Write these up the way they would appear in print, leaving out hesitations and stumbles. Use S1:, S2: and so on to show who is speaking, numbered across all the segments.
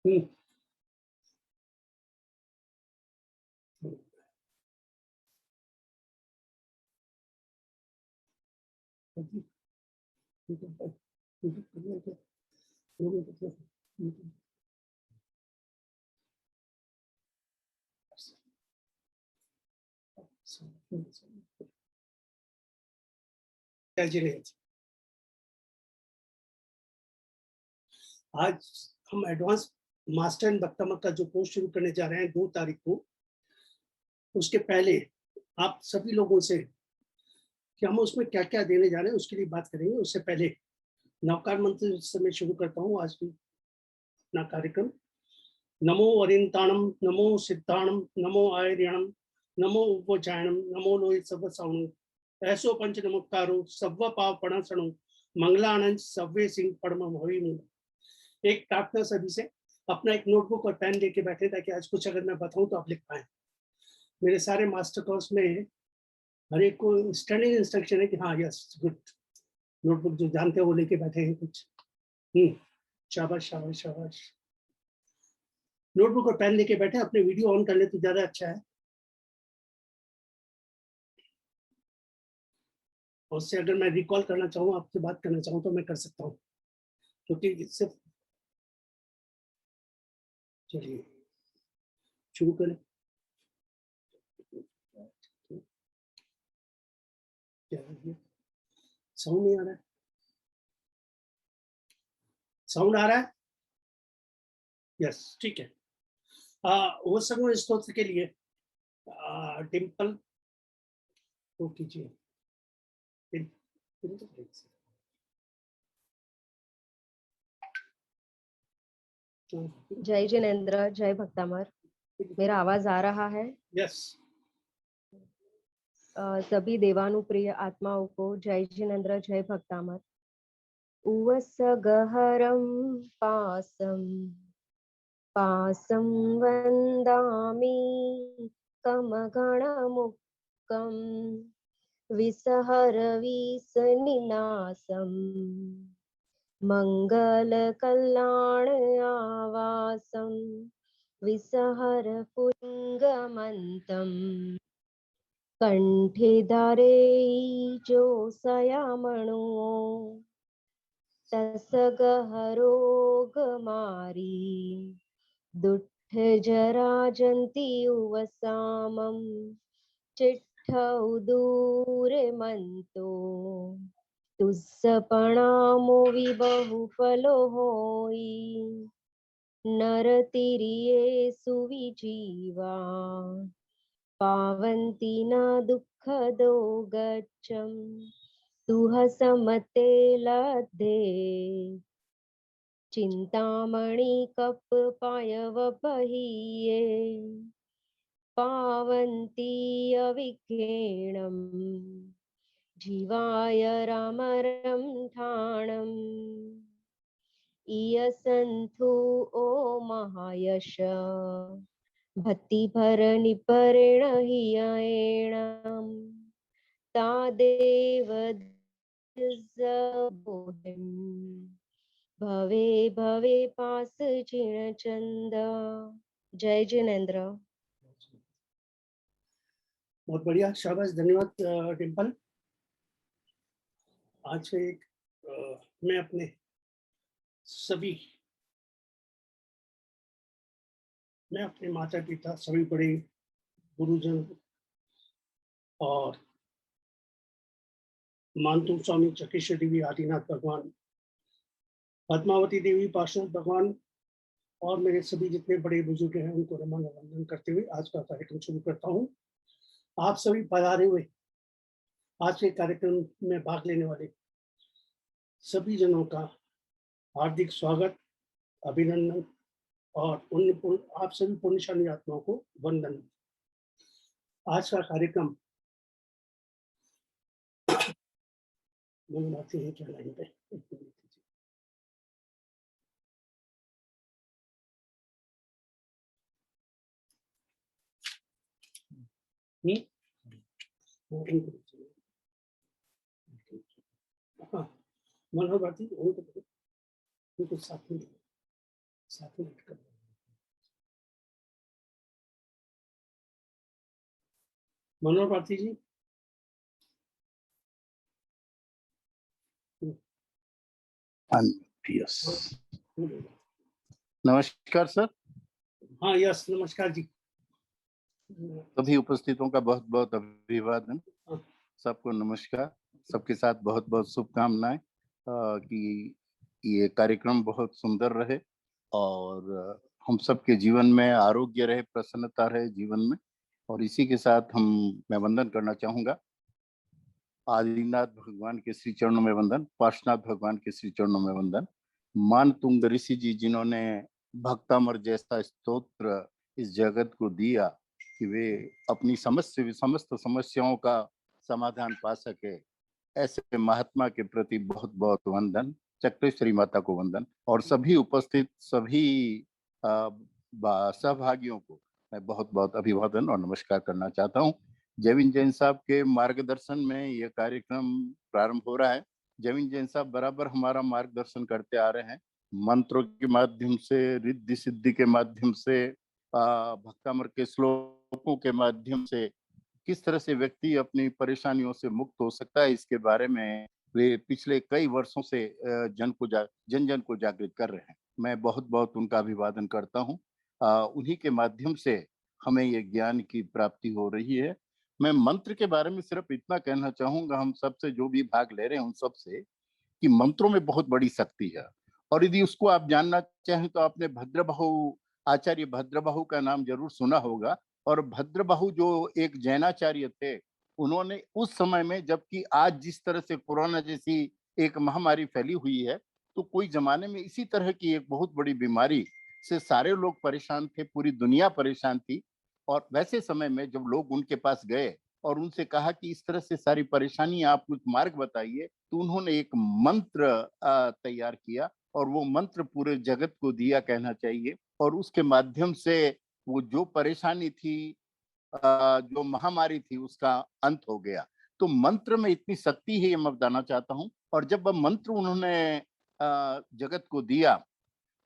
S1: हम्म। आज हम advance master in बख्तमक का जो कोर्स शुरू करने जा रहे हैं 2 तारीख को, उसके पहले आप सभी लोगों से कि हम उसमें क्या-क्या देने जा रहे हैं उसके लिए बात करेंगे। उससे पहले नवकार मंत्र से मैं शुरू करता हूँ आज की अपना कार्यक्रम। नमो अरिंताणम, नमो सिद्धाणम, नमो आयर्यणम, नमो उपचायणम, नमो लोहित सव सावणु, ऐसो पंच नमस्कारो सव्व पाव पणसणु, मंगलानंद सव्वे सिंह पड़म भवी। एक प्रार्थना सभी से अपना एक नोटबुक और पेन लेके बैठे ताकि आज कुछ अगर मैं बताऊं तो आप लिख पाए। मेरे सारे मास्टर कोर्स में हर एक को स्टैंडिंग इंस्ट्रक्शन है कि हाँ यस गुड, नोटबुक जो जानते हैं वो लेके बैठे हैं कुछ। शाबाश शाबाश शाबाश। नोटबुक और पेन लेके बैठे, अपने वीडियो ऑन कर ले तो ज्यादा अच्छा है। और उससे अगर मैं रिकॉल करना चाहूँ, आपसे बात करना चाहूँ तो मैं कर सकता हूँ, क्योंकि इससे चलिए शुरू करें। क्या साउंड नहीं आ रहा है? साउंड आ रहा है? यस ठीक है। वो समूह स्तोत्र के लिए डिम्पल को कीजिए।
S2: जय जिनेन्द्र, जय भक्तामर। मेरा आवाज आ रहा है?
S1: यस।
S2: सभी देवानुप्रिय आत्माओं को जय जिनेन्द्र, जय भक्तामर। उवसगहरं पासं वन्दामि कमगणमुक्तं विसहरवीसनिनासम् मंगलकल्याण आवासं विसहर पुंगमन्तम् कंठे धारे जो सयामणो तसगहरोगमारी दुट्ठ जराजन्ति उवसामं चिट्ठौ दूरे मंतो तुस्सपणामो विबहुफलो होई नरतिरिये सुविजीवा पावन्ति न दुःखदो गच्छं तुहसमते लद्धे चिन्तामणि कप्पायवपहीये पावन्ति अविघ्नेणं जीवाय रामरं ठाणम् इयसन्थु ओ महायश भक्तिभर निपरेण हियेणं तादेव भवे भवे पास चिण चंद। जय जिनेन्द्र।
S1: बहुत बढ़िया, शाबाश, धन्यवाद डिम्पल। आज से मैं अपने माता पिता, सभी बड़े गुरुजन और मानतू स्वामी चकेश्वर देवी, आदिनाथ भगवान, पद्मावती देवी, पार्षद भगवान और मेरे सभी जितने बड़े बुजुर्ग हैं उनको नमन वंदन करते हुए आज का कार्यक्रम शुरू करता हूँ। आप सभी पधारे हुए आज के कार्यक्रम में भाग लेने वाले सभी जनों का हार्दिक स्वागत, अभिनंदन और आप सभी पुण्यशाली आत्माओं को वंदन। आज का कार्यक्रम बातें हैं क्या लाइन पे मनोहर भारती उनको साथ में मनोहर भारती जी।
S3: यस, नमस्कार सर।
S1: हाँ यस, नमस्कार जी।
S3: सभी उपस्थितों का बहुत बहुत अभिवादन।
S1: हाँ।
S3: सबको नमस्कार। सबके साथ बहुत बहुत शुभकामनाएं कि ये कार्यक्रम बहुत सुंदर रहे और हम सबके जीवन में आरोग्य रहे, प्रसन्नता रहे जीवन में। और इसी के साथ मैं वंदन करना चाहूंगा आदिनाथ भगवान के श्री चरणों में वंदन, पार्श्वनाथ भगवान के श्री चरणों में वंदन, मान तुंग ऋषि जी जिन्होंने भक्तामर जैसा स्तोत्र इस जगत को दिया कि वे अपनी समस्त समस्याओं का समाधान पा सके, ऐसे महात्मा के प्रति बहुत बहुत वंदन। चक्रेश्वरी माता को वंदन और सभी उपस्थित सभी सहभागियों को मैं बहुत बहुत अभिवादन और नमस्कार करना चाहता हूँ। जैविन जैन साहब के मार्गदर्शन में यह कार्यक्रम प्रारंभ हो रहा है। जैविन जैन साहब बराबर हमारा मार्गदर्शन करते आ रहे हैं, मंत्रों के माध्यम से, रिद्धि सिद्धि के माध्यम से, भक्तामर के श्लोकों के माध्यम से किस तरह से व्यक्ति अपनी परेशानियों से मुक्त हो सकता है, इसके बारे में वे पिछले कई वर्षों से जन जन को जागृत कर रहे हैं। मैं बहुत बहुत उनका अभिवादन करता हूँ। उन्हीं के माध्यम से हमें ये ज्ञान की प्राप्ति हो रही है। मैं मंत्र के बारे में सिर्फ इतना कहना चाहूंगा, हम सबसे जो भी भाग ले रहे हैं उन सबसे, कि मंत्रों में बहुत बड़ी शक्ति है। और यदि उसको आप जानना चाहें तो आपने आचार्य भद्रबाहु का नाम जरूर सुना होगा। और भद्रबाहु जो एक जैनाचार्य थे, उन्होंने उस समय में, जबकि आज जिस तरह से कोरोना जैसी एक महामारी फैली हुई है, तो कोई जमाने में इसी तरह की एक बहुत बड़ी बीमारी से सारे लोग परेशान थे, पूरी दुनिया परेशान थी। और वैसे समय में जब लोग उनके पास गए और उनसे कहा कि इस तरह से सारी परेशानी, आप कुछ मार्ग बताइए, तो उन्होंने एक मंत्र तैयार किया और वो मंत्र पूरे जगत को दिया कहना चाहिए। और उसके माध्यम से वो जो परेशानी थी, जो महामारी थी, उसका अंत हो गया। तो मंत्र में इतनी शक्ति है, ये मैं बताना चाहता हूँ। और जब वह मंत्र उन्होंने जगत को दिया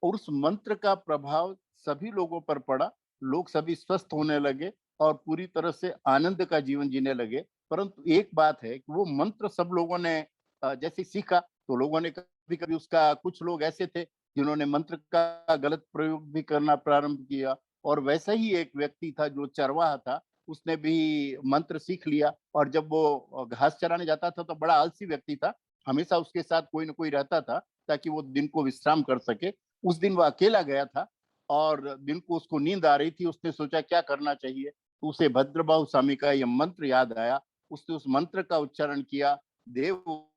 S3: और उस मंत्र का प्रभाव सभी लोगों पर पड़ा, लोग सभी स्वस्थ होने लगे और पूरी तरह से आनंद का जीवन जीने लगे। परंतु एक बात है कि वो मंत्र सब लोगों ने जैसे सीखा, तो लोगों ने कभी कभी उसका, कुछ लोग ऐसे थे जिन्होंने मंत्र का गलत प्रयोग भी करना प्रारंभ किया। और वैसा ही एक व्यक्ति था जो चरवाहा था, उसने भी मंत्र सीख लिया। और जब वो घास चराने जाता था तो बड़ा आलसी व्यक्ति था, हमेशा उसके साथ कोई ना कोई रहता था ताकि वो दिन को विश्राम कर सके। उस दिन वो अकेला गया था और दिन को उसको नींद आ रही थी। उसने सोचा क्या करना चाहिए, तो उसे भद्रबाहु स्वामी का यह मंत्र याद आया। उसने उस मंत्र का उच्चारण किया, देव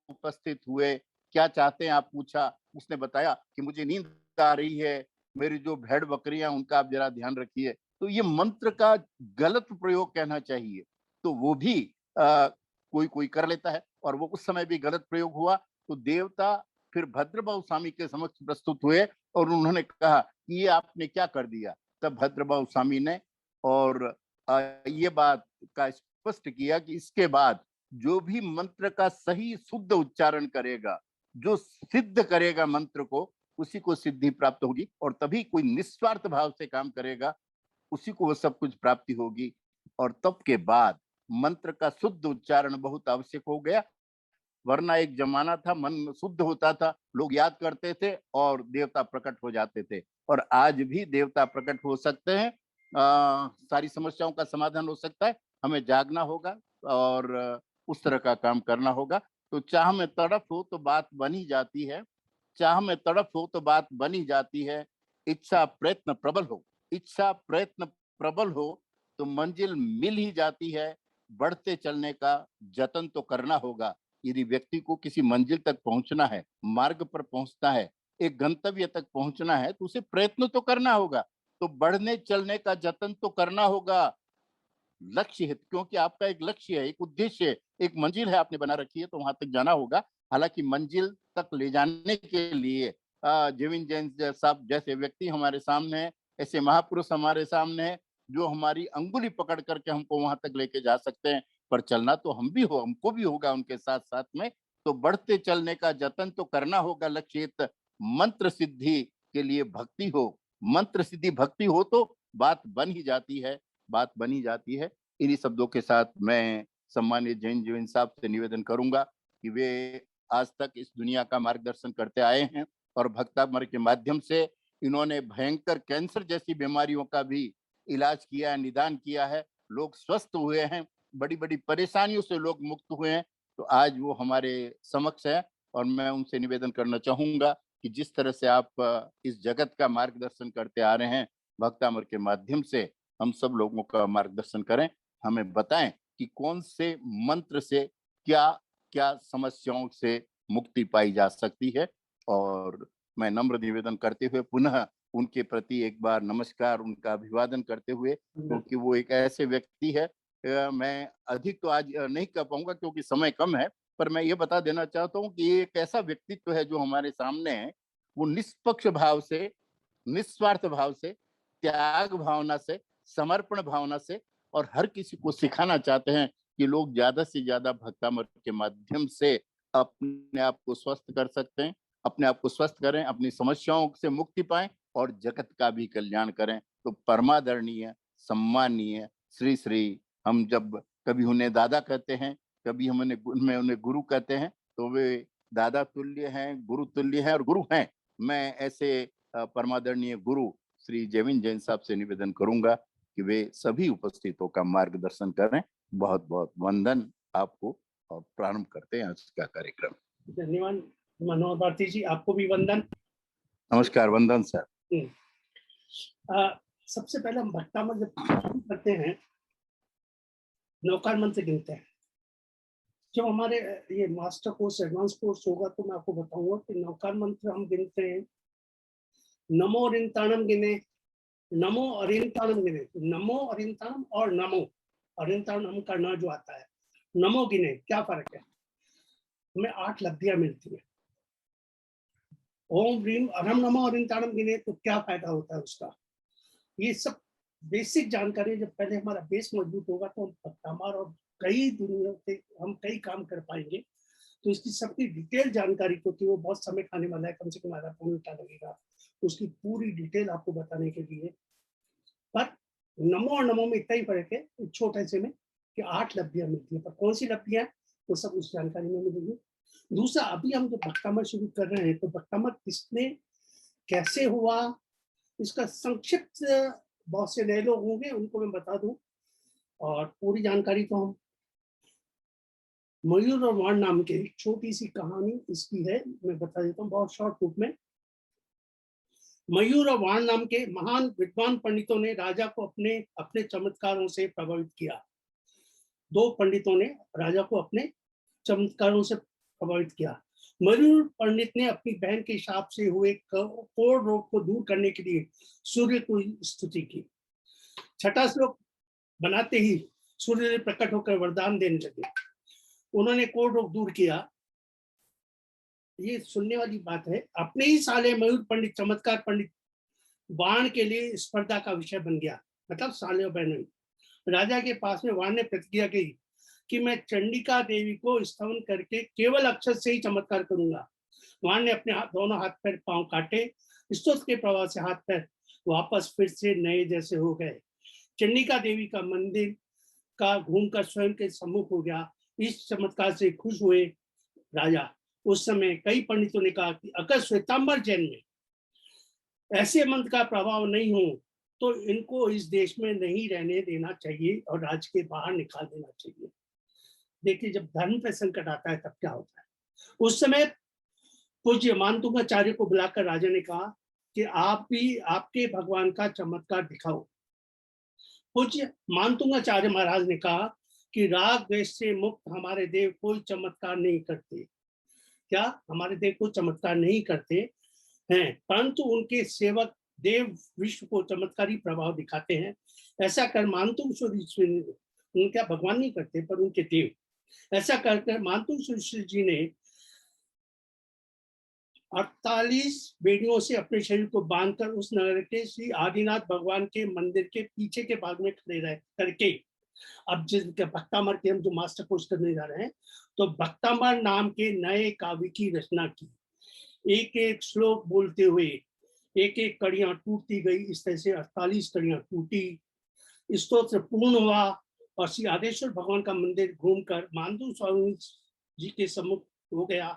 S3: उपस्थित हुए, क्या चाहते हैं आप पूछा। उसने बताया कि मुझे नींद आ रही है, मेरी जो भेड़ बकरियां उनका आप जरा ध्यान रखिए। तो ये मंत्र का गलत प्रयोग कहना चाहिए, तो वो भी कोई कोई कर लेता है और वो उस समय भी गलत प्रयोग हुआ। तो देवता फिर भद्रबाहु स्वामी के समक्ष प्रस्तुत हुए और उन्होंने कहा कि ये आपने क्या कर दिया। तब भद्रबाहु स्वामी ने और ये बात का स्पष्ट किया कि इसके बाद जो भी मंत्र का सही शुद्ध उच्चारण करेगा, जो सिद्ध करेगा मंत्र को, उसी को सिद्धि प्राप्त होगी। और तभी कोई निस्वार्थ भाव से काम करेगा, उसी को वो सब कुछ प्राप्ति होगी। और तब के बाद मंत्र का शुद्ध उच्चारण बहुत आवश्यक हो गया। वरना एक जमाना था, मन शुद्ध होता था, लोग याद करते थे और देवता प्रकट हो जाते थे। और आज भी देवता प्रकट हो सकते हैं, सारी समस्याओं का समाधान हो सकता है। हमें जागना होगा और उस तरह का काम करना होगा। तो चाह में तड़फ हो तो बात बन ही जाती है, चाह में तड़फ हो तो बात बन ही जाती है। इच्छा प्रयत्न प्रबल हो, इच्छा प्रयत्न प्रबल हो तो मंजिल मिल ही जाती है। बढ़ते चलने का जतन तो करना होगा। यदि व्यक्ति को किसी मंजिल तक पहुंचना है, मार्ग पर पहुंचना है, एक गंतव्य तक पहुंचना है, तो उसे प्रयत्न तो करना होगा। तो बढ़ने चलने का जतन तो करना होगा। लक्ष्य है, क्योंकि आपका एक लक्ष्य है, एक उद्देश्य है, एक मंजिल है आपने बना रखी है, तो वहां तक जाना होगा। हालांकि मंजिल तक ले जाने के लिए जैविन जैन साहब जैसे व्यक्ति हमारे सामने है, ऐसे महापुरुष हमारे सामने है, जो हमारी अंगुली पकड़ करके हमको वहां तक लेके जा सकते हैं। पर चलना तो हमको भी होगा उनके साथ साथ में। तो बढ़ते चलने का जतन तो करना होगा। लक्ष्य मंत्र सिद्धि के लिए भक्ति हो, मंत्र सिद्धि भक्ति हो तो बात बन ही जाती है, बात बनी जाती है। इन्हीं शब्दों के साथ मैं सम्मानित जैन जीवन साहब से निवेदन करूंगा कि वे आज तक इस दुनिया का मार्गदर्शन करते आए हैं और भक्तामृत के माध्यम से इन्होंने भयंकर कैंसर जैसी बीमारियों का भी इलाज किया है, निदान किया है, लोग स्वस्थ हुए हैं, बड़ी बड़ी परेशानियों से लोग मुक्त हुए हैं। तो आज वो हमारे समक्ष है और मैं उनसे निवेदन करना चाहूंगा कि जिस तरह से आप इस जगत का मार्गदर्शन करते आ रहे हैं, भक्तामृत के माध्यम से हम सब लोगों का मार्गदर्शन करें, हमें बताएं कि कौन से मंत्र से क्या क्या समस्याओं से मुक्ति पाई जा सकती है। और मैं नम्र निवेदन करते हुए पुनः उनके प्रति एक बार नमस्कार, उनका अभिवादन करते हुए, क्योंकि वो एक ऐसे व्यक्ति है, मैं अधिक तो आज नहीं कह पाऊंगा क्योंकि समय कम है, पर मैं ये बता देना चाहता हूँ कि ये एक ऐसा व्यक्तित्व है जो हमारे सामने है। वो निष्पक्ष भाव से, निस्वार्थ भाव से, त्याग भावना से, समर्पण भावना से और हर किसी को सिखाना चाहते हैं कि लोग ज्यादा से ज्यादा भक्तामृत के माध्यम से अपने आप को स्वस्थ कर सकते हैं, अपने आप को स्वस्थ करें, अपनी समस्याओं से मुक्ति पाएं और जगत का भी कल्याण करें। तो परमादरणीय, सम्मानीय श्री श्री, हम जब कभी उन्हें दादा कहते हैं, कभी हम उन्हें गुरु कहते हैं, तो वे दादा तुल्य हैं, गुरु तुल्य हैं और गुरु हैं। मैं ऐसे परमादरणीय गुरु श्री जैविन जैन साहब से निवेदन करूंगा कि वे सभी उपस्थितों का मार्गदर्शन करें। बहुत बहुत वंदन आपको और प्रारंभ करते हैं आज का कार्यक्रम।
S1: धन्यवाद मनोहर भारती जी, आपको भी वंदन।
S3: नमस्कार, वंदन सर।
S1: सबसे पहले हम भक्तामृत जब करते हैं, नौकार मंत्र गिनते हैं। जब हमारे ये मास्टर कोर्स, एडवांस कोर्स होगा तो मैं आपको बताऊंगा कि नौकार मंत्र हम गिनते हैं। नमो अरिंताणम गिने, नमो अरिंताणम गिने, नमो अरिंताणम और नमो अरिंताणम का न जो आता है, नमो गिने, क्या फर्क है? हमें 8 लब्धियां मिलती है। ओम ह्रीम अरम नमो अरिंताणम गिने तो क्या फायदा होता है उसका? ये सब बेसिक जानकारी जब पहले हमारा बेस मजबूत होगा तो हम हमारा और कई दुनिया से हम कई काम कर पाएंगे। तो इसकी सबकी डिटेल जानकारी, क्योंकि वो बहुत समय खाने वाला है, कम से कम आधा पौन घंटा लगेगा उसकी पूरी डिटेल आपको बताने के लिए। पर नमो और नमो में इतना ही फर्क है छोटे से में कि 8 लब्धियां मिलती है, पर कौन सी लब्धियां वो सब उस जानकारी में मिलेगी। दूसरा, अभी हम जो भक्तामृत शुरू कर रहे हैं तो भक्तामृत किसने कैसे हुआ इसका संक्षिप्त, बहुत से नए लोग होंगे उनको मैं बता दूं, और पूरी जानकारी तो हम मयूर और वाण नाम के एक छोटी सी कहानी इसकी है, मैं बता देता हूँ बहुत शॉर्ट रूप में। मयूर और वाण नाम के महान विद्वान पंडितों ने राजा को अपने अपने चमत्कारों से प्रभावित किया। 2 पंडितों ने राजा को अपने चमत्कारों से प्रभावित किया। मयूर पंडित ने अपनी बहन के शाप से हुए कोढ़ रोग को दूर करने के लिए सूर्य को स्तुति की। 6वां श्लोक बनाते ही सूर्य ने प्रकट होकर वरदान देने लगे। उन्होंने कोढ़ रोग दूर किया। ये सुनने वाली बात है। अपने ही साले मयूर पंडित, चमत्कार पंडित वाण के लिए स्पर्धा का विषय बन गया, मतलब साले और बहन। राजा के पास में वाण ने प्रतिज्ञा की कि मैं चंडिका देवी को स्तवन करके केवल अक्षर से ही चमत्कार करूंगा। वाण ने अपने दोनों हाथ पैर पांव काटे, स्तोत्र के प्रभाव से हाथ पैर वापस फिर से नए जैसे हो गए। चंडिका देवी का मंदिर का घूमकर स्वयं के सम्मुख हो गया। इस चमत्कार से खुश हुए राजा। उस समय कई पंडितों ने कहा कि अगर श्वेतांबर जैन में ऐसे मंत्र का प्रभाव नहीं हो तो इनको इस देश में नहीं रहने देना चाहिए और राज्य के बाहर निकाल देना चाहिए। देखिए, जब धर्म पे संकट आता है तब क्या होता है। उस समय पूज्य मानतुंगाचार्य को बुलाकर राजा ने कहा कि आप भी आपके भगवान का चमत्कार दिखाओ। पूज्य मानतुंगाचार्य महाराज ने कहा कि राग द्वेष से मुक्त हमारे देव कोई चमत्कार नहीं करते। क्या हमारे देव कोई चमत्कार नहीं करते हैं, परंतु उनके सेवक देव विश्व को चमत्कारी प्रभाव दिखाते हैं। ऐसा कर उनका भगवान नहीं करते पर उनके देव। ऐसा कर मानतुंग जी ने 48 बेड़ियों से अपने शरीर को बांधकर उस नगर के श्री आदिनाथ भगवान के मंदिर के पीछे के भाग में खड़े रह करके, अब जिस भक्तामृत के हम जो मास्टर कोर्स करने जा रहे हैं, तो भक्तामृत नाम के नए काव्य की रचना की। एक एक श्लोक बोलते हुए एक एक कड़ियां टूटती गई। इस तरह से 48 कड़ियां टूटी, स्तोत्र पूर्ण हुआ और श्री आदेश्वर भगवान का मंदिर घूमकर मानदू स्वामी जी के सम्मुख हो गया।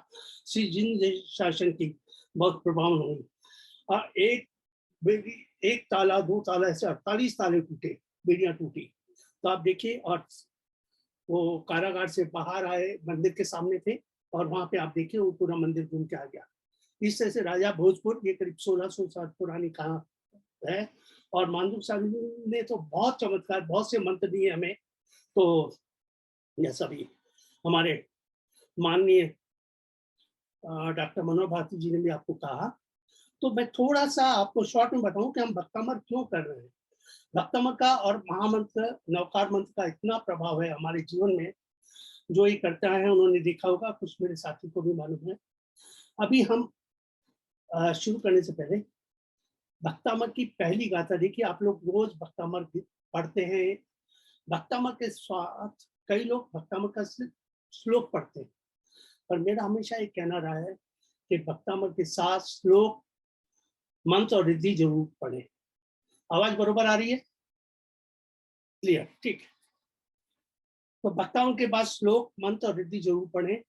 S1: श्री जिन शासन की बहुत प्रभाव हुई और एक ताला, 2 ताला, ऐसे 48 ताले टूटे, बेड़ियां टूटी। तो आप देखिए, और वो कारागार से बाहर आए, मंदिर के सामने थे और वहां पे आप देखिए वो पूरा मंदिर घूम के आ गया। इस तरह से राजा भोजपुर, ये करीब 1600 साल पुरानी कहानी है। और मानदू स्वामी ने तो बहुत चमत्कार, बहुत से मंत्र दिए हमें। तो यह सभी हमारे माननीय डॉक्टर मनोहर भारती जी ने भी आपको कहा। तो मैं थोड़ा सा आपको शॉर्ट में बताऊं कि हम भक्तामर क्यों कर रहे हैं। भक्तामर का और महामंत्र, नवकार मंत्र का इतना प्रभाव है हमारे जीवन में। जो ये करता है उन्होंने देखा होगा, कुछ मेरे साथी को भी मालूम है। अभी हम शुरू करने से पहले भक्तामर की पहली गाथा देखिए। आप लोग रोज भक्तामर पढ़ते हैं। भक्तामर के साथ कई लोग भक्तामर का श्लोक पढ़ते हैं, पर मेरा हमेशा ये कहना रहा है कि भक्तामर के साथ श्लोक, मंत्र और रिद्धि जरूर पढ़े। आवाज बरोबर आ रही है? क्लियर? ठीक। तो भक्तामर के बाद श्लोक, मंत्र और रिद्धि जरूर पढ़े।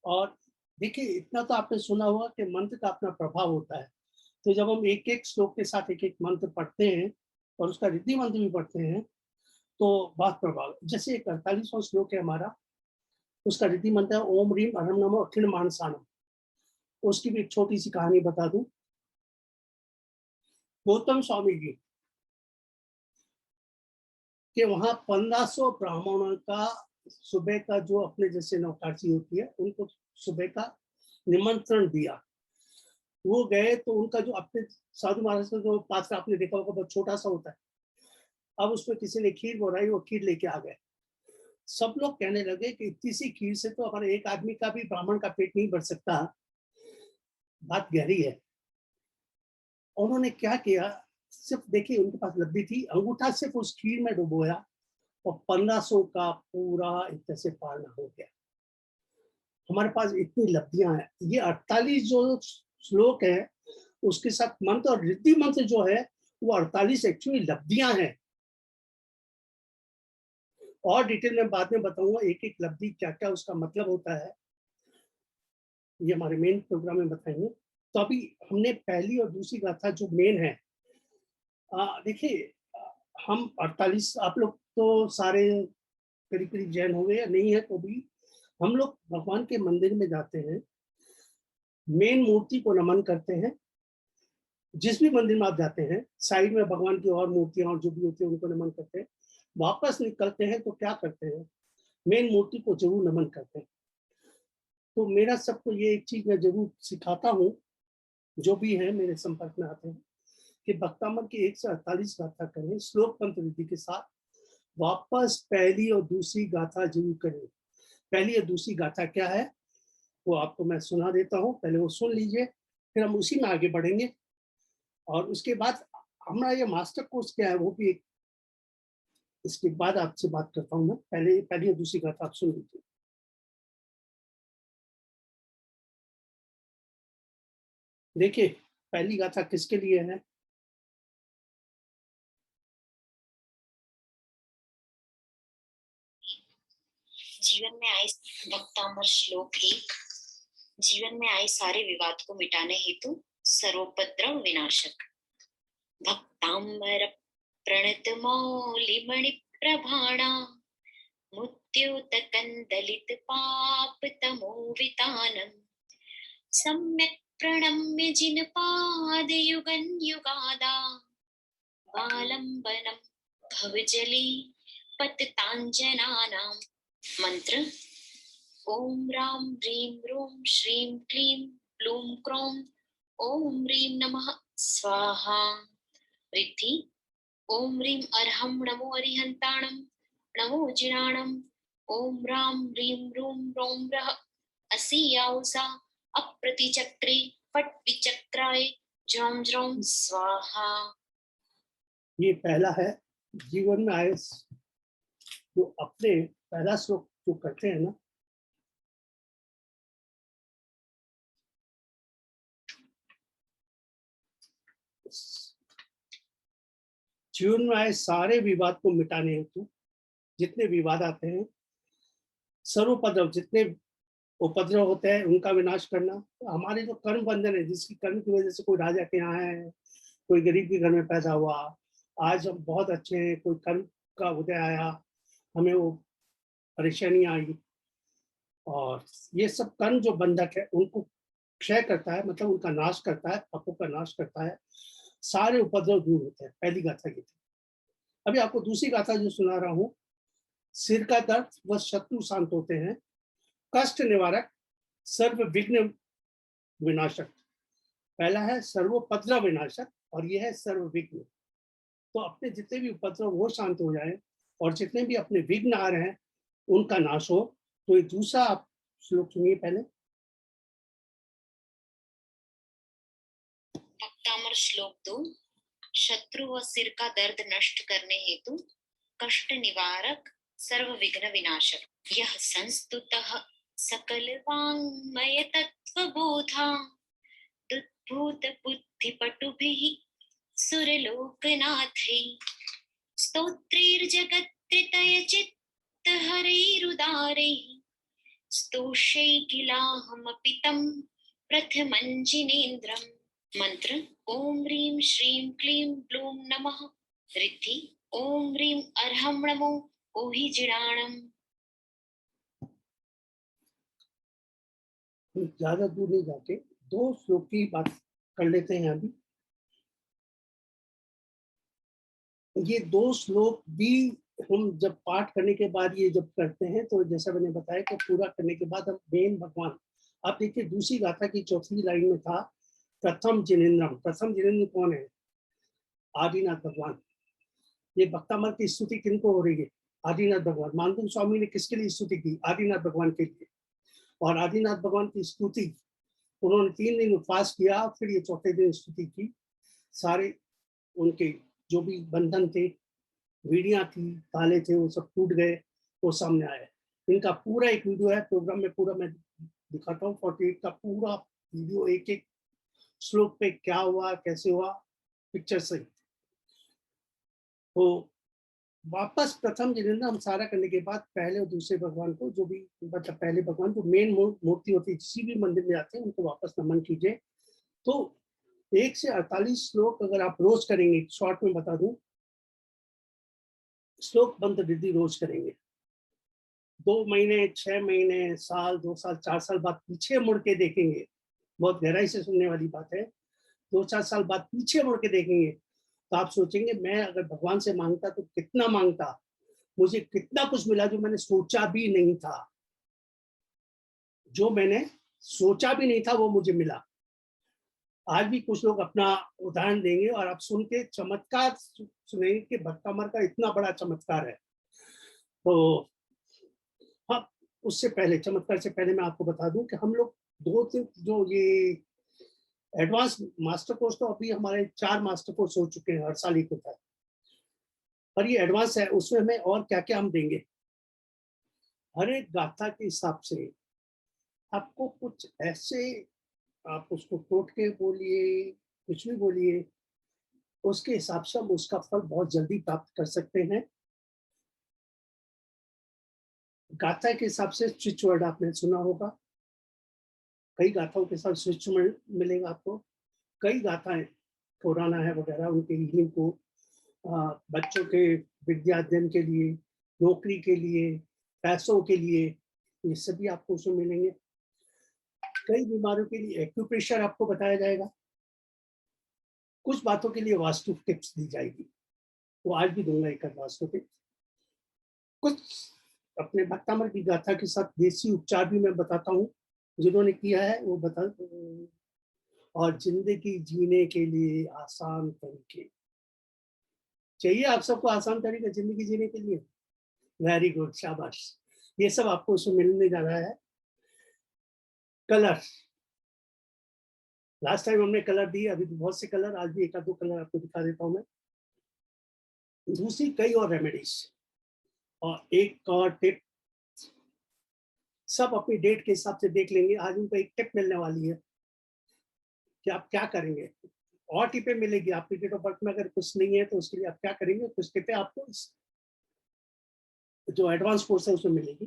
S1: और देखिए, इतना तो आपने सुना होगा कि मंत्र का अपना प्रभाव होता है। तो जब हम एक एक श्लोक के साथ एक एक मंत्र पढ़ते हैं और उसका रिद्धि मंत्र भी पढ़ते हैं तो बहुत प्रभाव। जैसे 48वां श्लोक है हमारा, उसका रिद्धि मंत्र है ओम ह्रीम अरहम नमो अखिल मानसानम। उसकी भी एक छोटी सी कहानी बता दूं। गौतम स्वामी जी के वहां 1500 ब्राह्मणों का सुबह का, जो अपने जैसे नौकारची होती है, उनको सुबह का निमंत्रण दिया। वो गए तो उनका जो अपने साधु महाराज का जो पात्र आपने देखा होगा, बहुत छोटा सा होता है। अब उसमें किसी ने खीर बनाई, वो खीर लेके आ गए। सब लोग कहने लगे कि इतनी सी खीर से तो हमारे एक आदमी का भी, ब्राह्मण का पेट नहीं भर सकता। बात गहरी है। उन्होंने क्या किया, सिर्फ देखिए उनके पास लब्बी थी, अंगूठा सिर्फ उस खीर में डुबोया और 1500 का पूरा एक तरह से पालना हो गया। हमारे पास इतनी लब्धियां हैं। ये 48 जो श्लोक है उसके साथ मंत्र और रिद्धि मंत्र जो है वो 48 एक्चुअली लब्धियां हैं। और डिटेल में बाद में बताऊंगा एक एक लब्धि क्या क्या उसका मतलब होता है, ये हमारे मेन प्रोग्राम में बताएंगे। तो अभी हमने पहली और दूसरी गाथा जो मेन है, देखिए हम 48, आप लोग तो सारे करीब करीब जैन हो गए या नहीं है तो भी हम लोग भगवान के मंदिर में जाते हैं, मेन मूर्ति को नमन करते हैं। जिस भी मंदिर में आप जाते हैं, साइड में भगवान की और मूर्तियां और जो भी होती है उनको नमन करते हैं। वापस निकलते हैं तो क्या करते हैं, मेन मूर्ति को जरूर नमन करते हैं। तो मेरा सबको ये एक चीज मैं जरूर सिखाता हूँ, जो भी है मेरे संपर्क में आते हैं, कि भक्तामर की 1 से 48 गाथा करें श्लोक मंत्र विधि के साथ। वापस पहली और दूसरी गाथा जरूर करें। पहली और दूसरी गाथा क्या है वो आपको मैं सुना देता हूँ, पहले वो सुन लीजिए, फिर हम उसी में आगे बढ़ेंगे। और उसके बाद हमारा ये मास्टर कोर्स क्या है वो भी एक, इसके बाद आपसे बात करता हूँ मैं। पहले पहली और दूसरी गाथा आप सुन लीजिए। देखिए पहली गाथा किसके लिए है।
S4: जीवन में आए भक्तामर श्लोक 1। जीवन में आए सारे विवाद को मिटाने हेतु सर्वोपद्रव विनाशक। भक्तांबर प्रणत मौलिमणि प्रभाणा मुत्युत कंदलित पाप तमोवितानम सम्यक प्रणम्य जिन पाद युगन युगादा बालंबनम भवजली पततांजनानाम। मंत्र ओम राम ह्रीं रूम श्रीं क्लीं ब्लूं क्रों ओम ह्रीं नमः स्वाहा। रिद्धि ओम ह्रीं अर्हं नमो अरिहंताणं नमो जिनाणं ओम राम ह्रीं रूं रों रः असीयाउसा अप्रतिचक्रे फट विचक्राय ज्रौं ज्रौं स्वाहा।
S1: ये पहला है। जीवन में आए जो अपने पहला श्लोक जो करते हैं ना, जीवन में आए सारे विवाद को मिटाने हेतु जितने विवाद आते हैं, सर्वोपद्रव, जितने उपद्रव होते हैं उनका विनाश करना। हमारे जो कर्म बंधन है, जिसकी कर्म की वजह से कोई राजा के यहाँ है, कोई गरीब के घर में पैदा हुआ, आज हम बहुत अच्छे हैं, कोई कर्म का उदय आया, हमें वो परेशानी आई, और ये सब कर्म जो बंधक है उनको क्षय करता है, मतलब उनका नाश करता है, पापों का नाश करता है, सारे उपद्रव दूर होते हैं। पहली गाथा ये थी। अभी आपको दूसरी गाथा जो सुना रहा हूँ, सिर का दर्द व शत्रु शांत होते हैं, कष्ट निवारक, सर्व विघ्न विनाशक। पहला है सर्वोपद्रव विनाशक और ये है सर्व विघ्न। तो अपने जितने भी उपद्रव वो शांत हो जाए और जितने भी अपने विघ्न आ रहे हैं उनका नाश हो। तो ये दूसरा आप श्लोक सुनिए पहले।
S4: भक्तामर श्लोक 2। शत्रु व सिर का दर्द नष्ट करने हेतु कष्ट निवारक सर्व विघ्न विनाशक। यह संस्तुतः सकल वाङ्मय तत्वबोधा दुद्भूत बुद्धिपटुभिः सुरलोकनाथैः स्तोत्रैर्जगत्त्रितय चित्तहरैरुदारैः स्तोषैकिलाहमपि तं प्रथमं जिनेन्द्रम्। मंत्र ओम ह्रीं श्रीं क्लीं ब्लूं नमः। रिद्धि ओम ह्रीं अर्हं नमो ओहि जिणाणम्।
S1: ज्यादा दूर नहीं जाके दो श्लोक की बात कर लेते हैं। अभी ये दो श्लोक भी हम जब पाठ करने के बाद ये जब करते हैं तो जैसा मैंने बताया कि पूरा करने के बाद हम मेन भगवान, आप देखिए दूसरी गाथा की चौथी लाइन में था प्रथम जिनेन्द्रम। प्रथम जिनेन्द्र कौन है? आदिनाथ भगवान। ये भक्तामर की स्तुति किनको हो रही है? आदिनाथ भगवान। मानदुम स्वामी ने किसके लिए स्तुति की? आदिनाथ भगवान के लिए। और आदिनाथ भगवान की स्तुति उन्होंने 3 दिन उपवास किया, फिर ये चौथे दिन स्तुति की। सारे उनके जो भी बंधन थे, बीड़ियां थी, ताले थे, वो सब टूट गए, वो सामने आए। इनका पूरा एक वीडियो है प्रोग्राम में, पूरा मैं दिखाता हूँ। 48 का पूरा वीडियो, एक एक श्लोक पे क्या हुआ, कैसे हुआ, पिक्चर सहित। तो वापस प्रथम जिनेन्द्र हम सारा करने के बाद पहले और दूसरे भगवान को, जो भी मतलब पहले भगवान जो मेन मूर्ति होती है, किसी भी मंदिर में आते हैं उनको वापस नमन कीजिए। तो 1 से 48 श्लोक अगर आप रोज करेंगे, शॉर्ट में बता दूं, श्लोक मंत्र रिद्धि रोज करेंगे, 2 महीने, 6 महीने, साल, 2 साल, 4 साल बाद पीछे मुड़ के देखेंगे, बहुत गहराई से सुनने वाली बात है। 2-4 साल बाद पीछे मुड़ के देखेंगे तो आप सोचेंगे मैं अगर भगवान से मांगता तो कितना मांगता, मुझे कितना कुछ मिला जो मैंने सोचा भी नहीं था। जो मैंने सोचा भी नहीं था वो मुझे मिला। आज भी कुछ लोग अपना उदाहरण देंगे और आप सुन के चमत्कार सुनेंगे कि भक्तामर का इतना बड़ा चमत्कार है। तो हाँ, उससे पहले, चमत्कार से पहले मैं आपको बता दूं कि हम लोग 2-3 जो ये एडवांस मास्टर कोर्स, तो अभी हमारे 4 मास्टर कोर्स हो चुके हैं, हर साल ही होता है, पर ये एडवांस है, उसमें हमें और क्या क्या हम देंगे। हर एक गाथा के हिसाब से आपको कुछ ऐसे, आप उसको टोट के बोलिए, कुछ भी बोलिए, उसके हिसाब से हम उसका फल बहुत जल्दी प्राप्त कर सकते हैं। गाथा के हिसाब से स्विच वर्ड आपने सुना होगा, कई गाथाओं के साथ स्विच वर्ड मिलेगा आपको। कई गाथाएं पुराना है वगैरह, उनके हीलिंग को, बच्चों के विद्या अध्ययन के लिए, नौकरी के लिए, पैसों के लिए, ये सभी आपको उसमें मिलेंगे। कई बीमारियों के लिए एक्यूप्रेशर आपको बताया जाएगा। कुछ बातों के लिए वास्तु टिप्स दी जाएगी, वो आज भी दूंगा एक वास्तु टिप्स। कुछ अपने भक्तामर की गाथा के साथ देसी उपचार भी मैं बताता हूँ, जिन्होंने किया है वो बता। और जिंदगी जीने के लिए आसान तरीके चाहिए, आप सबको आसान तरीके जिंदगी जीने के लिए। वेरी गुड, शाबाश। ये सब आपको उसमें मिलने जा रहा है। कलर, लास्ट टाइम हमने कलर दिए, अभी तो बहुत से कलर, आज भी 1-2 कलर आपको दिखा देता हूं मैं। दूसरी कई और रेमेडीज और एक और टिप, सब अपनी डेट के हिसाब से देख लेंगे। आज उनको एक टिप मिलने वाली है कि आप क्या करेंगे, और टिपें मिलेगी आपकी डेट ऑफ बर्थ में। अगर कुछ नहीं है तो उसके लिए आप क्या करेंगे, कुछ टिपें आपको जो एडवांस कोर्स है उसमें मिलेगी।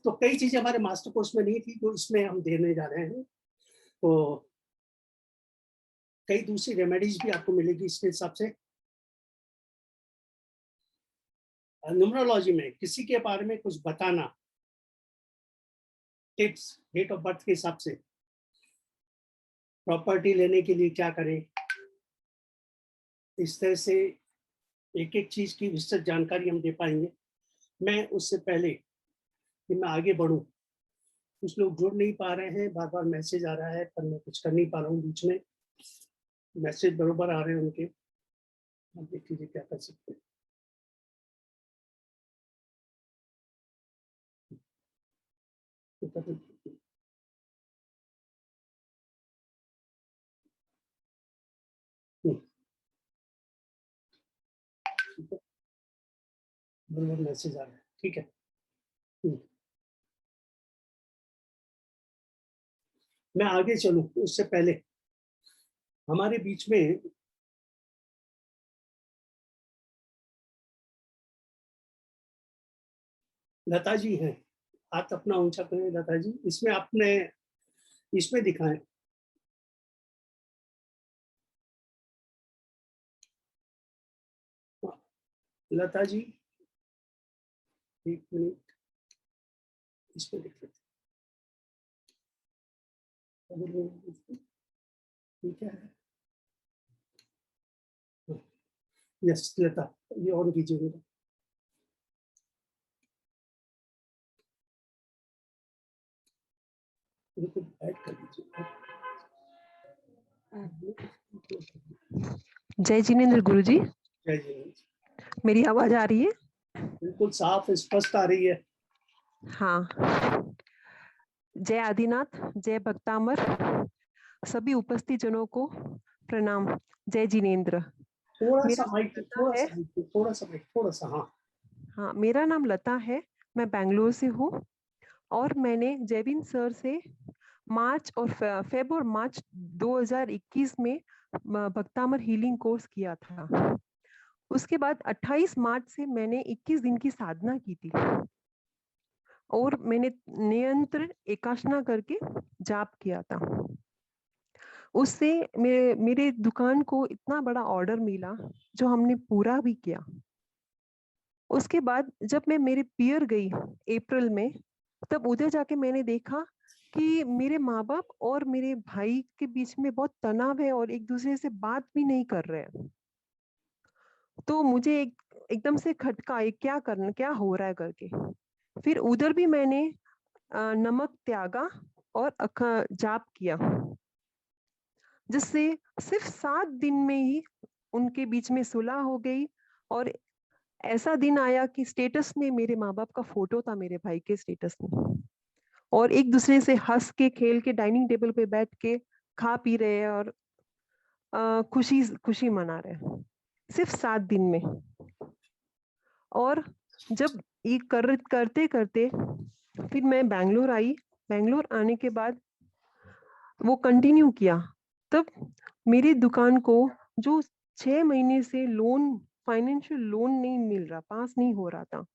S1: तो कई चीजें हमारे मास्टर कोर्स में नहीं थी जो इसमें हम देने जा रहे हैं। तो कई दूसरी रेमेडीज भी आपको मिलेगी इसके हिसाब से। न्यूमरोलॉजी में किसी के बारे में कुछ बताना, टिप्स, डेट ऑफ बर्थ के हिसाब से, प्रॉपर्टी लेने के लिए क्या करें, इस तरह से एक एक चीज की विस्तृत जानकारी हम दे पाएंगे। मैं उससे पहले कि मैं आगे बढ़ूं, कुछ लोग जुड़ नहीं पा रहे हैं, बार बार मैसेज आ रहा है पर मैं कुछ कर नहीं पा रहा हूँ, बीच में मैसेज बरोबर आ रहे हैं उनके। आप देख लीजिए क्या कर सकते हैं। बरोबर मैसेज आ रहा है, ठीक है। मैं आगे चलूं उससे पहले हमारे बीच में लता जी हैं। हाथ अपना ऊंचा करें लता जी, इसमें आपने इसमें दिखाएं। लता जी एक मिनट, इसमें दिख लेते ठीक है। यस लता, ये ऑन कीजिए मेरा। ऐड कर दीजिए।
S5: जय जिनेंद्र गुरुजी,
S1: जय जिनेंद्र।
S5: मेरी आवाज आ रही है?
S1: बिल्कुल साफ स्पष्ट आ रही है।
S5: हाँ। जय आदिनाथ, जय भक्तामर, सभी उपस्थित जनों को प्रणाम। जय जिनेंद्र।
S1: थोड़ा
S5: मेरा
S1: सा माइक, थोड़ा सा हाँ।
S5: हाँ, मेरा नाम लता है, मैं बैंगलोर से हूँ और मैंने जयविन सर से मार्च और फेब और मार्च 2021 में भक्तामर हीलिंग कोर्स किया था। उसके बाद 28 मार्च से मैंने 21 दिन की साधना की थी और मैंने नियंत्र एकाशना करके जाप किया था। उससे मेरे दुकान को इतना बड़ा ऑर्डर मिला जो हमने पूरा भी किया। उसके बाद जब मैं मेरे पियर गई अप्रैल में, तब उधर जाके मैंने देखा कि मेरे माँ बाप और मेरे भाई के बीच में बहुत तनाव है और एक दूसरे से बात भी नहीं कर रहे हैं। तो मुझे एकदम से खटका, क्या हो रहा है करके। फिर उधर भी मैंने नमक त्यागा और जाप किया, जिससे सिर्फ 7 दिन में ही उनके बीच में सुलह हो गई। और ऐसा दिन आया कि स्टेटस में मेरे माँ बाप का फोटो था, मेरे भाई के स्टेटस में, और एक दूसरे से हंस के खेल के डाइनिंग टेबल पे बैठ के खा पी रहे हैं और खुशी खुशी मना रहे हैं, सिर्फ 7 दिन में। और जब ये करते करते फिर मैं बैंगलोर आई। बैंगलोर आने के बाद वो कंटिन्यू किया। तब मेरी दुकान को जो 6 महीने से लोन, फाइनेंशियल लोन नहीं मिल रहा, पास नहीं हो रहा था,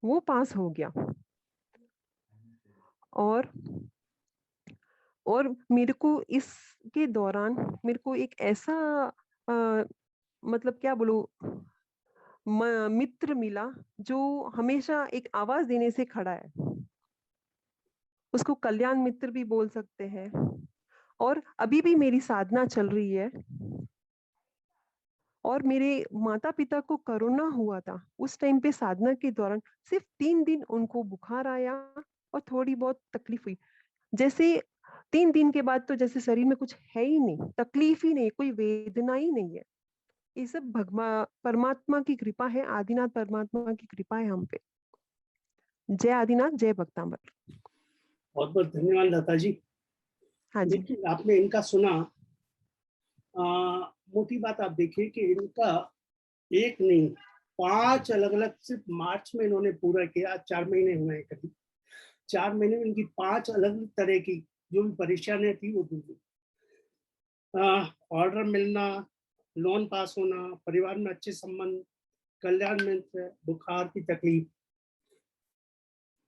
S5: वो पास हो गया। और मेरे को इसके दौरान मेरे को एक ऐसा मतलब क्या बोलूं, मित्र मिला जो हमेशा एक आवाज देने से खड़ा है। उसको कल्याण मित्र भी बोल सकते हैं। और अभी भी मेरी साधना चल रही है। और मेरे माता पिता को कोरोना हुआ था, उस टाइम पे साधना के दौरान सिर्फ 3 दिन उनको बुखार आया और थोड़ी बहुत तकलीफ हुई। जैसे 3 दिन के बाद तो जैसे शरीर में कुछ है ही नहीं, तकलीफ ही नहीं, कोई वेदना ही नहीं है। ये सब परमात्मा की कृपा है, आदिनाथ परमात्मा की कृपा है हम पे। जय आदिनाथ, जय भक्तामर।
S1: बहुत बहुत धन्यवाद लता जी।
S5: हाँ जी।
S1: देखिए आपने इनका सुना। मोटी बात आप देखिए कि इनका एक नहीं 5 अलग अलग, सिर्फ मार्च में इन्होंने पूरा किया, 4 महीने हुए हैं करीब। 4 महीने में इनकी 5 अलग तरह की जो भी परेशानियां थी वो दूर हुई। ऑर्डर मिलना, लोन पास होना, परिवार में अच्छे संबंध, कल्याण मित्र, बुखार की तकलीफ,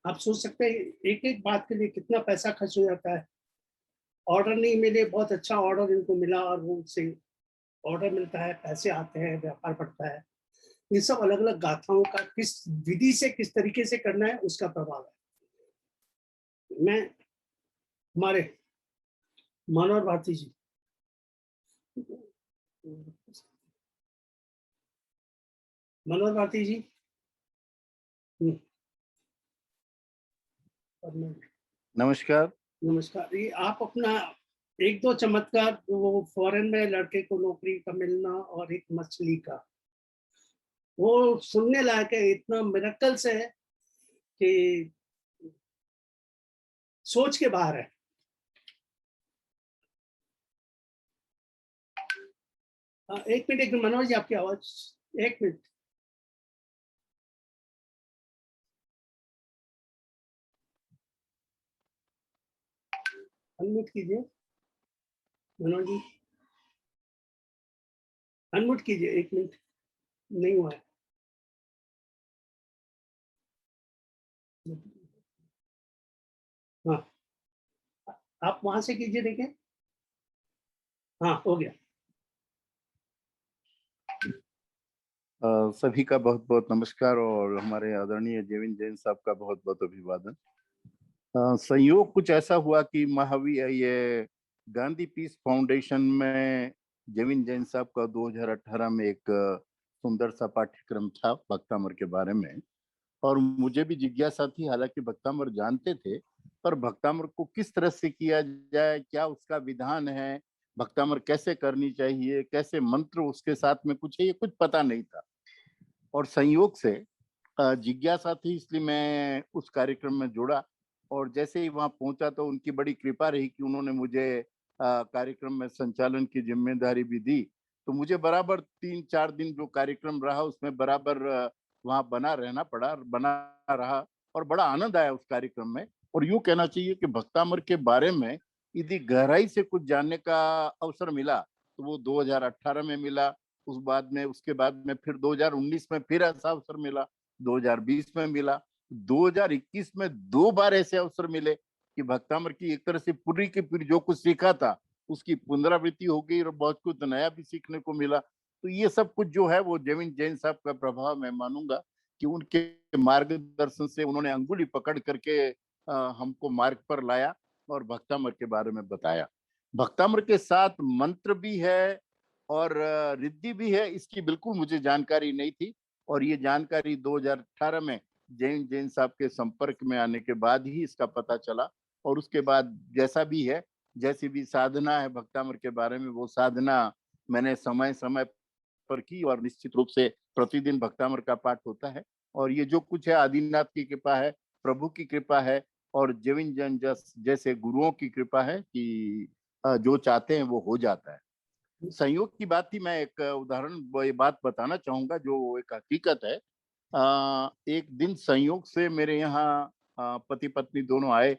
S1: आप सोच सकते हैं एक एक बात के लिए कितना पैसा खर्च हो जाता है। ऑर्डर नहीं मिले, बहुत अच्छा ऑर्डर इनको मिला और वो उनसे ऑर्डर मिलता है, पैसे आते हैं, व्यापार बढ़ता है। ये सब अलग अलग गाथाओं का किस विधि से, किस तरीके से करना है, उसका प्रभाव है। मैं हमारे मनोहर भारती जी, मनोहर भारती जी,
S3: नमस्कार।
S1: नमस्कार। ये आप अपना एक दो चमत्कार, वो फॉरेन में लड़के को नौकरी का मिलना और एक मछली का, वो सुनने लायक है, इतना मिरेकल्स है कि सोच के बाहर है। एक मिनट मनोज जी, आपकी आवाज, एक मिनट। अनम्यूट कीजिए मनोज जी, अनम्यूट कीजिए, एक मिनट, नहीं हुआ है। हाँ, आप वहां से कीजिए, देखें। हाँ, हो गया।
S3: सभी का बहुत बहुत नमस्कार और हमारे आदरणीय जेविन जैन साहब का बहुत बहुत अभिवादन। संयोग कुछ ऐसा हुआ कि महावीर ये गांधी पीस फाउंडेशन में जेविन जैन साहब का 2018 में एक सुंदर सा पाठ्यक्रम था भक्तामर के बारे में, और मुझे भी जिज्ञासा थी। हालांकि भक्तामर जानते थे, पर भक्तामर को किस तरह से किया जाए, क्या उसका विधान है, भक्तामर कैसे करनी चाहिए, कैसे मंत्र उसके साथ में कुछ है, ये कुछ पता नहीं था। और संयोग से जिज्ञासा थी, इसलिए मैं उस कार्यक्रम में जुड़ा। और जैसे ही वहां पहुंचा तो उनकी बड़ी कृपा रही कि उन्होंने मुझे कार्यक्रम में संचालन की जिम्मेदारी भी दी। तो मुझे बराबर 3-4 दिन जो कार्यक्रम रहा उसमें बराबर वहां बना रहा, और बड़ा आनंद आया उस कार्यक्रम में। और यूं कहना चाहिए कि भक्तामर के बारे में यदि गहराई से कुछ जानने का अवसर मिला तो वो 2018 में मिला। उसके बाद में फिर 2019 में फिर ऐसा अवसर मिला, 2020 में मिला, 2021 में 2 बार ऐसे अवसर मिले कि भक्तामर की एक तरह से पूरी की पूरी जो कुछ सीखा था उसकी पुनरावृत्ति हो गई और बहुत कुछ नया भी सीखने को मिला। तो ये सब कुछ जो है वो जेविन जैन साहब का प्रभाव मैं मानूंगा कि उनके मार्गदर्शन से उन्होंने अंगुली पकड़ करके हमको मार्ग पर लाया और भक्तामर के बारे में बताया। भक्तामर के साथ मंत्र भी है और रिद्धि भी है, इसकी बिल्कुल मुझे जानकारी नहीं थी। और ये जानकारी 2018 में जैन साहब के संपर्क में आने के बाद ही इसका पता चला। और उसके बाद जैसा भी है, जैसी भी साधना है भक्तामर के बारे में, वो साधना मैंने समय समय पर की और निश्चित रूप से प्रतिदिन भक्तामर का पाठ होता है। और ये जो कुछ है आदिनाथ की कृपा है, प्रभु की कृपा है और जेविन जैन जैसे गुरुओं की कृपा है कि जो चाहते हैं वो हो जाता है। संयोग की बात थी, मैं एक उदाहरण बात बताना चाहूंगा जो एक हकीकत है। एक दिन संयोग से मेरे यहाँ पति पत्नी दोनों आए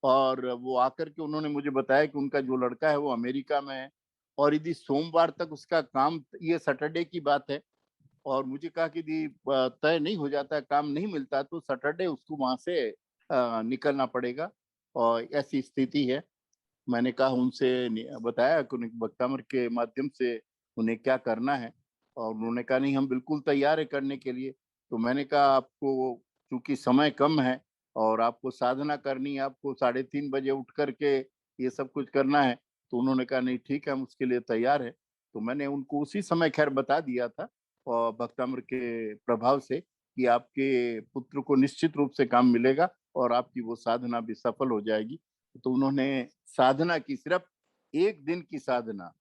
S3: और वो आकर के उन्होंने मुझे बताया कि उनका जो लड़का है वो अमेरिका में है और यदि सोमवार तक उसका काम, ये सैटरडे की बात है, और मुझे कहा कि यदि तय नहीं हो जाता, काम नहीं मिलता तो सैटरडे उसको वहां से निकलना पड़ेगा और ऐसी स्थिति है। मैंने कहा उनसे, बताया कि उन्हें भक्तामर के माध्यम से उन्हें क्या करना है, और उन्होंने कहा नहीं हम बिल्कुल तैयार है करने के लिए। तो मैंने कहा आपको चूंकि समय कम है और आपको साधना करनी है, आपको 3:30 बजे उठ करके ये सब कुछ करना है। तो उन्होंने कहा नहीं ठीक है, हम उसके लिए तैयार है। तो मैंने उनको उसी समय खैर बता दिया था और भक्तामर के प्रभाव से कि आपके पुत्र को निश्चित रूप से काम मिलेगा और आपकी वो साधना भी सफल हो जाएगी। तो उन्होंने साधना की, सिर्फ एक दिन की साधना।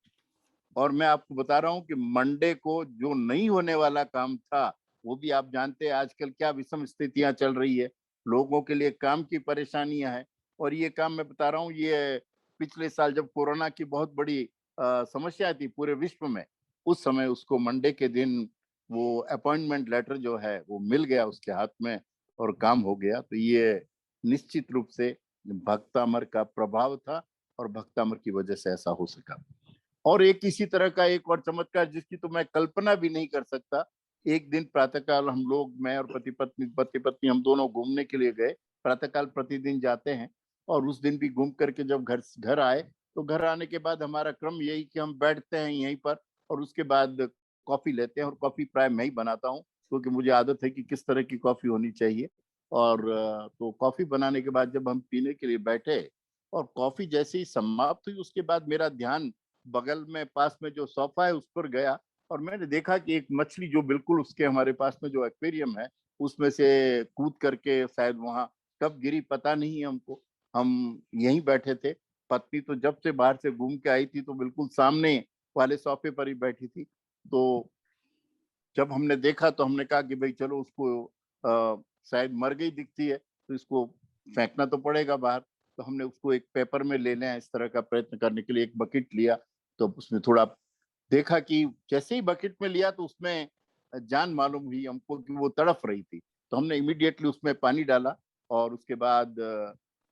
S3: और मैं आपको बता रहा हूं कि मंडे को जो नहीं होने वाला काम था, वो भी आप जानते हैं आजकल क्या विषम स्थितियां चल रही है, लोगों के लिए काम की परेशानियां हैं। और ये काम मैं बता रहा हूँ, ये पिछले साल जब कोरोना की बहुत बड़ी समस्या थी पूरे विश्व में, उस समय उसको मंडे के दिन वो अपॉइंटमेंट लेटर जो है वो मिल गया उसके हाथ में और काम हो गया। तो ये निश्चित रूप से भक्तामर का प्रभाव था और भक्तामर की वजह से ऐसा हो सका। और एक इसी तरह का एक और चमत्कार जिसकी तो मैं कल्पना भी नहीं कर सकता। एक दिन प्रातःकाल हम लोग, मैं और पति पत्नी हम दोनों घूमने के लिए गए प्रातःकाल प्रतिदिन जाते हैं, और उस दिन भी घूम करके जब घर आए, तो घर आने के बाद हमारा क्रम यही कि हम बैठते हैं यहीं पर, और उसके बाद कॉफी लेते हैं। और कॉफी प्राय मैं ही बनाता हूँ, क्योंकि मुझे आदत है कि किस तरह की कॉफी होनी चाहिए। और तो कॉफी बनाने के बाद जब हम पीने के लिए बैठे, और कॉफी जैसे ही समाप्त हुई, उसके बाद मेरा ध्यान बगल में पास में जो सोफा है उस पर गया, और मैंने देखा कि एक मछली जो बिल्कुल उसके हमारे पास में जो एक्वेरियम है उसमें से कूद करके शायद वहां कब गिरी पता नहीं हमको। हम यहीं बैठे थे, पत्नी तो जब से बाहर से घूम के आई थी तो बिल्कुल सामने वाले सोफे पर ही बैठी थी। तो जब हमने देखा तो हमने कहा कि भाई चलो उसको शायद मर गई दिखती है, तो इसको फेंकना तो पड़ेगा बाहर। तो हमने उसको एक पेपर में ले लें, इस तरह का प्रयत्न करने के लिए एक बकेट लिया। तो उसमें थोड़ा देखा कि जैसे ही बकेट में लिया तो उसमें जान मालूम हुई हमको कि वो तड़फ रही थी। तो हमने इमीडिएटली उसमें पानी डाला, और उसके बाद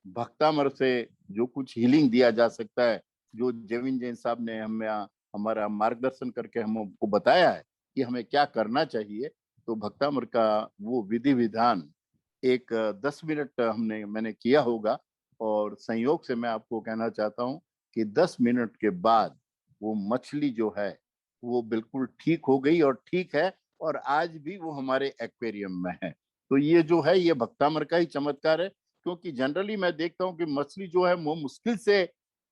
S3: भक्तामर से जो कुछ हीलिंग दिया जा सकता है, जो जेविन जैन साहब ने हमें हमारा मार्गदर्शन करके हमको बताया है कि हमें क्या करना चाहिए, तो भक्तामर का वो विधि विधान एक 10 मिनट मैंने किया होगा। और संयोग से मैं आपको कहना चाहता हूँ कि 10 मिनट के बाद वो मछली जो है वो बिल्कुल ठीक हो गई, और ठीक है, और आज भी वो हमारे एक्वेरियम में है। तो ये जो है ये भक्तामर का ही चमत्कार है, क्योंकि जनरली मैं देखता हूँ कि मछली जो है वो मुश्किल से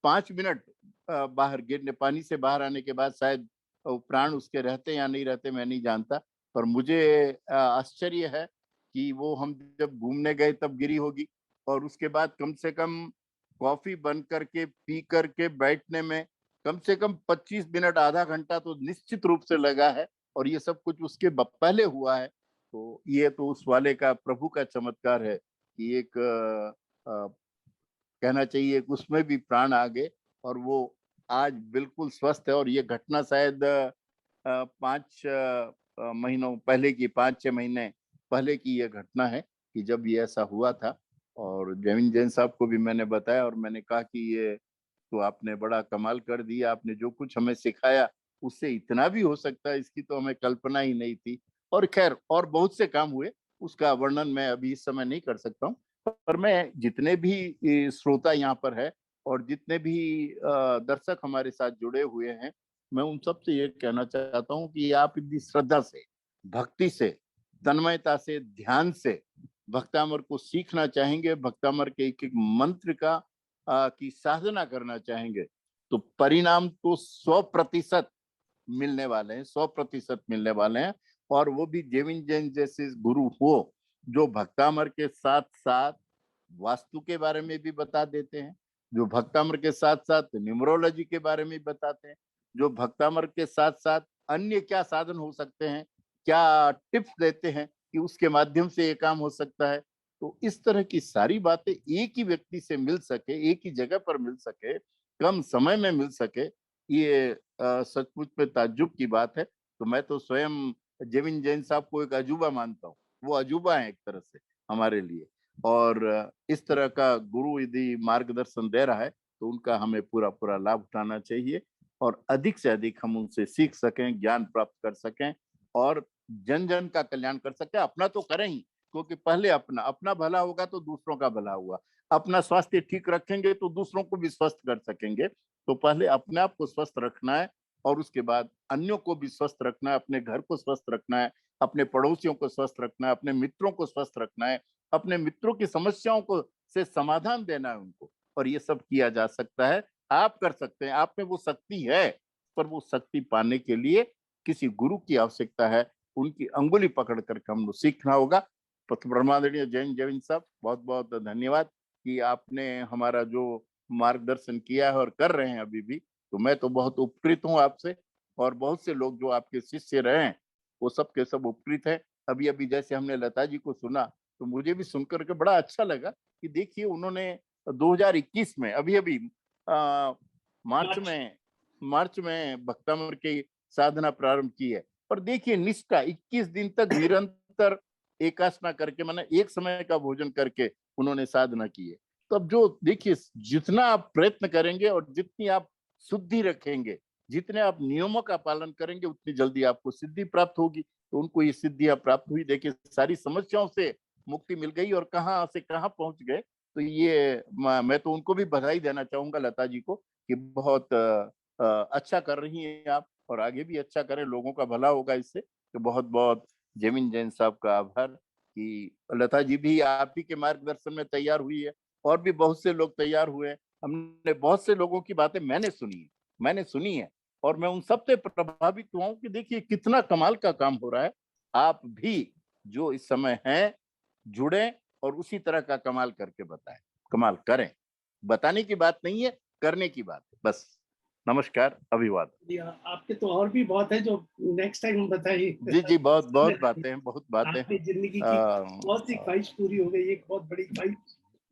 S3: 5 मिनट बाहर गिरने, पानी से बाहर आने के बाद शायद प्राण उसके रहते या नहीं रहते मैं नहीं जानता। पर मुझे आश्चर्य है कि वो हम जब घूमने गए तब गिरी होगी, और उसके बाद कम से कम कॉफी बन करके पी करके बैठने में कम से कम 25 मिनट आधा घंटा तो निश्चित रूप से लगा है। और ये सब कुछ उसके पहले हुआ है। तो ये तो उस वाले का प्रभु का चमत्कार है कि एक कहना चाहिए कि उसमें भी प्राण आ गए, और वो आज बिल्कुल स्वस्थ है। और ये घटना शायद 5 महीनों पहले की, 5-6 महीने पहले की ये घटना है कि जब ये ऐसा हुआ था। और जैन जैन साहब को भी मैंने बताया, और मैंने कहा कि ये तो आपने बड़ा कमाल कर दिया, आपने जो कुछ हमें सिखाया उससे इतना भी हो सकता है, इसकी तो हमें कल्पना ही नहीं थी। और खैर और बहुत से काम हुए, उसका वर्णन मैं अभी इस समय नहीं कर सकता हूँ। पर मैं जितने भी श्रोता यहाँ पर है, और जितने भी दर्शक हमारे साथ जुड़े हुए हैं, मैं उन सब से ये कहना चाहता हूँ कि आप इतनी श्रद्धा से, भक्ति से, तन्मयता से, ध्यान से भक्तामर को सीखना चाहेंगे, भक्तामर के एक एक मंत्र का की साधना करना चाहेंगे, तो परिणाम तो 100% मिलने वाले हैं, 100% मिलने वाले हैं। और वो भी जेविन जैन जैसे गुरु हो, जो भक्तामर के साथ साथ वास्तु के बारे में भी बता देते हैं, जो भक्तामर के साथ साथ न्यूमरोलॉजी के बारे में बताते हैं, जो भक्तामर के साथ साथ अन्य क्या साधन हो सकते हैं, क्या टिप्स देते हैं कि उसके माध्यम से ये काम हो सकता है। तो इस तरह की सारी बातें एक ही व्यक्ति से मिल सके, एक ही जगह पर मिल सके, कम समय में मिल सके, ये सचमुच में ताज्जुब की बात है। तो मैं तो स्वयं जेविन जैन साहब को एक अजूबा मानता हूँ, वो अजूबा है एक तरह से हमारे लिए। और इस तरह का गुरु यदि मार्गदर्शन दे रहा है तो उनका हमें पूरा पूरा लाभ उठाना चाहिए, और अधिक से अधिक हम उनसे सीख सकें, ज्ञान प्राप्त कर सकें, और जन जन का कल्याण कर सकें। अपना तो करें ही, क्योंकि पहले अपना अपना भला होगा तो दूसरों का भला हुआ। अपना स्वास्थ्य ठीक रखेंगे तो दूसरों को भी स्वस्थ कर सकेंगे। तो पहले अपने आप को स्वस्थ रखना है, और उसके बाद अन्यों को भी स्वस्थ रखना है, अपने घर को स्वस्थ रखना है, अपने पड़ोसियों को स्वस्थ रखना है, अपने मित्रों को स्वस्थ रखना है, अपने मित्रों की समस्याओं को से समाधान देना है उनको। और ये सब किया जा सकता है, आप कर सकते हैं, आप में वो शक्ति है। पर वो शक्ति पाने के लिए किसी गुरु की आवश्यकता है, उनकी अंगुली पकड़ करके हम लोग सीखना होगा। ब्रह्मादरणीय जैन जैन साहब, बहुत बहुत धन्यवाद कि आपने हमारा जो मार्गदर्शन किया है और कर रहे हैं अभी भी। तो मैं तो बहुत उपकृत हूँ आपसे, और बहुत से लोग जो आपके शिष्य रहे हैं वो सब के सब उपकृत है। अभी अभी जैसे हमने लता जी को सुना, तो मुझे भी सुनकर के बड़ा अच्छा लगा कि देखिए उन्होंने 2021 में अभी अभी मार्च में भक्तामर की साधना प्रारंभ की है। पर देखिए निष्ठा 21 दिन तक निरंतर एकासना करके, माने एक समय का भोजन करके उन्होंने साधना की है। तो अब जो देखिए जितना आप प्रयत्न करेंगे और जितनी आप शुद्धि रखेंगे, जितने आप नियमों का पालन करेंगे, उतनी जल्दी आपको सिद्धि प्राप्त होगी। तो उनको ये सिद्धियां प्राप्त हुई। देखिए सारी समस्याओं से मुक्ति मिल गई और कहाँ से कहाँ पहुंच गए। तो ये मैं तो उनको भी बधाई देना चाहूंगा, लता जी को, कि बहुत अच्छा कर रही हैं आप, और आगे भी अच्छा करें, लोगों का भला होगा इससे। तो बहुत बहुत जेविन जैन साहब का आभार कि लता जी भी आप ही के मार्गदर्शन में तैयार हुई है, और भी बहुत से लोग तैयार हुए। हमने बहुत से लोगों की बातें मैंने सुनी है, और मैं उन सबसे प्रभावित हुआ हूं कि देखिए कितना कमाल का काम हो रहा है। आप भी जो इस समय हैं जुड़े और उसी तरह का कमाल करके बताएं, कमाल करें। बताने की बात नहीं है, करने की बात है बस। नमस्कार, अभिवादन।
S1: आपके तो और भी बहुत है जो नेक्स्ट टाइम हम बताइए।
S3: जी जी, बहुत बहुत बातें हैं, बहुत बातें
S1: आपकी जिंदगी की बहुत सी
S3: हैं।
S1: ख्वाहिश पूरी हो गई, एक बहुत बड़ी ख्वाहिश,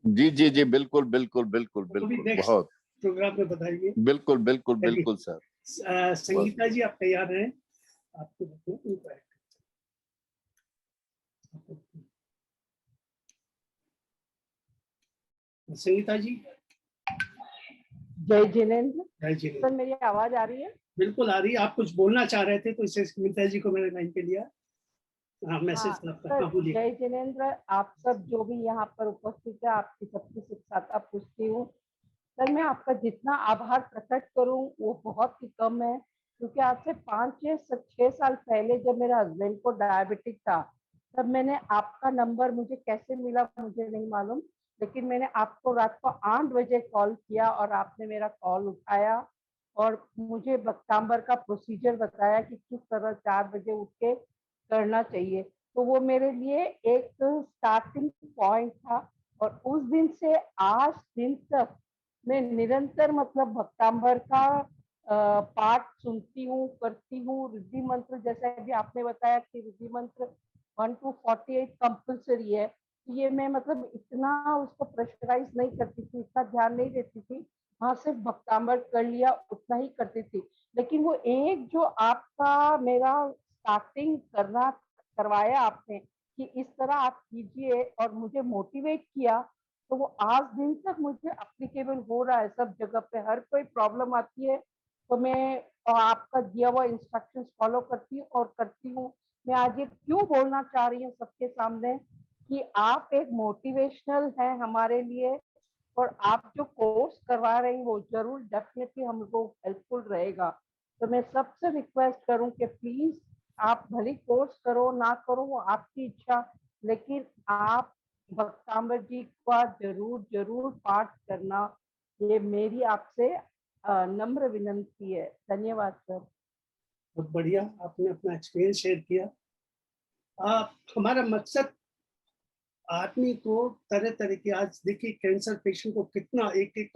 S3: जी जी जी, बिल्कुल बिल्कुल बिल्कुल
S1: वो भी
S3: बिल्कुल,
S1: नेक्स्ट
S3: बहुत
S1: प्रोग्राम में बताइए।
S3: बिल्कुल बिल्कुल
S1: चलिए,
S3: बिल्कुल सर।
S1: संगीता जी आप तैयार हैं? आपको बताऊं, संगीता जी।
S2: जय जिनेन्द्र।
S1: जय जी।
S2: सर मेरी आवाज आ रही है?
S1: बिल्कुल आ रही है। आप कुछ बोलना चाह रहे थे तो इससे संगीता जी को मैंने लाइन पे लिया। हाँ, मैसेज
S2: हाँ
S1: था आपका।
S2: सर,
S1: हाँ, बोलिए।
S2: जय जिनेन्द्र। आप सब जो भी यहाँ पर उपस्थित है, आपकी सबकी शिक्षाता पूछती हूँ। सर मैं आपका जितना आभार प्रकट करूं वो बहुत ही कम है, क्योंकि आज से 5-6 साल पहले जब मेरे हस्बैंड को डायबिटिक था, तब मैंने आपका नंबर, मुझे कैसे मिला मुझे नहीं मालूम, लेकिन मैंने आपको रात को 8 बजे कॉल किया और आपने मेरा कॉल उठाया और मुझे बक्तांबर का प्रोसीजर बताया कि किस तरह 4 बजे उठ के करना चाहिए। तो वो मेरे लिए एक स्टार्टिंग पॉइंट था, और उस दिन से आज दिन तक मैं निरंतर मतलब भक्तांबर का पाठ सुनती हूँ, करती हूँ। रिद्धि मंत्र, जैसे अभी आपने बताया कि रिद्धि मंत्र 1 to 48 कंपल्सरी है, तो ये मैं मतलब इतना उसको प्रेशराइज नहीं करती थी, इतना ध्यान नहीं देती थी। हाँ, सिर्फ भक्तांबर कर लिया उतना ही करती थी। लेकिन वो एक जो आपका मेरा स्टार्टिंग करना करवाया आपने कि इस तरह आप कीजिए और मुझे मोटिवेट किया, तो वो आज दिन तक मुझे अप्लीकेबल हो रहा है सब जगह पे। हर कोई प्रॉब्लम आती है तो मैं आपका दिया हुआ इंस्ट्रक्शंस फॉलो करती हूँ और करती हूँ। मैं आज ये क्यों बोलना चाह रही हूँ सबके सामने कि आप एक मोटिवेशनल हैं हमारे लिए, और आप जो कोर्स करवा रहे हैं वो जरूर डेफिनेटली हमको हेल्पफुल रहेगा। तो मैं सबसे रिक्वेस्ट करूं कि प्लीज आप भले कोर्स करो ना करो वो आपकी इच्छा, लेकिन आप भक्तांबर जी का जरूर जरूर पाठ करना, ये मेरी आपसे नम्र विनंती है। धन्यवाद सर।
S1: बहुत बढ़िया, आपने अपना एक्सपीरियंस शेयर किया। हमारा मकसद आदमी को तरह तरह की, आज देखिए कैंसर पेशेंट को कितना एक एक,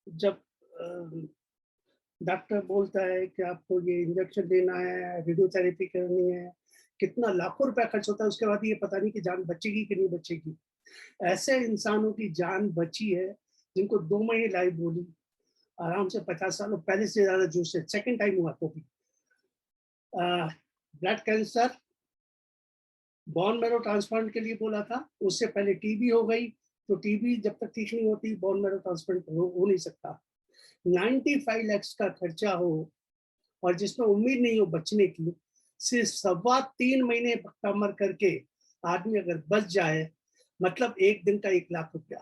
S1: जब डॉक्टर बोलता है कि आपको ये इंजेक्शन देना है, रेडियोथेरेपी करनी है, कितना लाखों रुपया खर्च होता है, उसके बाद ये पता नहीं कि जान बचेगी कि नहीं बचेगी। ऐसे इंसानों की जान बची है जिनको 2 महीने लाइफ बोली, आराम से 50 सालों पहले से ज्यादा जूस है, सेकेंड टाइम हुआ तो भी। Blood cancer, bone marrow transplant के लिए बोला था, उससे पहले टीबी हो गई, तो टीबी जब तक ठीक नहीं होती बोन मैरो ट्रांसप्लांट हो नहीं सकता। 95 लाख का खर्चा हो और जिसमें उम्मीद नहीं हो बचने की, सिर्फ 3.25 महीने कमर करके आदमी अगर बच जाए, मतलब एक दिन का 1 लाख रुपया।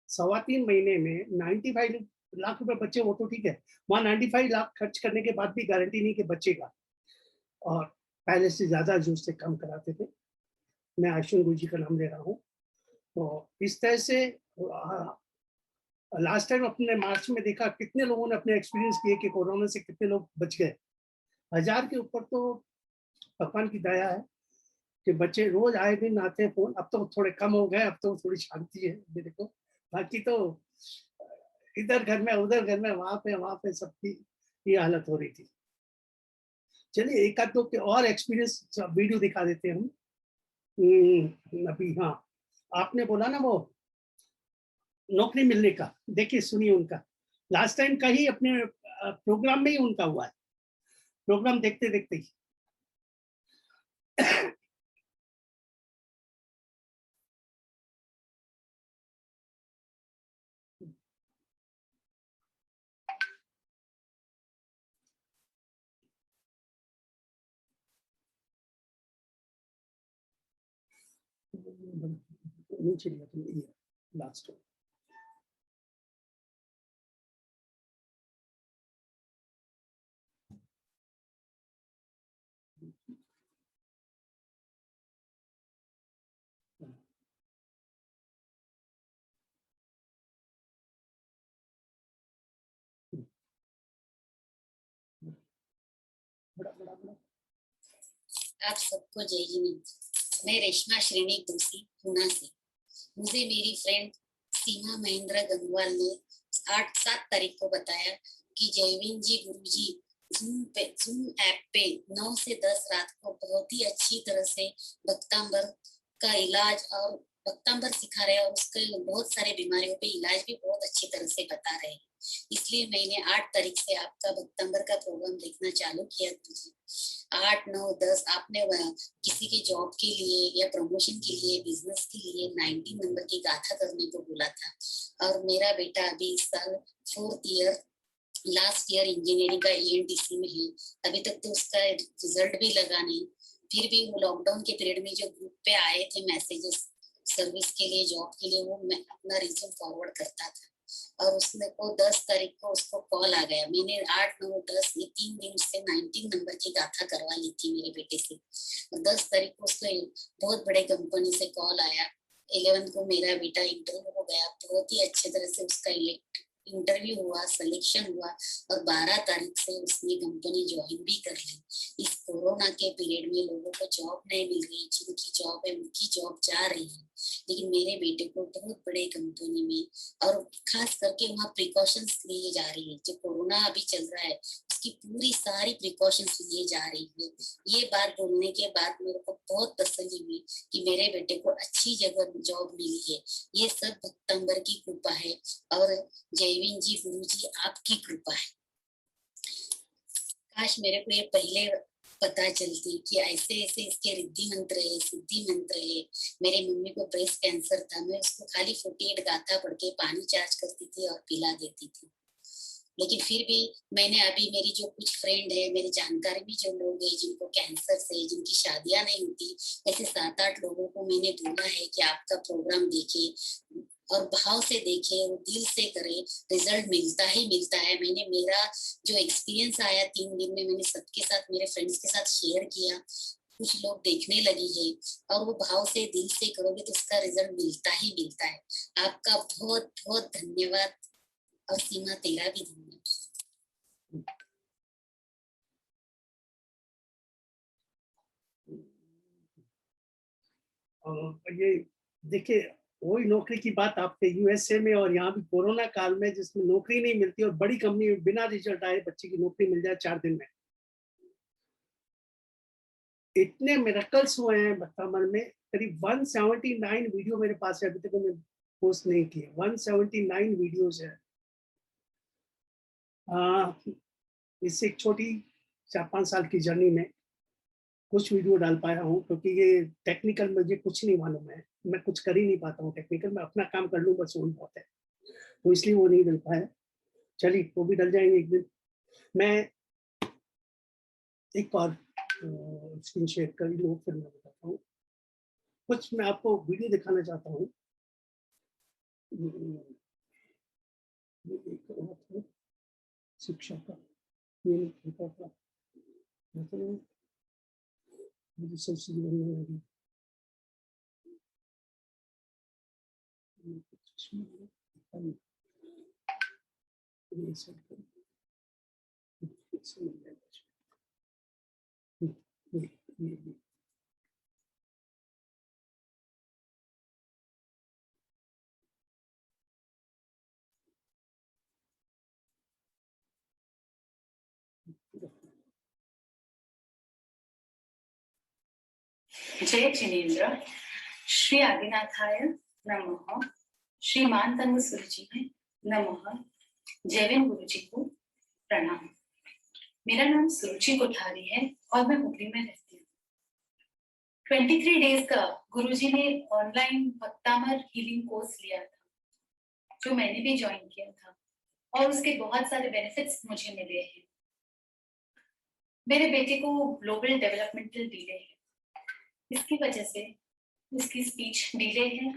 S1: 3.25 महीने में 95 लाख रुपए बचे, वो तो ठीक है, वहां 95 लाख खर्च करने के बाद भी गारंटी नहीं कि बचेगा, और पहले से ज्यादा जो उससे कम कराते थे। मैं आयुष्मान गुरु जी का नाम ले रहा हूँ। तो इस तरह से लास्ट टाइम अपने मार्च में देखा कितने लोगों ने अपने एक्सपीरियंस किए कि कोरोना से कितने लोग बच गए। 1000 के ऊपर तो भगवान की दया है कि बच्चे रोज आए दिन आते हैं फोन। अब तो थोड़े कम हो गए, अब तो थोड़ी शांति है मेरे को। बाकी तो इधर घर में उधर घर में वहां पे सबकी ये हालत हो रही थी। चलिए एक आध दो के और एक्सपीरियंस वीडियो दिखा देते हैं हम। अभी हाँ, आपने बोला ना वो नौकरी मिलने का, देखिए सुनिए उनका लास्ट टाइम का ही अपने प्रोग्राम में ही उनका हुआ है, प्रोग्राम देखते देखते ही। नीचे लिया तुमने ये लास्ट बड़ा बड़ा बड़ा।
S4: आप सबको जय हिंद। मैं रेशमा श्रेणी दोषी पूना से। मुझे मेरी फ्रेंड सीमा महेंद्र गंगवाल ने 8-7 तारीख को बताया कि जयवीन जी गुरुजी जूम ऐप पे 9 से 10 रात को बहुत ही अच्छी तरह से भक्तांबर का इलाज और भक्तांबर सिखा रहे हैं और उसके बहुत सारे बीमारियों पे इलाज भी बहुत अच्छी तरह से बता रहे हैं। इसलिए मैंने 8 तारीख से आपका भक्तांबर का प्रोग्राम देखना चालू किया। 8, 9, 10 आपने किसी की जॉब के लिए या प्रमोशन के लिए बिजनेस के लिए 19 नंबर की गाथा करने को बोला था। और मेरा बेटा अभी इस साल 4th year last year engineering का ENTC में है। अभी तक तो उसका रिजल्ट भी लगा नहीं। फिर भी वो लॉकडाउन के पीरियड में जो ग्रुप पे आए थे मैसेजेस सर्विस के लिए जॉब के लिए, वो मैं अपना रिज्यूम फॉरवर्ड करता था और उसमें को 10 तारीख को उसको कॉल आ गया। मैंने 8, 9, 10 ये 3 दिन से 19 नंबर की गाथा करवा ली थी मेरे बेटे से। और 10 तारीख को उसको बहुत बड़े कंपनी से कॉल आया। 11 को मेरा बेटा इंटरव्यू हो गया, बहुत ही अच्छे तरह से उसका इंटरव्यू हुआ, सिलेक्शन हुआ और 12 तारीख से उसने कंपनी ज्वाइन भी कर ली। इस कोरोना के पीरियड में लोगों को जॉब नहीं मिल रही, जिनकी जॉब है उनकी जॉब जा रही है, लेकिन मेरे बेटे को बहुत बड़े कंपनी में और खास करके वहाँ प्रिकॉशंस लिए जा रही है। जो कोरोना अभी चल रहा है उसकी पूरी सारी प्रिकॉशंस लिए जा रही है। ये बात बोलने के बाद मेरे को बहुत तसल्ली हुई कि मेरे बेटे को अच्छी जगह जॉब मिली है। ये सब भक्तंबर की कृपा है और जयवीन जी गुरु जी आपकी कृपा है। काश मेरे को ये पहले पता चलती कि ऐसे ऐसे इसके रिद्धि मंत्र है, सिद्धि मंत्र है। मेरे मम्मी को ब्रेस्ट कैंसर था, मैं उसको खाली 48 गाथा पढ़ के पानी चार्ज करती थी और पिला देती थी। लेकिन फिर भी मैंने अभी मेरी जो कुछ फ्रेंड है, मेरी जानकारी भी जो लोग हैं जिनको कैंसर से, जिनकी शादियां नहीं होती, ऐसे 7-8 लोगों को मैंने बोला है कि आपका प्रोग्राम देखे और भाव से देखे और दिल से करे, रिजल्ट मिलता ही मिलता है। मैंने मेरा जो एक्सपीरियंस आया 3 दिन में मैंने सबके साथ, मेरे फ्रेंड्स के साथ शेयर किया। कुछ लोग देखने लगी है और वो भाव से दिल से करोगे तो उसका रिजल्ट मिलता ही मिलता है। आपका बहुत बहुत धन्यवाद और सीमा तेरा भी धन्यवाद।
S1: ये देखिए वही नौकरी की बात आपके USA में और यहाँ भी कोरोना काल में जिसमें नौकरी नहीं मिलती और बड़ी कंपनी में बिना रिजल्ट आए बच्चे की नौकरी मिल जाए 4 दिन में। इतने मिरेकल्स हुए हैं भक्तामल में। करीब 179 वीडियो मेरे पास है, अभी तक मैंने पोस्ट नहीं किए। 179 वीडियोस है। इससे एक छोटी 4-5 साल की जर्नी में कुछ वीडियो डाल पाया हूँ, क्योंकि ये टेक्निकल मुझे कुछ नहीं मालूम है। मैं कुछ कर ही नहीं पाता हूँ टेक्निकल। मैं अपना काम कर लूँ बस वो बहुत है, तो इसलिए वो नहीं डल पाया। चलिए वो भी डल जाएंगे एक दिन। मैं एक और स्क्रीन शेयर कर लूँ, फिर मैं बताता हूँ कुछ। मैं आपको वीडियो दिखाना चाहता हूँ। शिक्षा का मुझे संस्कृति बनने लगी।
S6: जय जिनेन्द्र। श्री आदिनाथाय नमः। श्री मानतंग सुरजी में नमः। जयवीन गुरु जी को प्रणाम। मेरा नाम सुरुचि कोठारी है और मैं हुगली में रहती हूँ। 23 डेज का गुरुजी ने ऑनलाइन भक्तामर हीलिंग कोर्स लिया था, जो मैंने भी ज्वाइन किया था और उसके बहुत सारे बेनिफिट्स मुझे मिले हैं। मेरे बेटे को ग्लोबल डेवलपमेंटल डिले है, इसकी वजह से उसकी स्पीच डिले है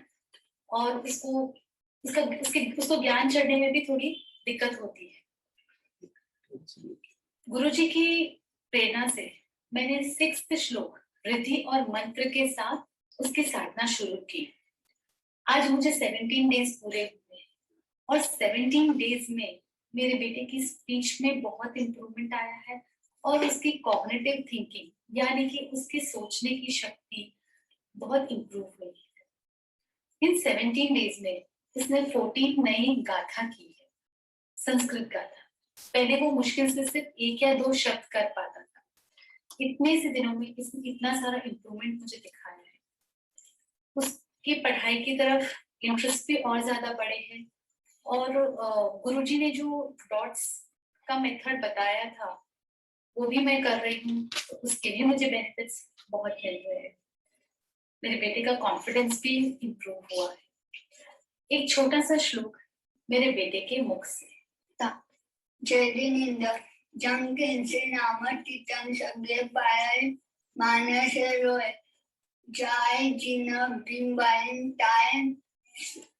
S6: और उसको ज्ञान चढ़ने में भी थोड़ी दिक्कत होती है। गुरुजी की प्रेरणा से मैंने 6th श्लोक रिद्धि और मंत्र के साथ उसकी साधना शुरू की। आज मुझे 17 डेज पूरे हुए और 17 डेज में मेरे बेटे की स्पीच में बहुत इम्प्रूवमेंट आया है और उसकी कॉग्निटिव थिंकिंग यानी कि उसकी सोचने की शक्ति बहुत इम्प्रूव हुई है। इन 17 डेज में उसने 14 नई गाथा की है, संस्कृत गाथा। पहले वो मुश्किल से सिर्फ 1 या 2 शब्द कर पाता था। इतने से दिनों में इसने इतना सारा इम्प्रूवमेंट मुझे दिखाया है। उसकी पढ़ाई की तरफ इंटरेस्ट भी और ज्यादा बढ़े हैं और गुरुजी ने जो डॉट्स का मेथड बताया था वो भी मैं कर रही हूँ, तो उसके भी मुझे बेनिफिट्स बहुत मिल रहे हैं। मेरे बेटे का कॉन्फिडेंस भी इम्प्रूव हुआ है। एक छोटा सा श्लोक मेरे बेटे के मुख से।
S7: जयदिनिंदर जंग किंसे नाम तितन सगले पायल मानस रोय जाय जिन बिंबायन टाइम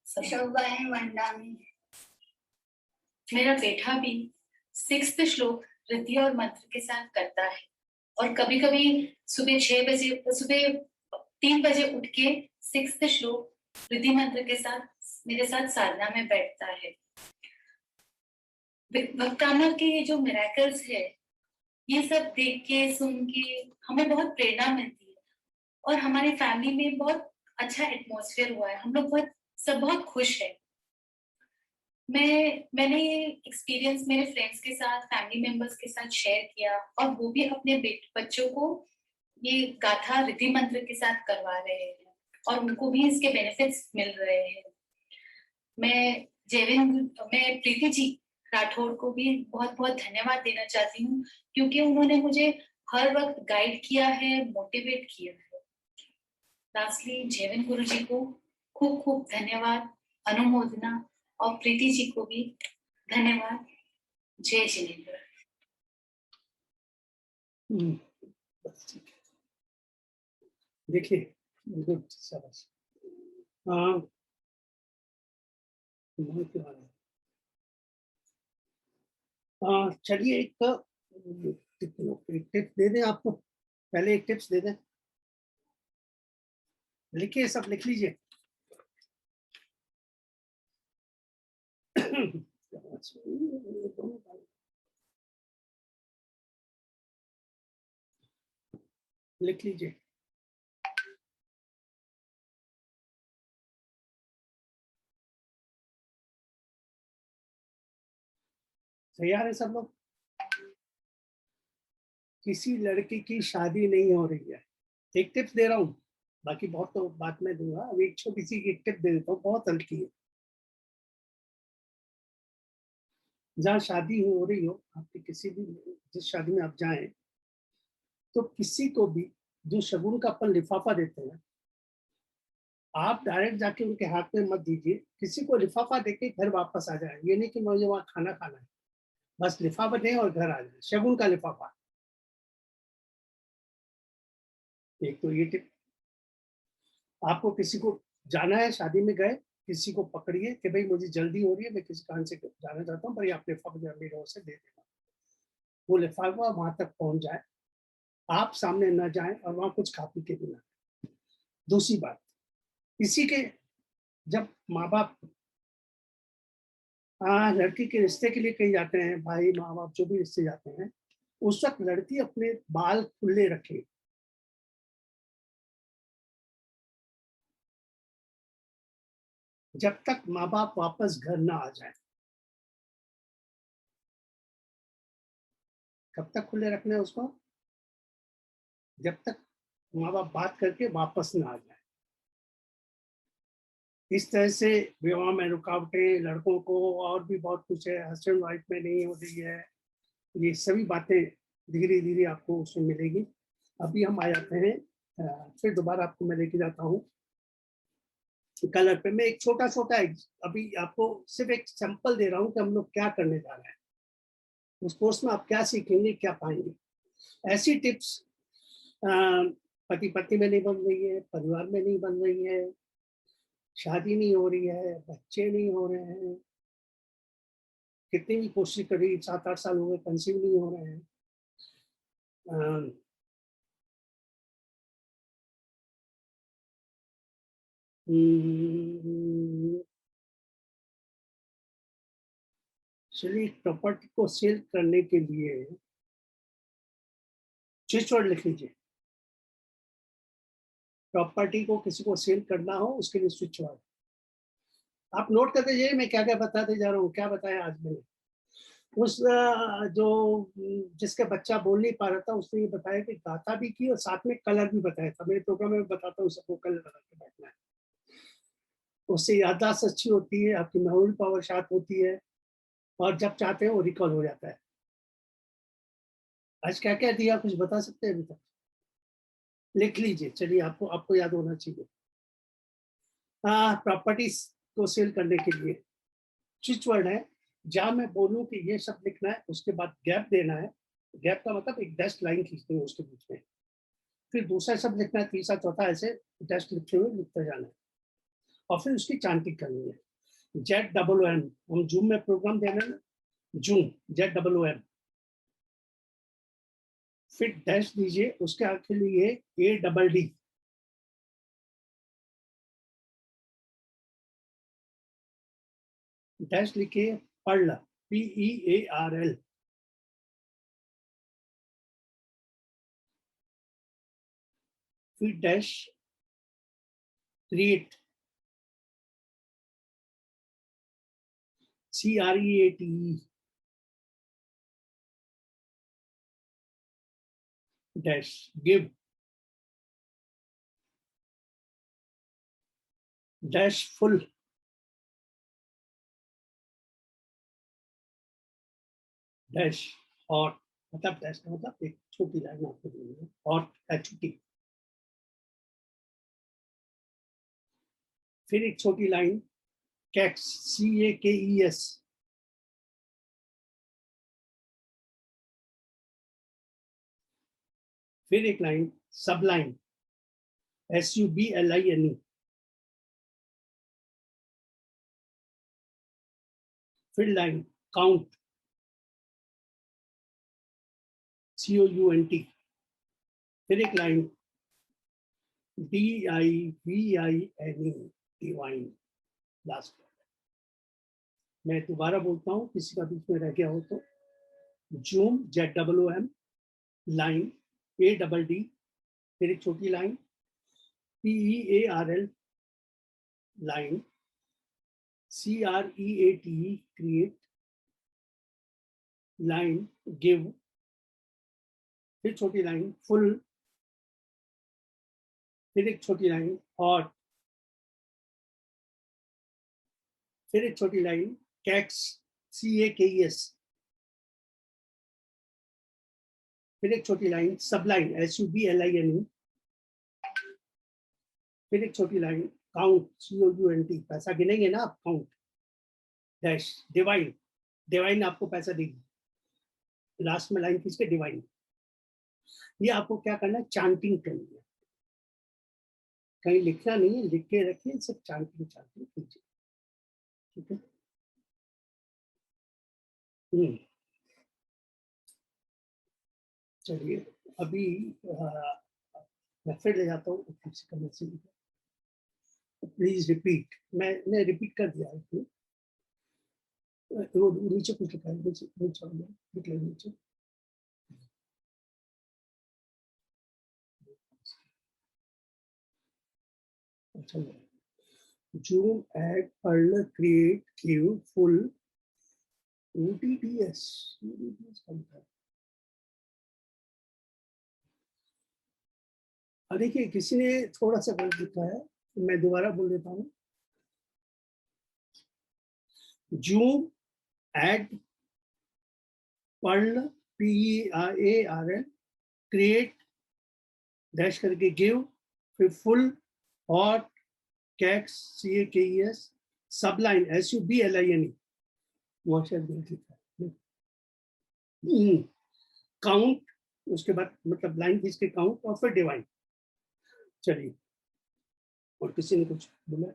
S7: सबबायन वंदामी।
S6: मेरा बेटा भी 6th श्लोक रिद्धि और मंत्र के साथ करता है और कभी कभी सुबह 3 बजे उठ के 6th श्लोक रिद्धि मंत्र के साथ मेरे साथ साधना में बैठता है। भक्तामर के ये जो मिरेकल्स है ये सब देख के सुन के हमें बहुत प्रेरणा मिलती है और हमारी फैमिली में बहुत अच्छा एटमॉस्फेयर हुआ है। हम लोग सब बहुत खुश है। मैंने ये एक्सपीरियंस मेरे फ्रेंड्स के साथ, फैमिली मेंबर्स के साथ शेयर किया और वो भी अपने बच्चों को ये गाथा रिद्धि मंत्र के साथ करवा रहे हैं और उनको भी इसके बेनिफिट्स मिल रहे हैं। मैं प्रीति जी राठौड़ को भी बहुत बहुत धन्यवाद देना चाहती हूँ क्योंकि उन्होंने मुझे हर वक्त गाइड किया है, मोटिवेट किया है। लास्टली जयविन गुरु जी को खूब खूब धन्यवाद, अनुमोदना और प्रीति जी को भी धन्यवाद। जय जिनेंद्र।
S1: देखिए गुड शाबाश। चलिए एक टिप्स दे दें आपको। पहले एक टिप्स दे दें, लिखिए, सब लिख लीजिए। लिख लीजिए। तैयार है सब लोग? किसी लड़की की शादी नहीं हो रही है, एक टिप्स दे रहा हूँ, बाकी बहुत तो बात मैं दूंगा। अब एक छोटी सी एक टिप दे देता हूँ, बहुत हल्की है। जहाँ शादी हो रही हो आपकी, किसी भी जिस शादी में आप जाएं, तो किसी को भी जो शगुन का अपन लिफाफा देते हैं, आप डायरेक्ट जाके उनके हाथ में मत दीजिए। किसी को लिफाफा देके घर वापस आ जाए। ये नहीं कि मुझे वहां खाना खाना है, बस लिफाफा दें और घर आ जाए, शगुन का लिफाफा। एक तो ये टिप। आपको किसी को जाना है, शादी में गए, किसी को पकड़िए कि भाई मुझे जल्दी हो रही है, मैं किसी कारण से जाना चाहता हूँ, पर ये आप लिफाफा मेरे ओर से दे देना। वो लिफाफा वहां तक पहुंच जाए, आप सामने न जाएं और वहां कुछ खा पी के भी ना। दूसरी बात, किसी के जब माँ बाप लड़की के रिश्ते के लिए कहीं जाते हैं, भाई माँ बाप जो भी रिश्ते जाते हैं, उस वक्त लड़की अपने बाल खुले रखे। जब तक माँ बाप वापस घर ना आ जाए। कब तक खुले रखना है उसको? जब तक माँ बाप बात करके वापस ना आ जाए। इस तरह से विवाह में रुकावटें, लड़कों को और भी बहुत कुछ है, हस्बैंड वाइफ में नहीं हो रही है, ये सभी बातें धीरे धीरे आपको उसमें मिलेगी। अभी हम आ जाते हैं, फिर दोबारा आपको मैं लेके जाता हूँ कलर पे। मैं एक छोटा छोटा अभी आपको सिर्फ एक सैंपल दे रहा हूँ कि हम लोग क्या करने जा रहे हैं। उस कोर्स में आप क्या सीखेंगे, क्या पाएंगे। ऐसी टिप्स पति पत्नी में नहीं बन रही है, परिवार में नहीं बन रही है, शादी नहीं हो रही है, बच्चे नहीं हो रहे हैं, कितनी भी कोशिश करी, 7-8 साल हो गए, कंसीव नहीं हो रहे हैं। चलिए, प्रॉपर्टी को सेल करने के लिए स्विच वर्ड लिख लीजिए। प्रॉपर्टी को किसी को सेल करना हो उसके लिए स्विच वर्ड आप नोट करते जाइए। मैं क्या क्या बताते जा रहा हूँ, क्या बताया आज मैंने। उस जो जिसका बच्चा बोल नहीं पा रहा था, उसने ये बताया कि गाथा भी की और साथ में कलर भी बताया था। मेरे प्रोग्राम में बताता हूँ सबको कलर लगा के बैठना है, उससे याददाश्त अच्छी होती है, आपकी मेमोरी पावर शार्प होती है, और जब चाहते हैं वो रिकॉल हो जाता है। आज क्या क्या दिया, कुछ बता सकते हैं अभी तक? लिख लीजिए, चलिए, आपको आपको याद होना चाहिए। प्रॉपर्टीज को सेल करने के लिए स्विच वर्ड है, जहां मैं बोलूं कि ये शब्द लिखना है, उसके बाद गैप देना है। गैप का मतलब एक डैश लाइन खींचते हैं उसके बीच में, फिर दूसरा शब्द लिखना है, तीसरा चौथा, ऐसे डैश लिखते हुए लिखते जाना है, और फिर उसकी चांटिंग करनी है। ZOOM, हम जूम में प्रोग्राम दे रहे हैं, जूम, ZOOM, फिर डैश दीजिए, उसके आगे लिए ADD, डैश लिखिए, पर्ल, PEARL, फिर dash create, CREATE, dash give, dash full, dash hot, मतलब डैश का मतलब एक छोटी लाइन आपको देनी है, हॉट, HOT, फिर एक छोटी लाइन कैक्स, CAKES, फिर एक लाइन सबलाइन, SUBLINE, फिर लाइन काउंट, COUNT, फिर एक लाइन DIVINE, डिवाइन, लास्ट। मैं दोबारा बोलता हूँ, किसी का बीच में रह गया हो तो। जूम, ZOOM, लाइन ADD, फिर एक छोटी line PEARL, line CREATE, create, line give, फिर छोटी लाइन फुल, फिर एक छोटी लाइन हॉट, फिर एक छोटी लाइन कैक्स, CAKES, फिर एक छोटी लाइन सबलाइन, SUBLINE, फिर एक छोटी लाइन काउंट, COUNT, पैसा गिनेंगे ना आप, काउंट, डैश डिवाइन, डिवाइन आपको पैसा देगी, लास्ट में लाइन खींच के डिवाइन। ये आपको क्या करना है, चांटिंग करनी है, कहीं लिखना नहीं है, लिख के रखिए, सिर्फ चांटिंग चांटिंग कीजिए, ठीक है। चलिए, अभी मैं फिर ले जाता हूँ किसी का मैसेज, प्लीज रिपीट। मैंने रिपीट कर दिया है, वो नीचे कुछ लिखा है, नीचे लिख लो नीचे। अच्छा, zoom, add, pearl, create, give, full, UTTS बनता है। देखिए, किसी ने थोड़ा सा गलत लिखा है, मैं दोबारा बोल देता हूँ। Zoom, add, pearl, PEARL, create, dash करके गिव, फिर full, hot, cakes, CAKES, subline, SUBLINE, वो शायद गलत लिखा है, काउंट, उसके बाद मतलब लाइन खींच के काउंट, और फिर डिवाइन। चलिए, और किसी ने कुछ बोला?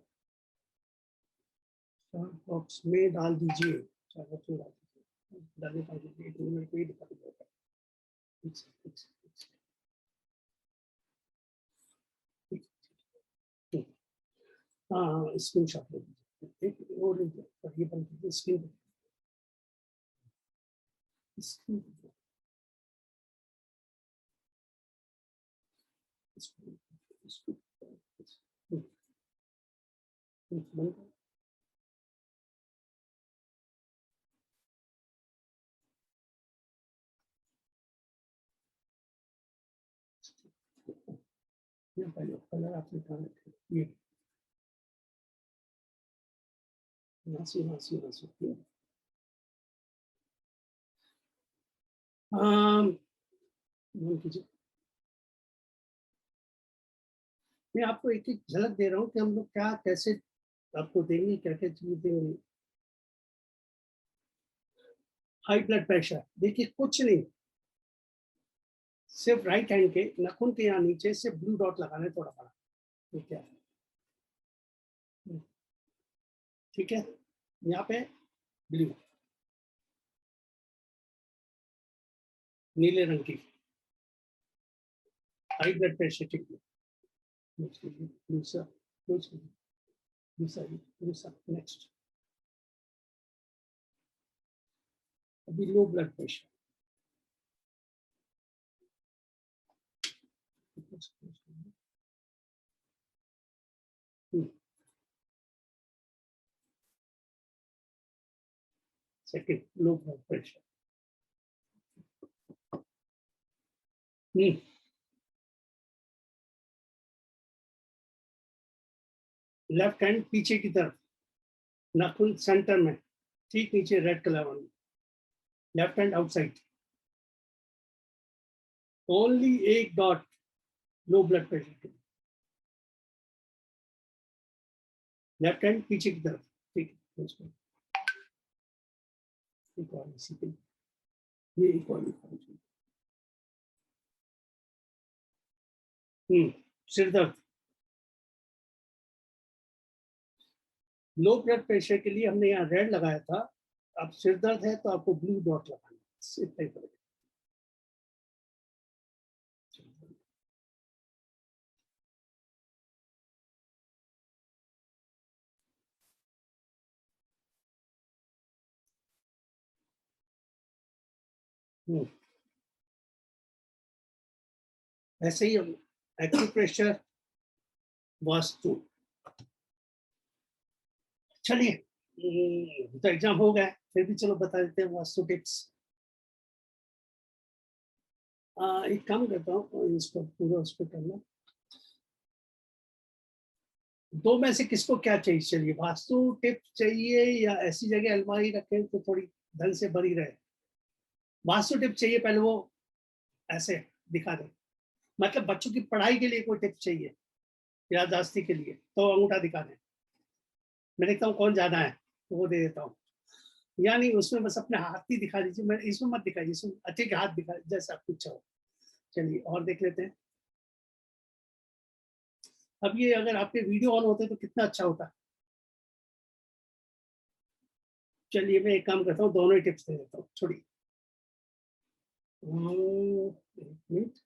S1: बॉक्स में डाल दीजिए, चार बॉक्स में डाल दीजिए, डालने का एक मिनट को ही दिखा दीजिएगा। हाँ, स्क्रीन शॉट ले लीजिए, एक और ये बंद कीजिए स्क्रीन। कलर आपने कहा ये नासी नासी नासी कीजिए। मैं आपको एक एक झलक दे रहा हूँ कि हम लोग क्या कैसे आपको देंगे, क्या क्या चीज देंगे। हाई ब्लड प्रेशर, देखिए कुछ नहीं, सिर्फ राइट हैंड के नाखून के यहाँ नीचे से ब्लू डॉट लगाना है थोड़ा बड़ा, ठीक है? ठीक है, यहाँ पे ब्लू, नीले रंग की हाई ब्लड प्रेशर, ठीक है? दूसरा दूसरा दूसरा दूसरा नेक्स्ट, अभी low blood pressure, second low blood pressure, left hand पीछे की तरफ, नाखून सेंटर में, ठीक नीचे रेड कलर वाली, लेफ्ट हैंड आउटसाइड, ओनली एक डॉट लो ब्लड प्रेशर के, लेफ्ट हैंड पीछे की तरफ, ठीक है? ये सिर दर्द, लो ब्लड प्रेशर के लिए हमने यहाँ रेड लगाया था, अब सिर दर्द है तो आपको ब्लू डॉट लगाना है, इतना ही फर्क है। ऐसे ही हम एक्यूप्रेशर, वास्तु, चलिए तो एग्जाम हो गया, फिर भी चलो बता देते हैं वास्तु टिप्स। एक काम करता हूँ, इसको पूरा उसको करना, दो में से किसको क्या चाहिए? चलिए, वास्तु टिप चाहिए या ऐसी जगह अलमारी रखें तो थोड़ी धन से भरी रहे? वास्तु टिप चाहिए, पहले वो ऐसे दिखा दें, मतलब बच्चों की पढ़ाई के लिए कोई टिप चाहिए, याददाश्ती के लिए, तो अंगूठा दिखा दें, मैं देखता हूँ कौन ज्यादा है तो वो दे देता हूँ, या नहीं उसमें बस अपने हाथ ही दिखा दीजिए, मैं इसमें मत दिखाइए, इसमें अच्छे के हाथ दिखा, जैसा आपको इच्छा हो। चलिए और देख लेते हैं। अब ये अगर आपके वीडियो ऑन होते तो कितना अच्छा होता। चलिए मैं एक काम करता हूँ, दोनों ही टिप्स दे देता हूँ, छोड़िए। एक मिनट,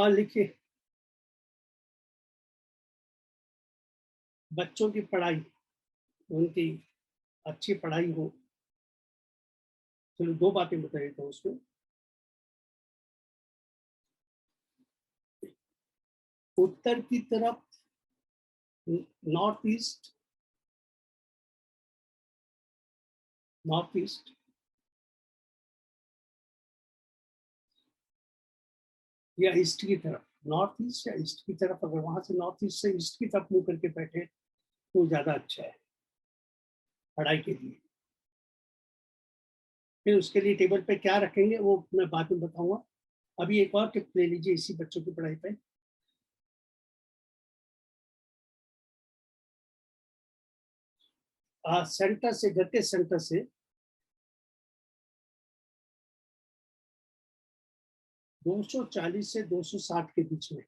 S1: लिखिए, बच्चों की पढ़ाई, उनकी अच्छी पढ़ाई हो। चलो दो बातें बता देता हूँ उसमें। उत्तर की तरफ नॉर्थ ईस्ट, नॉर्थ ईस्ट, या ईस्ट की तरफ, नॉर्थ ईस्ट या ईस्ट की तरफ, अगर वहां से नॉर्थ ईस्ट से ईस्ट की तरफ मुंह करके बैठे तो ज्यादा अच्छा है पढ़ाई के लिए। फिर उसके लिए टेबल पे क्या रखेंगे वो मैं बाद में बताऊंगा। अभी एक और टिप ले लीजिए इसी बच्चों की पढ़ाई पे। सेंटर से, घर के सेंटर से 240 से 260 के बीच में,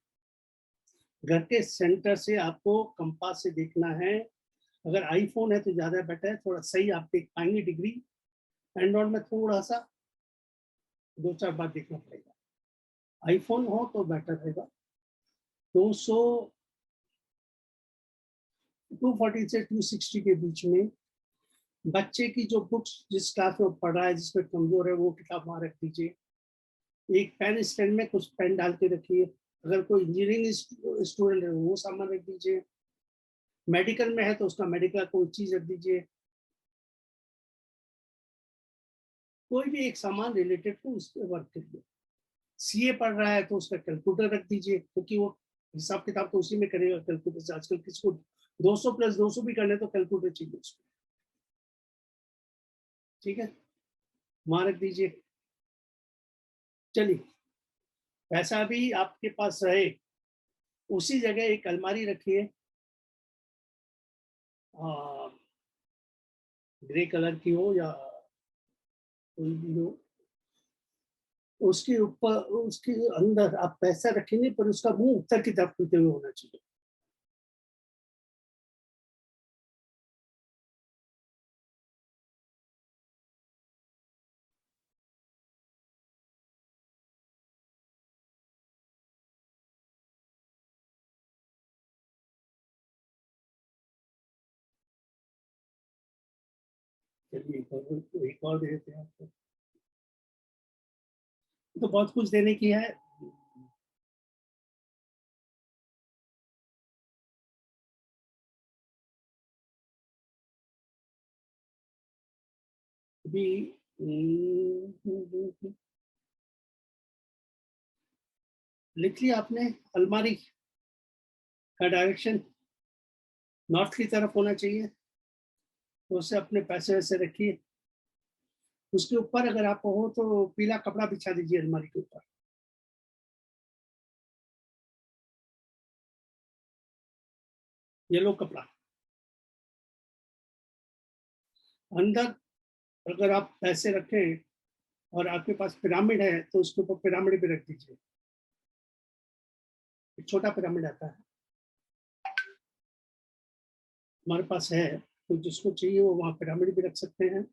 S1: घर के सेंटर से आपको कंपास से देखना है। अगर आईफोन है तो ज्यादा बेटर है, थोड़ा सही आप देख पाएंगे डिग्री। एंड्रॉइड में थोड़ा सा 2-4 बार देखना पड़ेगा। आईफोन हो तो बेटर रहेगा। 240 से 260 के बीच में। बच्चे की जो बुक्स जिस क्लास में पढ़ रहा है, जिसमें कमजोर है, वो किताब वहां रख दीजिए। एक पेन स्टैंड में कुछ पेन डाल के रखिए। अगर कोई इंजीनियरिंग स्टूडेंट है वो सामान रख दीजिए। मेडिकल में है तो उसका मेडिकल कोई चीज रख दीजिए। कोई भी एक सामान रिलेटेड तो उस पर वर्क करिए। सीए पढ़ रहा है तो उसका कैलकुलेटर रख दीजिए, क्योंकि वो हिसाब किताब तो उसी में करेगा कैलकुलेटर से। आजकल किसको 200 + 200 भी करने तो कैलकुलेटर चाहिए उसको। ठीक है, वहां रख दीजिए। चलिए, पैसा भी आपके पास रहे उसी जगह एक अलमारी रखिए, ग्रे कलर की हो या कोई भी हो। उसके ऊपर, उसके अंदर आप पैसा रखेंगे पर उसका मुंह उत्तर की तरफ खुलते हुए होना चाहिए। चलिए एक और दे देते हैं आपको। तो बहुत कुछ देने की है। अभी लिख लिया आपने। अलमारी का डायरेक्शन नॉर्थ की तरफ होना चाहिए, तो उससे अपने पैसे वैसे रखिए। उसके ऊपर अगर आप हो तो पीला कपड़ा बिछा दीजिए अलमारी के ऊपर। येलो कपड़ा। अंदर अगर आप पैसे रखें और आपके पास पिरामिड है तो उसके ऊपर पिरामिड भी रख दीजिए। एक छोटा पिरामिड आता है, हमारे पास है, तो जिसको चाहिए वो वहां पिरामिड भी रख सकते हैं।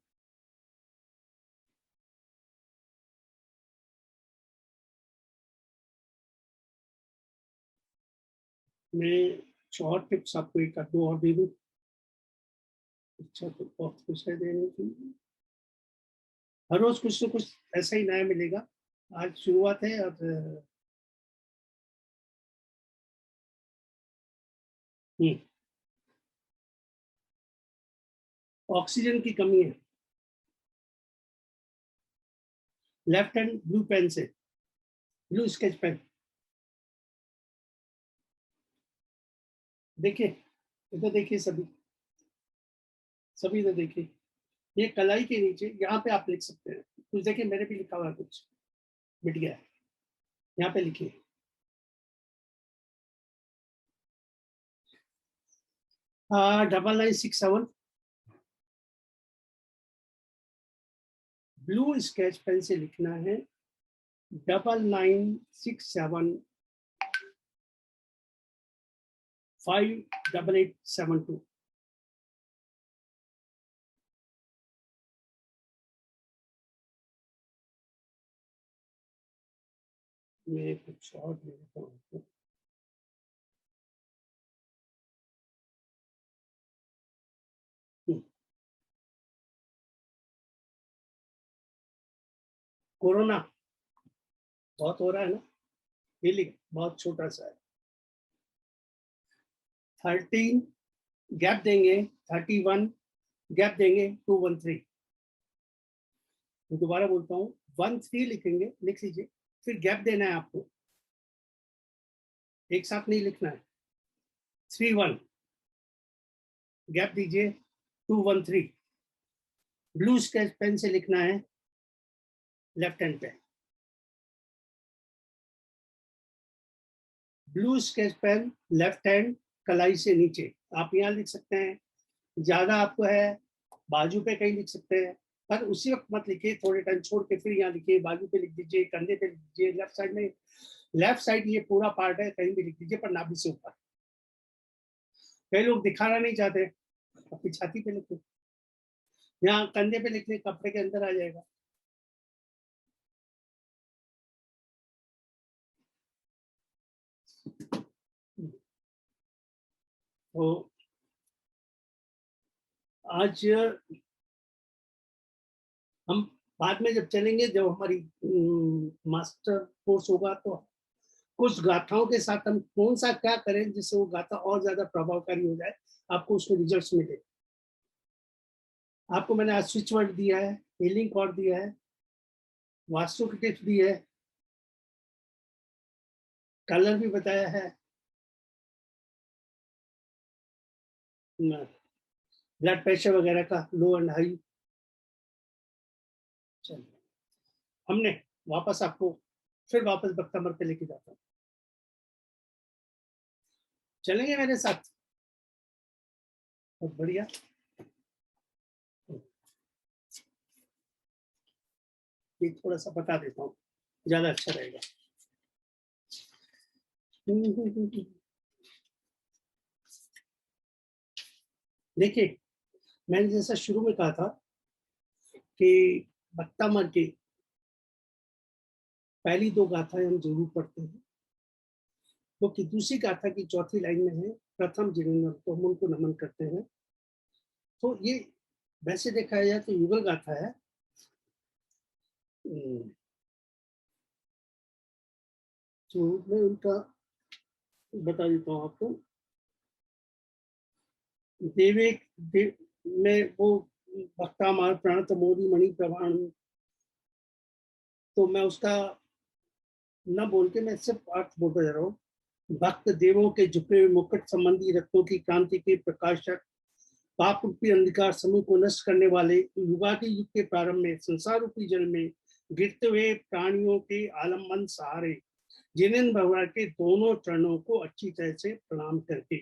S1: मैं शॉर्ट टिप्स आपको एक दो और दे दूँ। अच्छा, तो बहुत कुछ है देने की। हर रोज कुछ ना कुछ ऐसा ही नया मिलेगा। आज शुरुआत है और ऑक्सीजन की कमी है। लेफ्ट हैंड ब्लू पेन से, ब्लू स्केच पेन। देखिए, इधर देखिए, सभी सभी इधर देखिए। ये कलाई के नीचे यहाँ पे आप लिख सकते हैं कुछ। देखिए मैंने भी लिखा हुआ है, कुछ मिट गया है। यहाँ पे लिखिए 9967। ब्लू स्केच पेन से लिखना है 9967 58872। मैं कुछ और दे देता हूँ। कोरोना बहुत हो रहा है ना, ये लिख, बहुत छोटा सा है। 13 गैप देंगे, 31 गैप देंगे, 213। मैं दोबारा बोलता हूँ, 13 लिखेंगे, लिख लीजिए, फिर गैप देना है आपको, एक साथ नहीं लिखना है। 31 गैप दीजिए, 213। ब्लू स्केच पेन से लिखना है लेफ्ट हैंड पे। Blue sketch pen left hand, कलाई से नीचे। आप यहाँ लिख सकते हैं ज्यादा आपको है बाजू पे कहीं लिख सकते हैं, पर उसी वक्त मत लिखिए, थोड़े टाइम छोड़ के फिर यहाँ लिखिए, बाजू पे लिख दीजिए, कंधे पे लिख दीजिए, लेफ्ट साइड में, लेफ्ट साइड ये पूरा पार्ट है, कहीं भी लिख दीजिए, पर नाभि से ऊपर। कई लोग दिखाना नहीं चाहते, अपनी छाती पे लिखो, यहाँ कंधे पे लिखने कपड़े के अंदर आ जाएगा। तो आज हम बाद में जब चलेंगे, जब हमारी मास्टर कोर्स होगा, तो कुछ गाथाओं के साथ हम कौन सा क्या करें जिससे वो गाथा और ज्यादा प्रभावकारी हो जाए, आपको उसमें रिजल्ट्स मिले। आपको मैंने आज स्विच वर्ड दिया है, हीलिंग कॉर्ड दिया है, वास्तु की टिप्स दी है, कलर भी बताया है, ब्लड प्रेशर वगैरह का, लो एंड हाई। चलिए, हमने वापस आपको फिर वापस बख्तामर पे लेके जाता हूँ, चलेंगे मेरे साथ? बहुत बढ़िया। ये थोड़ा सा बता देता हूँ, ज्यादा अच्छा रहेगा। देखिए, मैंने जैसा शुरू में कहा था कि बख्तामर की पहली दो गाथाएं हम जरूर पढ़ते हैं, क्योंकि दूसरी गाथा की चौथी लाइन में है प्रथम जिनेंद्र, तो हम उनको नमन करते हैं। तो ये वैसे देखा जाए तो युगल गाथा है। तो मैं उनका बता देता हूँ आपको। में वो भक्तामार प्रणत मोदी मणि प्रवाण, तो मैं उसका न बोल के मैं सिर्फ अर्थ बोलता जा रहा हूँ। भक्त देवों के झुके हुए मुकुट संबंधी रत्नों की कांति के प्रकाशक, पाप रूपी अंधकार समूह को नष्ट करने वाले, युगादि युग के प्रारंभ में संसार रूपी जल में गिरते हुए प्राणियों के आलम्बन सहारे जिनेंद्र भगवान के दोनों चरणों को अच्छी तरह से प्रणाम करके,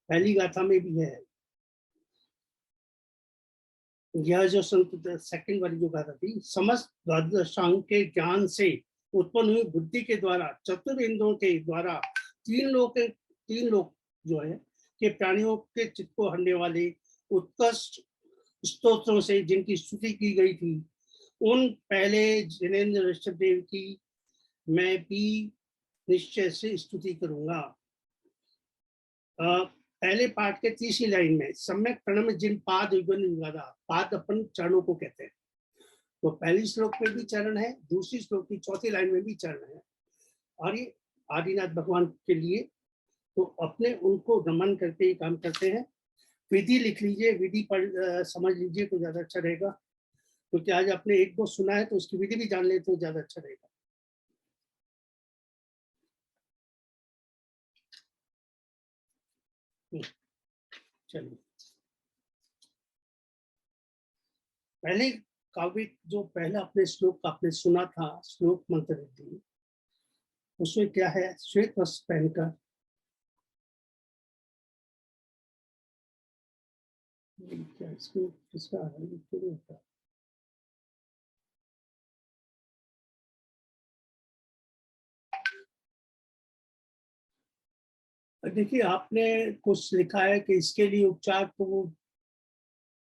S1: पहली गाथा में भी है। यह जो सेकंड वाली जो गाथा थी, समस्त द्वादशांग के ज्ञान से उत्पन्न हुई बुद्धि के द्वारा चतुर इंद्रों के द्वारा तीन लोग जो है कि प्राणियों के चित्त को हरने वाले उत्कृष्ट स्तोत्रों से जिनकी स्तुति की गई थी, उन पहले जिनेंद्र ऋषभ देव की मैं भी निश्चय से स्तुति करूंगा। पहले पाठ के तीसरी लाइन में सम्यक प्रणम जिन पाद युगन युगादा, पाद अपन चरणों को कहते हैं। तो पहली श्लोक में भी चरण है, दूसरी श्लोक की चौथी लाइन में भी चरण है, और ये आदिनाथ भगवान के लिए, तो अपने उनको नमन करके ही काम करते हैं। विधि लिख लीजिए, विधि पढ़ समझ लीजिए तो ज्यादा अच्छा रहेगा, क्योंकि आज आपने एक दो सुना है तो उसकी विधि भी जान ले तो ज्यादा अच्छा रहेगा। चलिए, पहले काव्य जो पहला अपने श्लोक आपने सुना था, श्लोक मंत्र थी, उसमें क्या है? श्वेत वस्त्र पहनकर, क्या इसको किसका होता? देखिए, आपने कुछ लिखा है कि इसके लिए उपचार, तो वो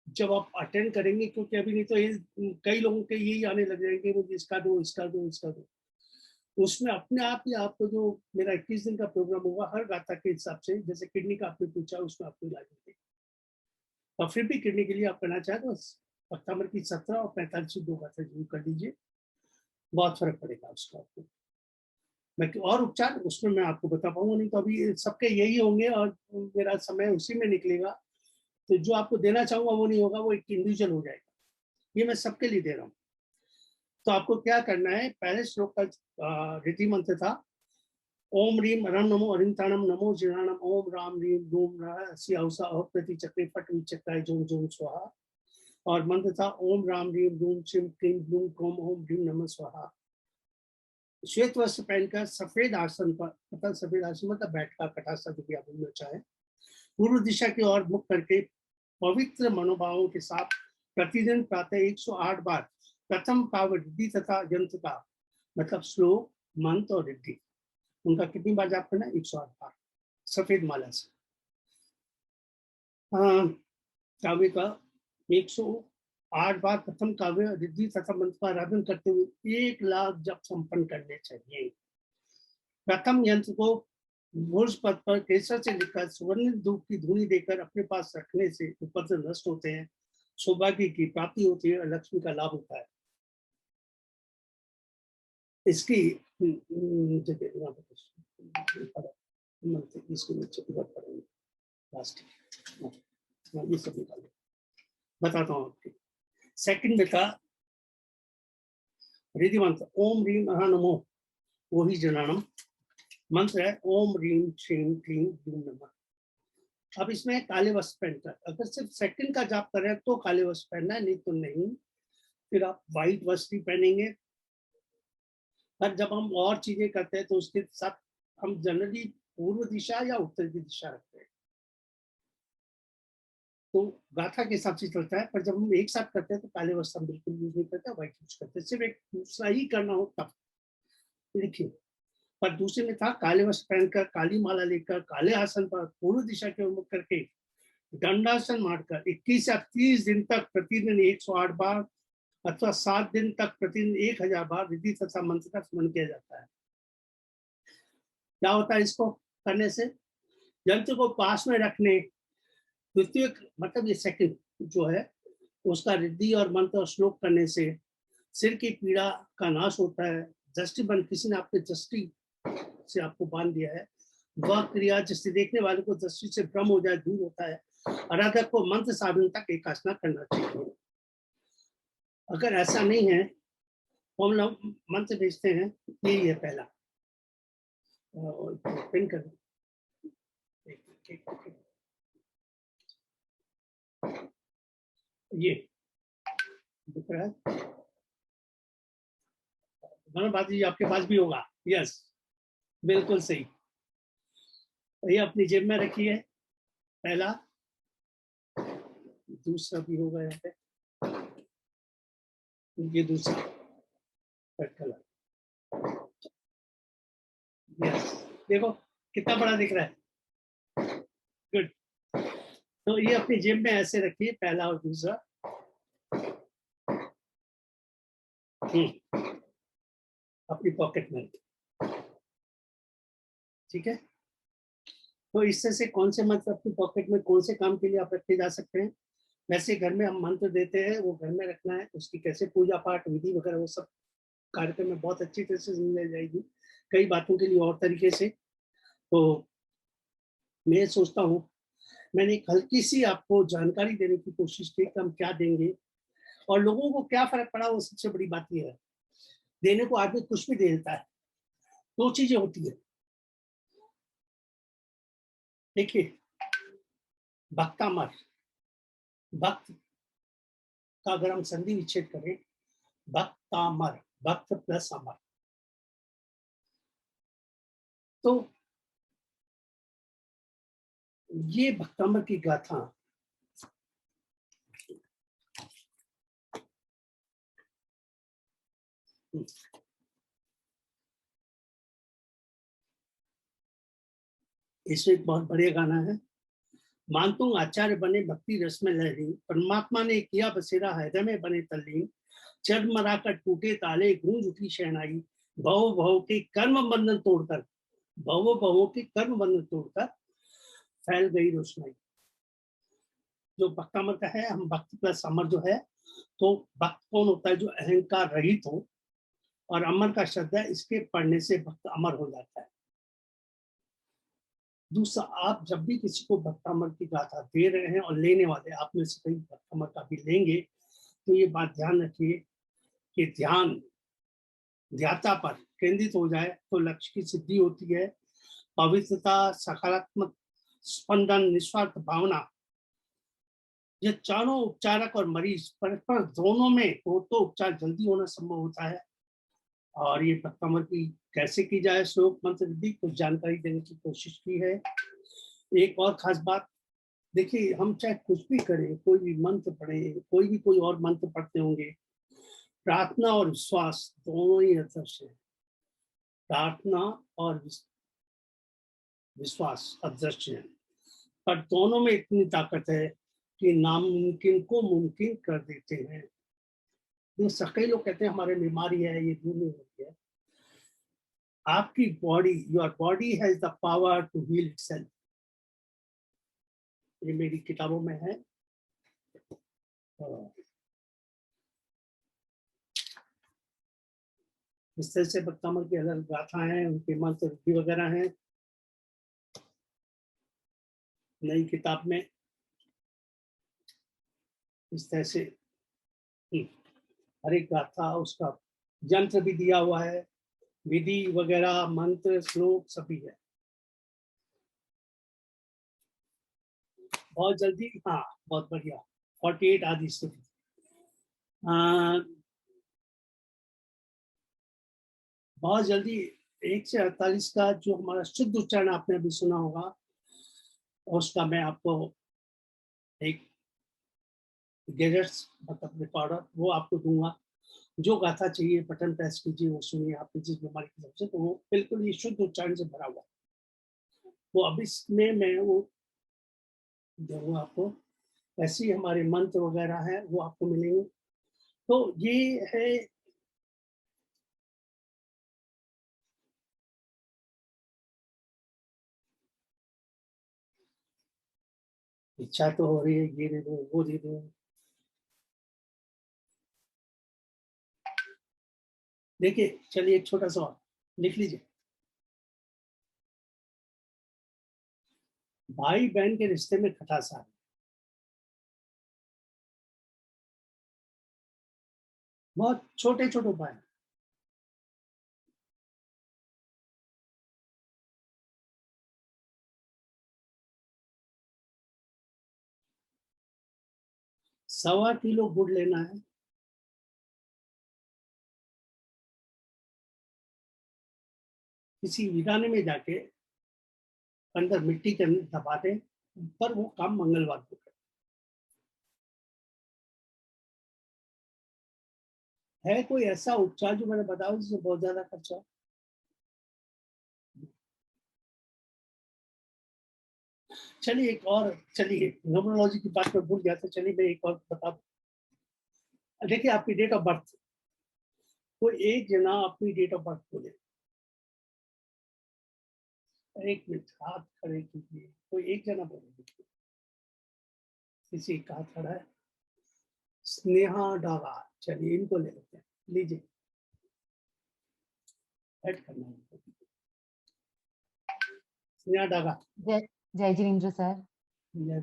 S1: जब आप अटेंड करेंगे, क्योंकि अभी नहीं तो ये कई लोगों के यही आने लग जाएंगे, मुझे इसका दो, इसका दो, इसका दो। उसमें अपने आप ही आपको जो मेरा 21 दिन का प्रोग्राम होगा, हर गाथा के हिसाब से, जैसे किडनी का आपने पूछा, उसमें आपको इलाज मिलेगा। और फिर भी किडनी के लिए आप करना चाहें तो बख्तामर की 17 और 45 दो गाथा जरूर कर लीजिए, बहुत फर्क पड़ेगा उसका आपको। मैं और उपचार उसमें मैं आपको बता पाऊंगा नहीं, तो अभी सबके यही होंगे और मेरा समय उसी में निकलेगा, तो जो आपको देना चाहूंगा वो नहीं होगा, वो एक इंडिविजुअल हो जाएगा। ये मैं सबके लिए दे रहा हूँ। तो आपको क्या करना है, पहले श्लोक का रीति मंत्र था ओम रीम रम नमो अरिंताणम नमो जिणाणम ओम राम रीम डूम सियाउसा प्रति चक्रे फट विचक्राय जोम जोम स्वाहा, और मंत्र था ओम राम रीम डूम शिम क्लीम ब्लूम क्रोम ओम ह्रीम नमः स्वाहा। श्वेत वस्त्र पहनकर सफेद आसन पर, मतलब सफेद आसन मतलब बैठ का कटासा जो भी आप बोलना चाहे, पूर्व दिशा की ओर मुख करके पवित्र मनोभावों के साथ प्रतिदिन प्रातः 108 बार प्रथम काव्य रिद्धि तथा यंत्र का मतलब श्लोक मंत्र और रिद्धि उनका कितनी बार जाप करना है? 108 बार सफेद माला से। काव्य का 108 बार प्रथम काव्य रिद्धि तथा मंत्र का आराधन करते हुए 1 लाख जप संपन्न करने चाहिए। प्रथम यंत्र को भोज पद पर केसर से लिखकर सुवर्णित धूप की धूनी देकर अपने पास रखने से उपद्रव नष्ट होते हैं, सौभाग्य की प्राप्ति होती है और लक्ष्मी का लाभ होता है। इसकी इसके नीचे ये सब निकालो, बताता हूँ आपको। सेकंड में था रिद्धि मंत्र ओम ह्रीं अहा नमो वही जनानम, मंत्र है ओम ह्रीं श्रीं क्लीं ब्लूम नमः। अब इसमें काले वस्त्र पहनकर, अगर सिर्फ सेकंड का जाप कर रहे हैं तो काले वस्त्र पहनना है, नहीं तो नहीं। फिर आप व्हाइट वस्त्र ही पहनेंगे। पर जब हम और चीजें करते हैं तो उसके साथ हम जनरली पूर्व दिशा या उत्तर की दिशा रखते हैं, तो गाथा के हिसाब से चलता है। पर जब हम एक साथ करते हैं तो काले वस्त्र हम बिल्कुल यूज नहीं करते, व्हाइट यूज करते हैं। सिर्फ एक दूसरा ही करना हो तब लिखिए। पर दूसरे में था काले वस्त्र पहनकर, काली माला लेकर, काले आसन पर पूर्व दिशा के उन्मुख करके दंडासन मारकर 21 या 30 दिन तक प्रतिदिन 108 बार अथवा 7 दिन तक प्रतिदिन 1000 बार रिद्धि तथा मंत्र का स्मरण किया जाता है। क्या होता है इसको करने से? यंत्र को पास में रखने, द्वितीय मतलब ये सेकंड जो है उसका रिद्धि और मंत्र और श्लोक करने से सिर की पीड़ा का नाश होता है। दृष्टि बंद, किसी ने आपके दृष्टि से आपको बांध दिया है, वह क्रिया जिससे देखने वाले को दृष्टि से भ्रम हो जाए दूर होता है। आराधक को मंत्र साधन तक एकासना करना चाहिए। अगर ऐसा नहीं है तो हम लोग मंत्र भेजते हैं, यही है पहला। पिन कर ये दिख रहा है बात, जी आपके पास भी होगा। यस बिल्कुल सही। ये अपनी जेब में रखिए, पहला। दूसरा भी होगा यहाँ पे, ये दूसरा रेड कलर। यस देखो कितना बड़ा दिख रहा है, गुड। तो ये अपनी जेब में ऐसे रखिए, पहला और दूसरा। अपनी पॉकेट में, ठीक है। तो इससे से कौन से मंत्र अपनी पॉकेट में कौन से काम के लिए आप रखे जा सकते हैं। वैसे घर में हम मंत्र देते हैं, वो घर में रखना है। उसकी कैसे पूजा पाठ विधि वगैरह वो सब कार्यक्रम में बहुत अच्छी तरह से समझाई जाएगी, कई बातों के लिए और तरीके से। तो मैं सोचता हूँ मैंने एक हल्की सी आपको जानकारी देने की कोशिश की कि हम क्या देंगे और लोगों को क्या फर्क पड़ा, वो सबसे बड़ी बात यह है। देने को आदमी कुछ भी दे देता है, दो चीजें होती है। देखिए भक्तामर, भक्त का अगर हम संधि विच्छेद करें, भक्तामर, भक्त प्लस अमर, तो ये भक्तामर की गाथा इसमें एक बहुत बढ़िया गाना है। मानतुंग आचार्य बने भक्ति रस में लहरी, परमात्मा ने किया बसेरा हृदय में बने तल्लीन। चढ़ मरा कर टूटे ताले, गूंज उठी शहनाई, भव भव के कर्म बंधन तोड़कर, भव भव के कर्म बंधन तोड़कर फैल गई रोशनाई। जो भक्तामर का है, हम भक्त प्लस अमर जो है, तो भक्त कौन होता है? जो अहंकार रहित हो, और अमर का शब्द है, इसके पढ़ने से भक्त अमर हो जाता है। दूसरा, आप जब भी किसी को भक्तामर की गाथा दे रहे हैं और लेने वाले आप में से कई भक्तामर का भी लेंगे, तो ये बात ध्यान रखिए कि ध्यान ध्याता पर केंद्रित हो जाए तो लक्ष्य की सिद्धि होती है। पवित्रता, सकारात्मक स्पंदन, निस्वार्थ भावना, ये चारों उपचारक और मरीज परस्पर दोनों में हो तो उपचार जल्दी होना संभव होता है। और ये भक्तामर की कैसे की जाए श्लोक मंत्र विधि, कुछ जानकारी देने की कोशिश की है। एक और खास बात, देखिए हम चाहे कुछ भी करें, कोई भी मंत्र पढ़े, कोई और मंत्र पढ़ते होंगे, प्रार्थना और विश्वास दोनों ही अदृश्य है। प्रार्थना और विश्वास अदृश्य है, पर दोनों में इतनी ताकत है कि नामुमकिन को मुमकिन कर देते हैं। ये कई लोग कहते हैं हमारे बीमारी है, ये दूर नहीं होती है। आपकी body, your body has the power to heal itself. ये मेरी किताबों में है। इस तरह से बख्तामर की अलग गाथाएं हैं, उनके मंत्र भी वगैरह हैं नई किताब में। इस तरह से हर एक गाथा उसका यंत्र भी दिया हुआ है, विधि वगैरह, मंत्र, श्लोक सभी है। बहुत जल्दी, हाँ बहुत बढ़िया, 48 आदि स्तुति। बहुत जल्दी 1 से 48 का जो हमारा शुद्ध उच्चारण आपने अभी सुना होगा, उसका मैं आपको एक गैजेट्स मतलब रिकॉर्डर वो आपको दूंगा। जो गाथा चाहिए बटन प्रेस कीजिए, वो सुनिए, आपकी जिस बीमारी की सबसे, तो वो बिल्कुल ही शुद्ध उच्चारण से भरा हुआ है। वो अब इसमें मैं वो दूंगा आपको। ऐसे ही हमारे मंत्र वगैरह हैं वो आपको मिलेंगे। तो ये है इच्छा तो हो रही है, ये दे दो, वो दे दो। देखिए चलिए एक छोटा सा और लिख लीजिए। भाई बहन के रिश्ते में खटास आ रही है। बहुत छोटे छोटे उपाय। सवा किलो गुड़ लेना है, किसी वीराने में जाके अंदर मिट्टी के अंदर दबा दे, पर वो काम मंगलवार को करे। है कोई ऐसा उपचार जो मैंने बताया जिसमें बहुत ज्यादा खर्चा हो? चलिए एक और, चलिए न्यूमरोलॉजी की बात में भूल गया था, चलिए मैं एक और बता दूं। देखिए आपकी डेट ऑफ बर्थ, कोई एक जना अपनी डेट ऑफ बर्थ बोले। एक मिनट हाथ खड़े कीजिए, कोई एक जना बोले। किसी का हाथ खड़ा है, स्नेहा डागा, चलिए इनको ले लेते हैं, लीजिए ऐड करना है। स्नेहा डागा,
S8: जय जिनेंद्र सर।
S1: ले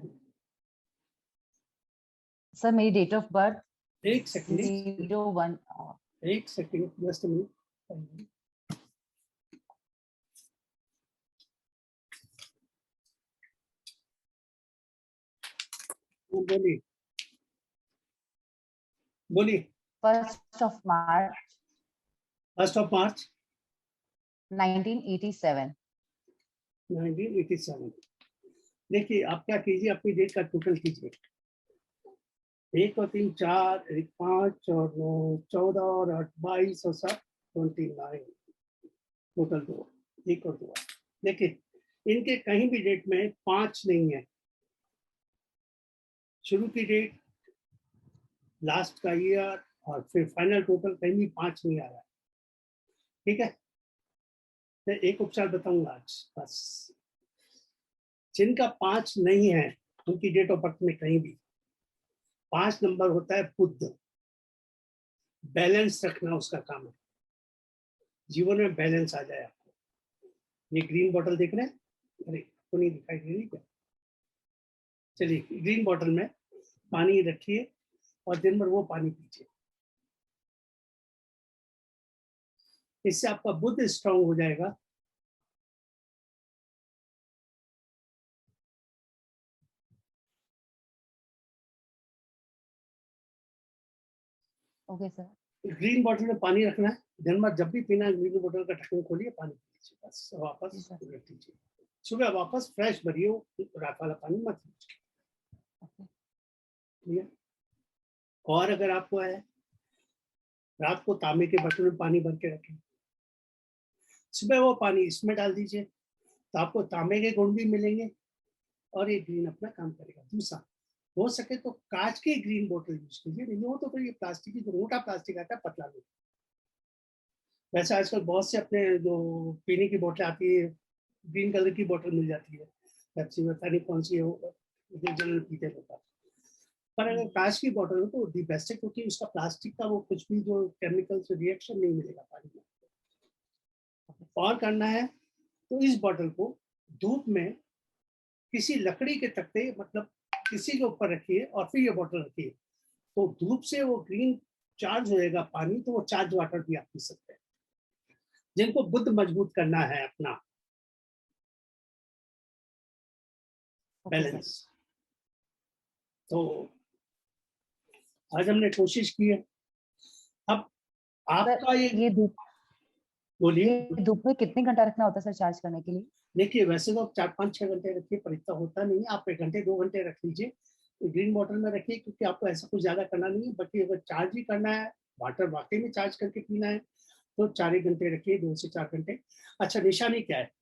S8: सर मेरी डेट ऑफ बर्थ
S1: एक सेकंड
S8: 01
S1: एक सेकंड जस्ट मिनट। बोलिए बोलिए।
S8: 1 मार्च
S1: 1 मार्च
S8: 1987।
S1: 1987। देखिए आप क्या कीजिए, अपनी डेट का टोटल कीजिए। 1 और 3 4, 1 5 और 9 14 और 8 22 और 7 29, टोटल 2, 1 और 2। देखिए इनके कहीं भी डेट में 5 नहीं है। शुरू की डेट, लास्ट का ईयर और फिर फाइनल टोटल कहीं भी 5 नहीं आ रहा है। ठीक है, मैं एक उपचार बताऊंगा आज बस। जिनका 5 नहीं है उनकी डेट ऑफ बर्थ में कहीं भी 5 नंबर होता है बुध। बैलेंस रखना उसका काम है, जीवन में बैलेंस आ जाए आपको। ये ग्रीन बॉटल देख रहे हैं, अरे आपको नहीं दिखाई दे रही क्या? चलिए ग्रीन बॉटल में पानी रखिए और दिन भर वो पानी पीजिए। इससे आपका बुध स्ट्रांग हो जाएगा।
S8: Okay sir.
S1: ग्रीन बॉटल में पानी रखना है, दिन भर जब भी पीना है ग्रीन बॉटल का ढक्कन खोलिए, पानी पीजिए, बस वापस रख दीजिए। सुबह वापस फ्रेश भरिए, रात वाला पानी मत पीजिए। क्लियर। और अगर आपको है रात को तांबे के बर्तन में पानी भर के रखें, सुबह वो पानी इसमें डाल दीजिए, तो आपको तांबे के गुण भी मिलेंगे और ये ग्रीन अपना काम करेगा। दूसरा, हो सके तो कांच की ग्रीन बोतल यूज कीजिए, नहीं हो तो फिर ये प्लास्टिक की जो मोटा प्लास्टिक आता है पतला नहीं। वैसे आजकल बहुत से अपने जो पीने की बोतल आती है, ग्रीन कलर की बोतल मिल जाती है, पेप्सी में पता नहीं कौन सी है वो, जनरल पीते रहता है। पर अगर कांच की बोतल हो तो दी बेस्ट है, क्योंकि उसका प्लास्टिक का वो कुछ भी जो केमिकल से रिएक्शन नहीं मिलेगा पानी में। और करना है तो इस बोतल को धूप में किसी लकड़ी के तख्ते, मतलब किसी के ऊपर रखिए और फिर ये बोतल रखिए, तो धूप से वो ग्रीन चार्ज होएगा पानी, तो वो चार्ज वाटर भी आप पी सकते हैं। जिनको बुद्ध मजबूत करना है अपना बैलेंस, तो आज हमने कोशिश की है। अब आपका
S8: ये धूप
S1: बोलिए।
S8: धूप में कितने घंटा रखना होता है सर चार्ज करने के लिए?
S1: देखिए वैसे तो 4-5-6 घंटे रखिए, पर इतना होता नहीं है, आप 1 घंटे 2 घंटे रख लीजिए। ग्रीन बॉटल में रखिए, क्योंकि आपको ऐसा कुछ ज्यादा करना नहीं है, बल्कि अगर चार्ज ही करना है, वाटर वाकई में चार्ज करके पीना है, तो 4 घंटे रखिए, 2 से 4 घंटे। अच्छा, निशानी क्या है?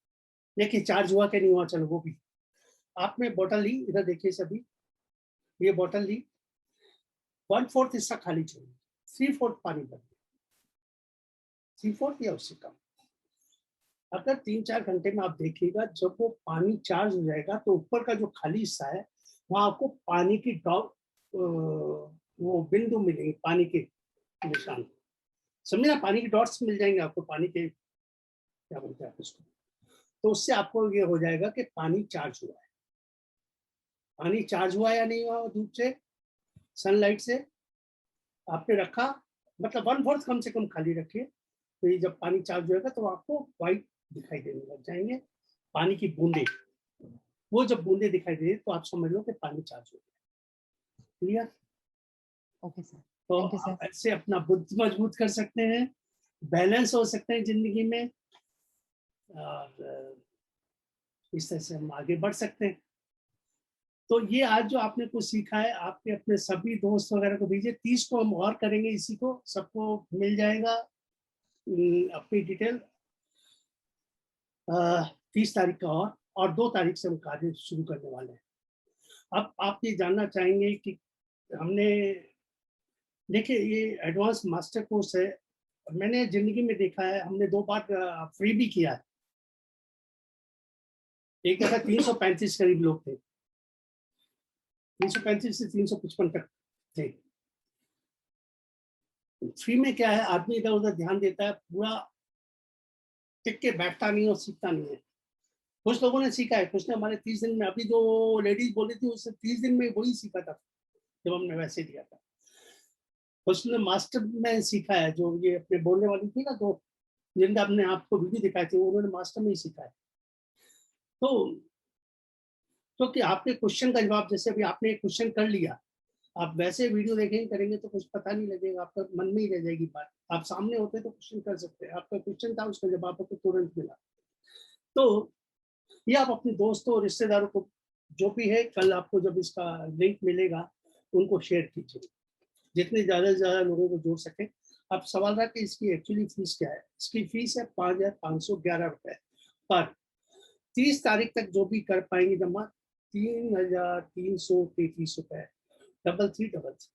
S1: देखिए चार्ज हुआ कि नहीं हुआ, चलो वो भी। आपने बोतल ली, इधर देखिए सभी, ये बोतल ली, 1/4 हिस्सा खाली छोड़िए, 3/4 पानी भर, 3/4 या उससे कम। अगर 3-4 घंटे में आप देखिएगा, जब वो पानी चार्ज हो जाएगा तो ऊपर का जो खाली हिस्सा है वहां आपको पानी की वो बिंदु मिलेंगे, पानी के निशान, समझे ना, पानी के डॉट्स मिल जाएंगे आपको, पानी के क्या बोलते हैं उसको। तो उससे आपको ये हो जाएगा कि पानी चार्ज हुआ है। पानी चार्ज हुआ या नहीं हुआ, धूप से, सनलाइट से आपने रखा, मतलब 1/4 कम से कम खाली रखिए, तो ये जब पानी चार्ज होएगा तो आपको व्हाइट दिखाई देने लग जाएंगे, पानी की बूंदे। वो जब बूंदे दिखाई दे तो आप समझ लो कि पानी चार्ज हो गया। क्लियर?
S8: ओके सर,
S1: तो
S8: थैंक यू सर।
S1: आप ऐसे अपना बुद्ध मजबूत कर सकते हैं, बैलेंस हो सकते हैं जिंदगी में, और इस तरह से हम आगे बढ़ सकते हैं। तो ये आज जो आपने कुछ सीखा है, आपके अपने सभी दोस्त वगैरह को भेजिए। 30 को हम और करेंगे, इसी को सबको मिल जाएगा अपनी डिटेल। 30 तारीख का और 2 तारीख से हम कार्य शुरू करने वाले हैं। अब आप ये जानना चाहेंगे कि हमने, देखिए ये एडवांस मास्टर कोर्स है, मैंने जिंदगी में देखा है, हमने 2 बार फ्री भी किया है। एक दफा 335 करीब लोग थे, 335 से 355 तक थे। फ्री में क्या है, आदमी इधर उधर ध्यान देता है, पूरा टिक के बैठता नहीं और सीखता नहीं है। कुछ लोगों ने सीखा है, कुछ ने हमारे 30 दिन में, अभी जो लेडीज बोली थी उससे 30 दिन में वही सीखा था जब हमने वैसे दिया था। कुछ ने मास्टर में सीखा है, जो ये अपने बोलने वाली थी ना, तो जिनका हमने आपको वीडियो दिखाई थी, उन्होंने मास्टर में ही सीखा है। तो क्योंकि आपके क्वेश्चन का जवाब, जैसे अभी आपने एक क्वेश्चन कर लिया, आप वैसे वीडियो देखेंगे करेंगे तो कुछ पता नहीं लगेगा, आपका मन में ही रह जाएगी बात। आप सामने होते तो क्वेश्चन कर सकते हैं, आपका क्वेश्चन था, उसका जवाब आपको तुरंत मिला। तो ये आप अपने दोस्तों और रिश्तेदारों को, जो भी है, कल आपको जब इसका लिंक मिलेगा उनको शेयर कीजिए, जितने ज़्यादा से ज़्यादा लोगों को जोड़ सकें। अब सवाल रहा कि इसकी एक्चुअली फीस क्या है। इसकी फीस है 5,511 रुपए पर। 30 तारीख तक जो भी कर पाएंगे जमा, 3,333 रुपए, 333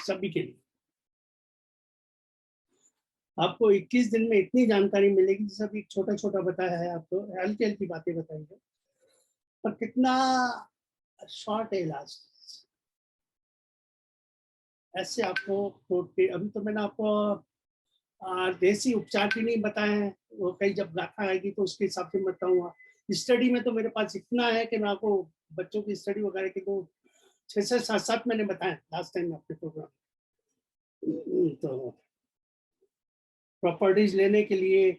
S1: सभी के लिए। आपको 21 दिन में इतनी जानकारी मिलेगी, जैसे अभी छोटा छोटा बताया है, आपको हल्की हल्की बातें बताई है, पर कितना शॉर्ट है इलाज। ऐसे आपको अभी तो मैंने आपको देसी उपचार भी नहीं बताए हैं, वो कहीं जब गाथा आएगी तो उसके हिसाब से मैं बताऊंगा। स्टडी में तो मेरे पास इतना है कि मैं आपको बच्चों की स्टडी वगैरह की तो 6 से 7 मैंने बताया लास्ट टाइम आपके प्रोग्राम। तो प्रॉपर्टीज लेने के लिए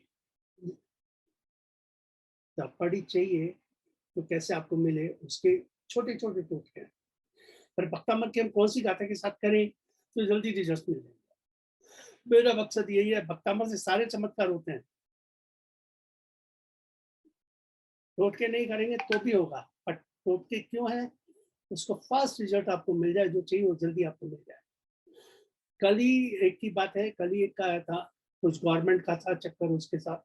S1: प्रॉपर्टी चाहिए तो कैसे आपको मिले, उसके छोटे छोटे टोटके हैं। पर भक्ता मत के हम कौन सी गाथा के साथ करें तो जल्दी रिजल्ट मिल जाएगा। मेरा मकसद यही है, भक्तामर से सारे चमत्कार होते हैं, टोटके नहीं करेंगे तो भी होगा। पर टोटके क्यों है? उसको फर्स्ट रिजल्ट आपको मिल जाए, जो चाहिए वो जल्दी आपको मिल जाए। कल ही एक की बात है, कल ही एक का आया था, कुछ गवर्नमेंट का था चक्कर उसके साथ।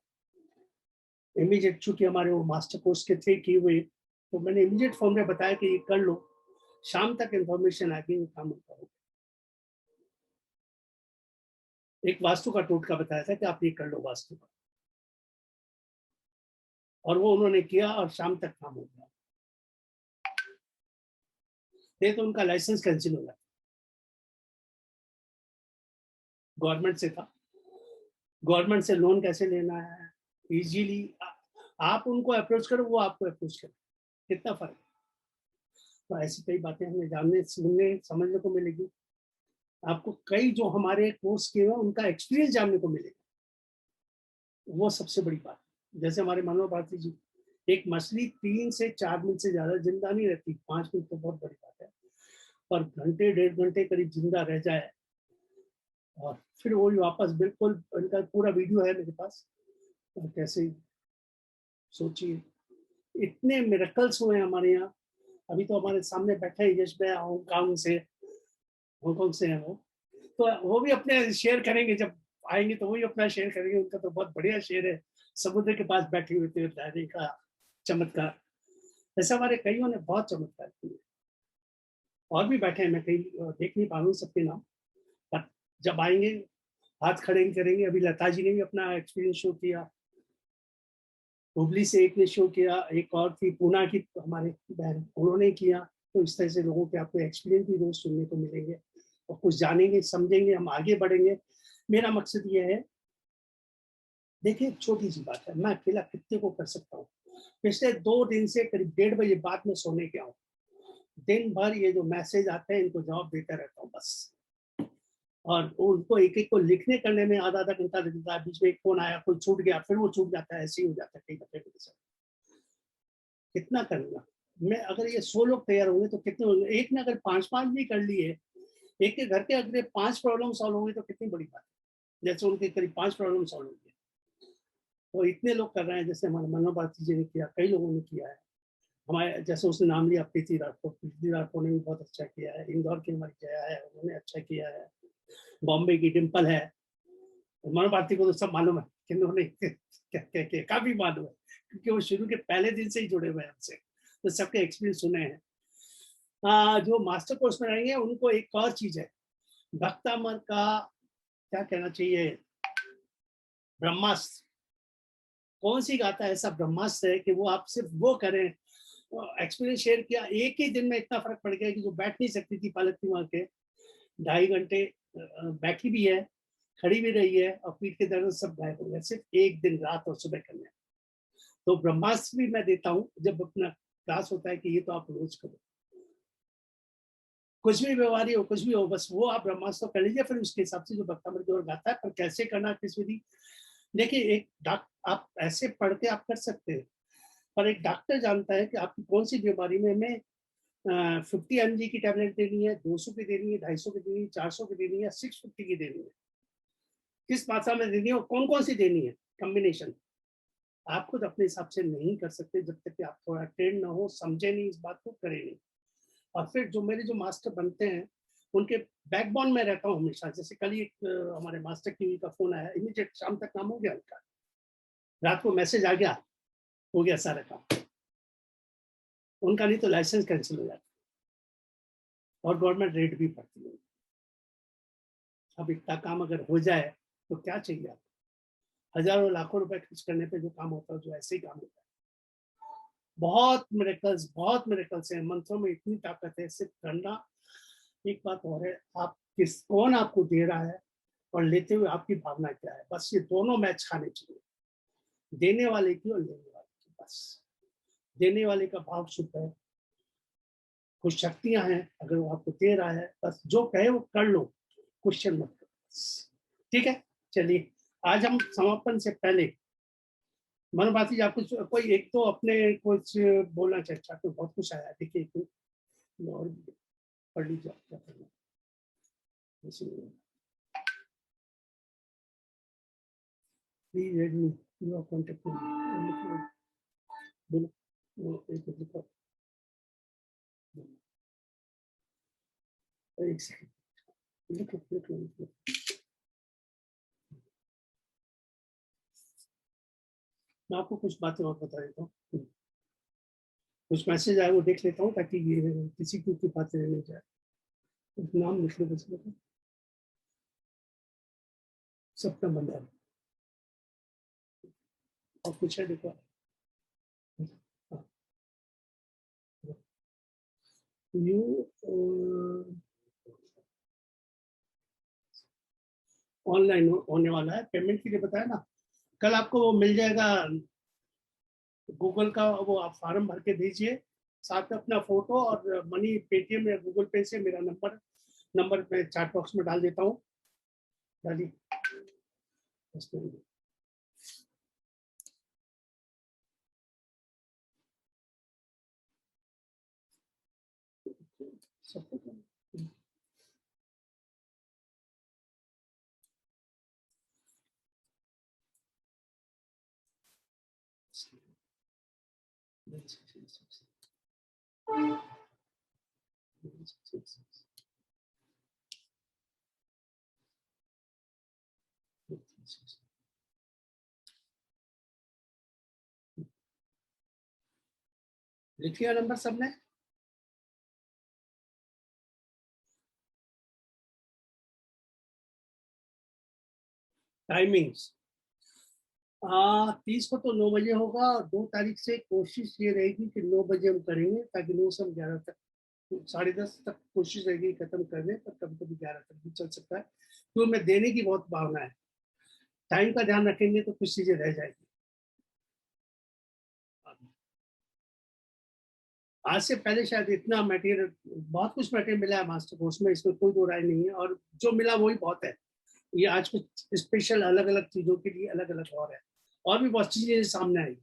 S1: इमीडिएट चूंकि हमारे वो मास्टर कोर्स के थे किए हुए, तो मैंने इमीडिएट फॉर्म में बताया कि ये कर लो, शाम तक इंफॉर्मेशन आ गई, वो काम होता हो। एक वास्तु का टोटका बताया था कि आप ये कर लो वास्तु का, और वो उन्होंने किया और शाम तक काम हो गया। ये तो उनका लाइसेंस कैंसिल हो गया, गवर्नमेंट से था। गवर्नमेंट से लोन कैसे लेना है इजीली, आप उनको अप्रोच करो, वो आपको अप्रोच करो, कितना फर्क है। तो ऐसी कई बातें हमें जानने, सुनने, समझने को मिलेगी। आपको कई जो हमारे कोर्स किए हुए उनका एक्सपीरियंस जानने को मिलेगा, वो सबसे बड़ी बात। जैसे हमारे मनोहर भारती जी, एक मछली 3 से 4 मिनट से ज्यादा जिंदा नहीं रहती, 5 मिनट तो बहुत बड़ी बात है, पर घंटे 1.5 घंटे करीब जिंदा रह जाए और फिर वो वापस, बिल्कुल उनका पूरा वीडियो है मेरे पास। और कैसे, सोचिए, इतने मिरेकल्स हुए हैं हमारे यहाँ। अभी तो हमारे सामने बैठे हैं यश भाई, हांगकांग से हैं वो, तो वो भी अपने शेयर करेंगे, जब आएंगे तो वही अपना शेयर करेंगे। उनका तो बहुत बढ़िया शेयर है, समुद्र के पास बैठे हुए थे, रहने का चमत्कार। ऐसा हमारे कईयों ने बहुत चमत्कार किए, और भी बैठे हैं, मैं कहीं देख नहीं पा रहा हूँ सबके नाम, पर जब आएंगे हाथ खड़े करेंगे। अभी लता जी ने भी अपना एक्सपीरियंस शो किया, हुबली से एक ने शो किया, एक और थी पूना की हमारे बहन, उन्होंने किया। तो इस तरह से लोगों के आपको एक्सपीरियंस भी रोज सुनने को मिलेंगे और कुछ जानेंगे, समझेंगे, हम आगे बढ़ेंगे। मेरा मकसद ये है, देखिए छोटी सी बात है, मैं अकेला कितने को कर सकता हूँ। पिछले 2 दिन से करीब 1:30 बजे बाद में सोने गया हूँ, दिन भर ये जो मैसेज आते हैं इनको जवाब देता रहता हूँ बस। और उनको एक एक को लिखने करने में आधा आधा घंटा लगता है, बीच में एक फोन आया, कोई छूट गया, फिर वो छूट जाता है, ऐसे ही हो जाता है कई दफे मेरे साथ। कितना करूंगा मैं, अगर ये 100 लोग तैयार होंगे तो कितने होंगे। एक ने अगर 5-5 भी कर लिए, एक के घर के अगर 5 प्रॉब्लम सॉल्व होंगी तो कितनी बड़ी बात है। जैसे उनके करीब 5 प्रॉब्लम सॉल्व होंगे, तो इतने लोग कर रहे हैं। जैसे हमारे मनोहर भारती जी ने किया, कई लोगों ने किया है। हमारे जैसे उसने नाम लिया प्रीति राठौर ने भी बहुत अच्छा किया है। इंदौर की हमारी जया है, उन्होंने अच्छा किया है। बॉम्बे की डिम्पल है। मनोहर भारती को तो सब मालूम है कि उन्होंने क्या क्या किया, काफी मालूम है, क्योंकि वो शुरू के पहले दिन से ही जुड़े हुए हैं हमसे, तो सबके एक्सपीरियंस सुने हैं। जो मास्टर कोर्स में रहेंगे उनको एक और चीज है, भक्तामर का क्या कहना चाहिए, ब्रह्मास्त्र। कौन सी गाता है ऐसा ब्रह्मास्त्र है कि वो आप सिर्फ वो करें। एक्सपीरियंस शेयर किया, एक ही दिन में इतना फर्क पड़ गया कि जो बैठ नहीं सकती थी पालक की वहां के 2.5 घंटे बैठी भी है, खड़ी भी रही है, और पीठ के दर्द सब गायब हो गया, सिर्फ एक दिन रात और सुबह करने। तो ब्रह्मास्त्र भी मैं देता हूँ जब अपना क्लास होता है कि ये तो आप रोज करो, कुछ भी बीमारी हो, कुछ भी हो, बस वो आप ब्रह्मास्त्र कर लीजिए। फिर उसके हिसाब से जो भक्तामृत की ओर गाता है, पर कैसे करना, किस विधि। देखिए, एक आप ऐसे पढ़ के आप कर सकते हैं, पर एक डॉक्टर जानता है कि आपकी कौन सी बीमारी में हमें 50 mg की टैबलेट देनी है, 200 की देनी है, 250 की देनी है, 400 की देनी है, 650 की देनी है, किस मात्रा में देनी है और कौन कौन सी देनी है, कॉम्बिनेशन आप खुद अपने हिसाब से नहीं कर सकते जब तक कि आप थोड़ा ट्रेन ना हो, समझे नहीं, इस बात को करें नहीं। और फिर जो मेरे जो मास्टर बनते हैं उनके बैकबोन में रहता हूँ हमेशा। जैसे कल ही एक हमारे मास्टर की का फोन आया, इमीडिएट शाम तक काम हो गया उनका, रात को मैसेज आ गया, हो गया सारा काम उनका। नहीं तो लाइसेंस कैंसिल हो जाता और गवर्नमेंट रेट भी पड़ती है। अब इतना काम अगर हो जाए तो क्या चाहिए आप, हजारों लाखों रुपए खर्च करने पे जो काम होता है, जो ऐसे ही काम होता है। बहुत मिरेकल्स हैं मंत्रों में, इतनी ताकत है, सिर्फ करना। एक बात और है, आप कौन आपको दे रहा है और लेते हुए आपकी भावना क्या है, बस ये दोनों मैच खाने चाहिए, देने वाले की और लेने वाले की। बस देने वाले का भाव शुद्ध है, कुछ शक्तियां हैं, अगर वो आपको दे रहा है, बस जो कहे वो कर लो, क्वेश्चन मत करो। ठीक है, चलिए आज हम समापन से पहले मनोहर भारती जी, आपको कोई एक तो अपने कुछ बोलना चाहता, तो बहुत कुछ आया, देखिए और पढ़ लीजिए आप क्या करना। Please read me, you are contacting, बोलो, एक एक सेकंड, लिख लो। मैं आपको कुछ बातें और बता देता हूँ। कुछ मैसेज आए वो देख लेता हूँ ताकि ये किसी की बातें नहीं जाए। नाम लिख लो बस, सबका बंदा और कुछ है देखो। ऑनलाइन होने वाला है, पेमेंट के लिए बताया ना, कल आपको वो मिल जाएगा गूगल का, वो आप फॉर्म भर के दीजिए, साथ में अपना फोटो और मनी पेटीएम या गूगल पे से मेरा नंबर मैं चैट बॉक्स में डाल देता हूँ। डालिए सबको। लिख लिया नंबर सबने? टाइमिंग्स 30 को तो 9 बजे होगा, और 2 तारीख से कोशिश ये रहेगी कि 9 बजे हम करेंगे, ताकि 9 से 11 तक, 10:30 तक कोशिश रहेगी खत्म करने, पर कभी कभी 11 तक भी चल सकता है, तो मैं देने की बहुत भावना है। टाइम का ध्यान रखेंगे तो कुछ चीजें रह जाएगी। आज से पहले शायद इतना मटेरियल, बहुत कुछ मटेरियल मिला है मास्टर कोर्स में, इसमें कोई दो राय नहीं है, और जो मिला वही बहुत है। ये आज कुछ स्पेशल अलग अलग चीजों के लिए अलग अलग और भी बहुत चीजें सामने आई।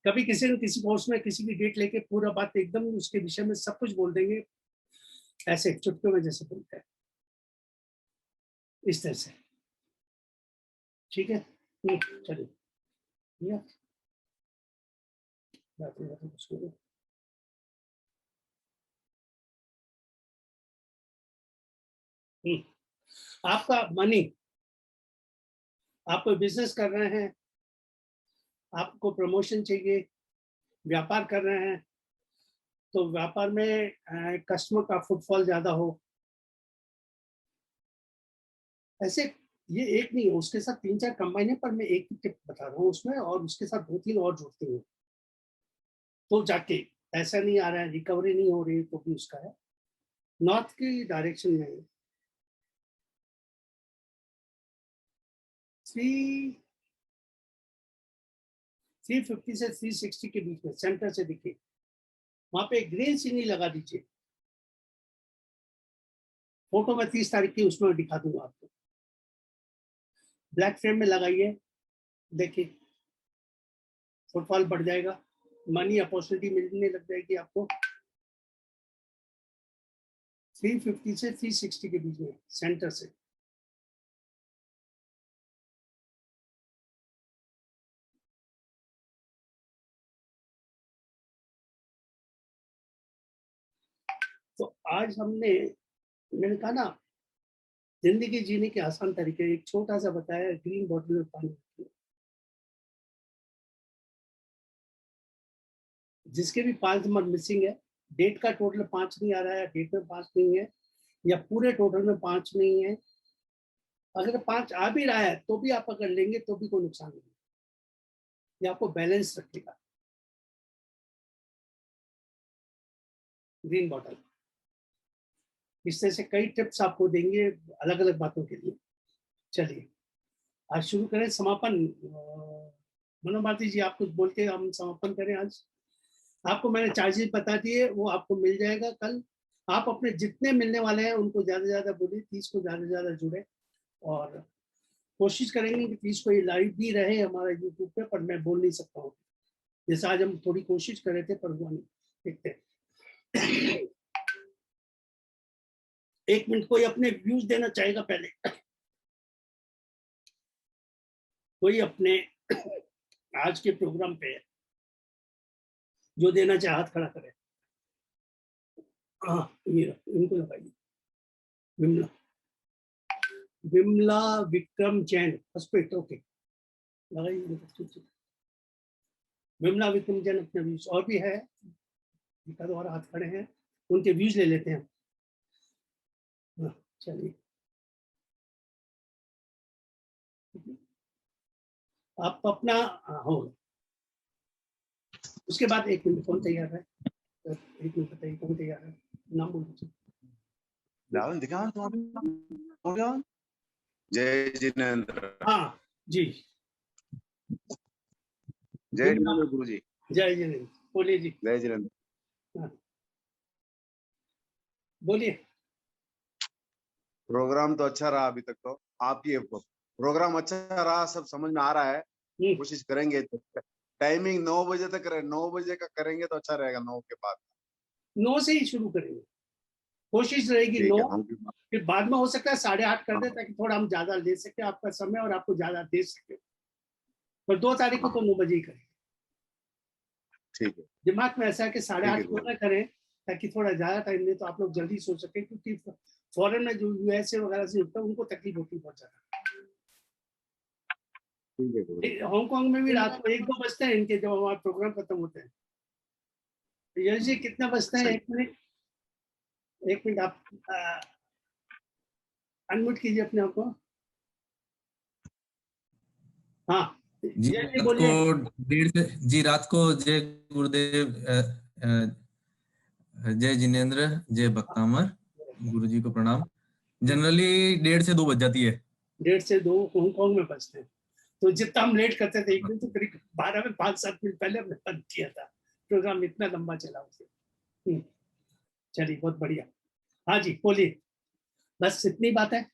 S1: कभी किसी न किसी कोर्स में किसी की डेट लेके पूरा बात एकदम उसके विषय में सब कुछ बोल देंगे, ऐसे चुटकियों में जैसे बोलते हैं, इस तरह से। ठीक है, चलिए आपका मनी, आप कोई बिजनेस कर रहे हैं, आपको प्रमोशन चाहिए, व्यापार कर रहे हैं, तो व्यापार में कस्टमर का फुटफॉल ज्यादा हो, ऐसे ये एक नहीं है, उसके साथ 3-4 कंबाइन है, पर मैं एक ही टिप बता रहा हूँ उसमें, और उसके साथ 2-3 और जुड़ती हूँ, तो जाके ऐसा नहीं आ रहा है, रिकवरी नहीं हो रही, तो भी उसका है। नॉर्थ की डायरेक्शन में 350 से 360 के बीच में सेंटर से दिखे, वहां पे ग्रीन सीनी लगा दीजिए। फोटो में 30 तारीख की उसमें दिखा दूंगा आपको। ब्लैक फ्रेम में लगाइए, देखिए फुटफॉल बढ़ जाएगा, मनी अपॉर्चुनिटी मिलने लग जाएगी आपको। 350 से 360 के बीच में सेंटर से। तो आज मैंने कहा ना, जिंदगी जीने के आसान तरीके, एक छोटा सा बताया, ग्रीन बॉटल में पानी रखिए। जिसके भी 5 नंबर मिसिंग है, डेट का टोटल 5 नहीं आ रहा है, डेट में 5 नहीं है, या पूरे टोटल में 5 नहीं है, अगर 5 आ भी रहा है तो भी आप अगर लेंगे तो भी कोई नुकसान नहीं, ये आपको बैलेंस रखेगा। ग्रीन बॉटल इस तरह से कई टिप्स आपको देंगे अलग अलग बातों के लिए। चलिए आज शुरू करें समापन। मनोभारती जी, आप कुछ बोल के हम समापन करें। आज आपको मैंने चार्जेस बता दिए, वो आपको मिल जाएगा कल। आप अपने जितने मिलने वाले हैं उनको ज्यादा से ज्यादा बोलिए, 30 को ज्यादा से ज्यादा जुड़े, और कोशिश करेंगे कि 30 को ये लाइव भी रहे हमारा यूट्यूब पे, पर मैं बोल नहीं सकता हूँ, जैसे आज हम थोड़ी कोशिश कर रहे थे पर हुआ नहीं। देखते 1 मिनट कोई अपने व्यूज देना चाहेगा पहले? कोई अपने आज के प्रोग्राम पे जो देना चाहे हाथ खड़ा करे। हाँ, ये इनको लगाइए। विमला विमला विक्रम जैन हॉस्पिटल, ओके लगाइए। विमला विक्रम जैन अपने व्यूज, और भी है एक आध और हाथ खड़े हैं, उनके व्यूज ले लेते हैं। हाँ, चलिए आप अपना हो, उसके बाद एक मिनट कौन तैयार है, एक मिनट बताइए कौन तैयार है, नाम बोल दीजिए।
S9: जय जिनेंद्र।
S1: हाँ जी,
S9: जय जिनेंद्र गुरु जी।
S1: जय जिनेंद्र, बोलिए जी।
S9: जय जिनेंद्र।
S1: हाँ, बोलिए।
S9: प्रोग्राम तो अच्छा रहा अभी तक, तो आप ये प्रोग्राम अच्छा रहा, सब समझ में आ रहा है। कोशिश करेंगे तो टाइमिंग 9 बजे तक रहे, 9 बजे का करेंगे तो अच्छा रहेगा। 9 के बाद
S1: 9 से ही शुरू करेंगे, कोशिश रहेगी 9, फिर बाद में हो सकता है 8:30 कर दे, ताकि थोड़ा हम ज्यादा ले सके आपका समय और आपको ज्यादा दे सके, पर 2 तारीख को तो 9 बजे ही करेंगे।
S9: ठीक है,
S1: दिमाग में ऐसा है कि 8:30 को ना करें, ताकि थोड़ा ज्यादा टाइम दे तो आप लोग जल्दी सो सके, क्योंकि फॉरेन में जो यूएसए वगैरह से उठता है उनको तकलीफ होती है बहुत ज्यादा। हांगकांग में भी रात को 1-2 बजते हैं इनके, जब हमारा प्रोग्राम खत्म होते हैं। यश जी कितना बजता है? 1 मिनट आप अनम्यूट कीजिए अपने आप को। हाँ
S10: जी, रात को 1:30 से जी, रात को जय गुरुदेव, जय जिनेंद्र, जय भक्तामर, गुरु जी को प्रणाम। जनरली 1:30 से 2 बज जाती है।
S1: 1:30 से 2 हांगकांग में बजते हैं। तो जितना हम लेट करते थे, एक दिन तो करीब 12 में 5-7 मिनट पहले हमने बंद किया था, प्रोग्राम इतना लंबा चला उसे। चलिए बहुत बढ़िया। हाँ जी बोलिए, बस इतनी बात है।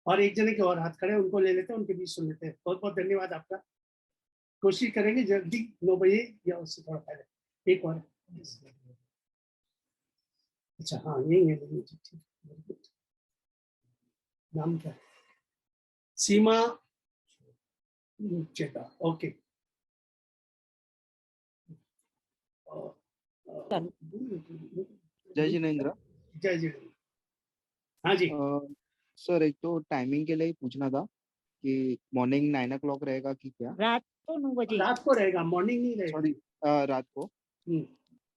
S1: और एक जने के और हाथ खड़े, उनको ले लेते हैं, उनके बीच सुन लेते हैं। बहुत बहुत धन्यवाद आपका। कोशिश करेंगे जल्दी 9 बजे या उससे थोड़ा पहले। एक और, अच्छा हाँ यही है, नाम क्या है? सीमा चेता, ओके।
S11: जय जिनेंद्र।
S1: जय जिनेंद्र। हाँ जी
S11: सर, एक तो टाइमिंग के लिए ही पूछना था कि मॉर्निंग 9 o'clock रहेगा कि क्या?
S12: रात को 9 बजे।
S1: रात को रहेगा, मॉर्निंग नहीं रहेगा।
S11: सॉरी, रात को।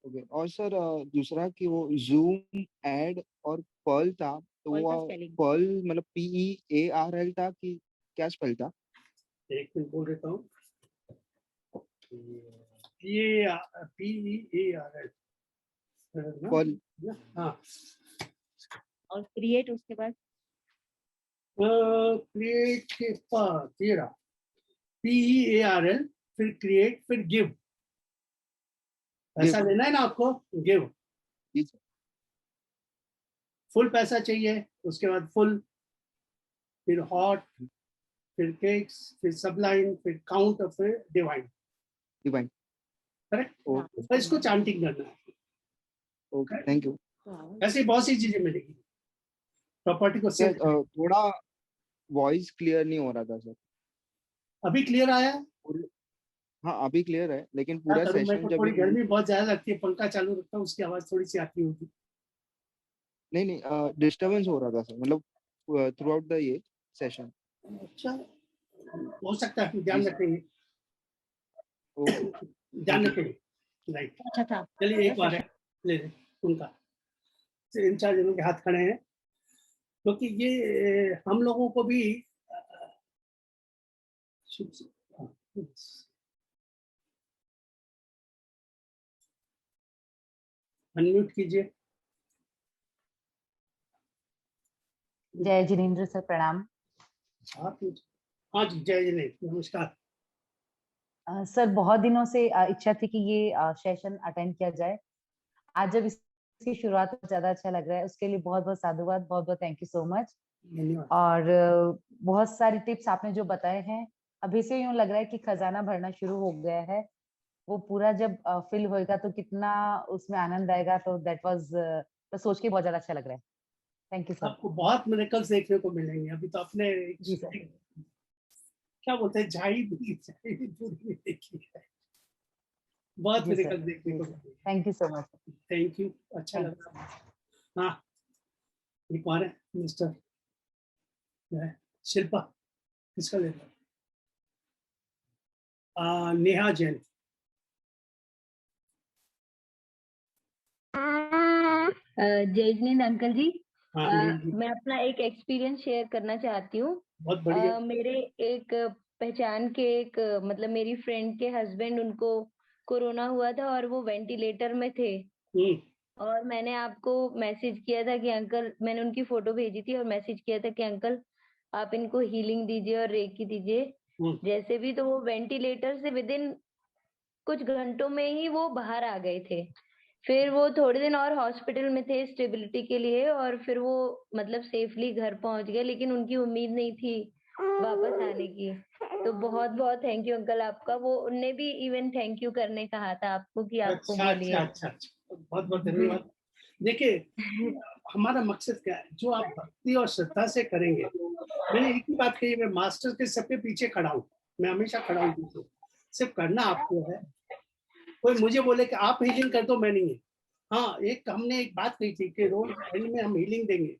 S11: ओके। और सर दूसरा कि वो जूम एड और पर्ल था, तो वो पर्ल मतलब PEARL था कि क्या स्पेल था?
S1: एक मिनट बोल देता हूँ। PEARL
S11: pearl.
S1: हाँ,
S12: और क्रिएट उसके बाद
S1: क्रिएट के बाद तेरा PEARL, फिर क्रिएट, फिर गिव। पैसा लेना है ना आपको, गिव। फुल पैसा चाहिए, उसके बाद फुल, फिर हॉट, फिर केक्स, फिर सबलाइन, फिर काउंट और फिर डिवाइन।
S11: Divine,
S1: correct. तो इसको चांटिंग करना है।
S11: Okay, thank you.
S1: ऐसी बहुत सी चीजें मिलेगी। प्रॉपर्टी को सेव।
S11: थोड़ा वॉइस क्लियर नहीं हो रहा था सर।
S1: अभी क्लियर आया?
S11: हाँ अभी क्लियर है, लेकिन पूरा सेशन जब
S1: थोड़ी गर्मी बहुत ज्यादा लगती है, पंखा चालू रखता हूँ, उसकी आवाज थोड़ी सी आती होगी।
S11: नहीं, डिस्टर्बेंस हो रहा था सर, मतलब थ्रू आउट द ये सेशन।
S1: अच्छा, हो सकता है, ध्यान रखेंगे। ध्यान रखेंगे, राइट।
S12: अच्छा था।
S1: चलिए एक बार है ले उनका, इन 4 जनों के हाथ खड़े हैं, क्योंकि ये हम लोगों को भी अनम्यूट कीजिए।
S8: जय जिनेंद्र सर, प्रणाम।
S1: हाँ जी, जय जिनेंद्र, नमस्कार।
S8: सर बहुत दिनों से इच्छा थी कि ये सेशन अटेंड किया जाए। आज जब इसकी शुरुआत ज्यादा अच्छा लग रहा है, उसके लिए बहुत बहुत साधुवाद, बहुत बहुत थैंक यू सो मच। और बहुत सारी टिप्स आपने जो बताए हैं, अभी से यूं लग रहा है कि खजाना भरना शुरू हो गया है। वो पूरा जब फिल होएगा तो कितना उसमें आनंद आएगा, तो दैट वाज तो सोच के बहुत ज्यादा अच्छा लग रहा है। Thank you sir.
S1: आपको बहुत मिरेकल्स देखने को मिलेंगे। अभी तो अपने क्या बोलते हैं, झाई भी पूरी नहीं देखी है, बहुत मिरेकल्स देखने को मिलेंगे।
S8: Thank you so much.
S1: Thank you, अच्छा लगा। हाँ एक बार है, मिस्टर शिल्पा, किसका ले रहा? नेहा जैन।
S13: जय जिनेंद्र अंकल जी।
S1: हाँ, जी।
S13: मैं अपना एक एक्सपीरियंस शेयर करना चाहती हूँ।
S1: बहुत बढ़िया।
S13: मेरे एक पहचान के एक मतलब मेरी फ्रेंड के हस्बैंड, उनको कोरोना हुआ था और वो वेंटिलेटर में थे। और मैंने आपको मैसेज किया था कि अंकल, मैंने उनकी फोटो भेजी थी और मैसेज किया था कि अंकल आप इनको हीलिंग दीजिए और रेकी दीजिए जैसे भी। तो वो वेंटिलेटर से विदिन कुछ घंटों में ही वो बाहर आ गए थे। फिर वो थोड़े दिन और हॉस्पिटल में थे स्टेबिलिटी के लिए, और फिर वो मतलब सेफली घर पहुंच गए, लेकिन उनकी उम्मीद नहीं थी वापस आने की। तो बहुत बहुत थैंक यू अंकल आपका। वो उनने भी इवन थैंक यू करने कहा था आपको कि आपको बोलिए।
S1: अच्छा। बहुत बहुत धन्यवाद। देखिए, हमारा मकसद क्या है, जो आप भक्ति और श्रद्धा से करेंगे। मैंने एक ही बात कही, मैं मास्टर के सबके पीछे खड़ा हूँ, मैं हमेशा खड़ा हूँ। सिर्फ करना आपको है। कोई मुझे बोले कि आप हीलिंग कर दो, मैं नहीं है। हाँ, हमने एक बात कही थी कि रोज एंड में हम हीलिंग देंगे,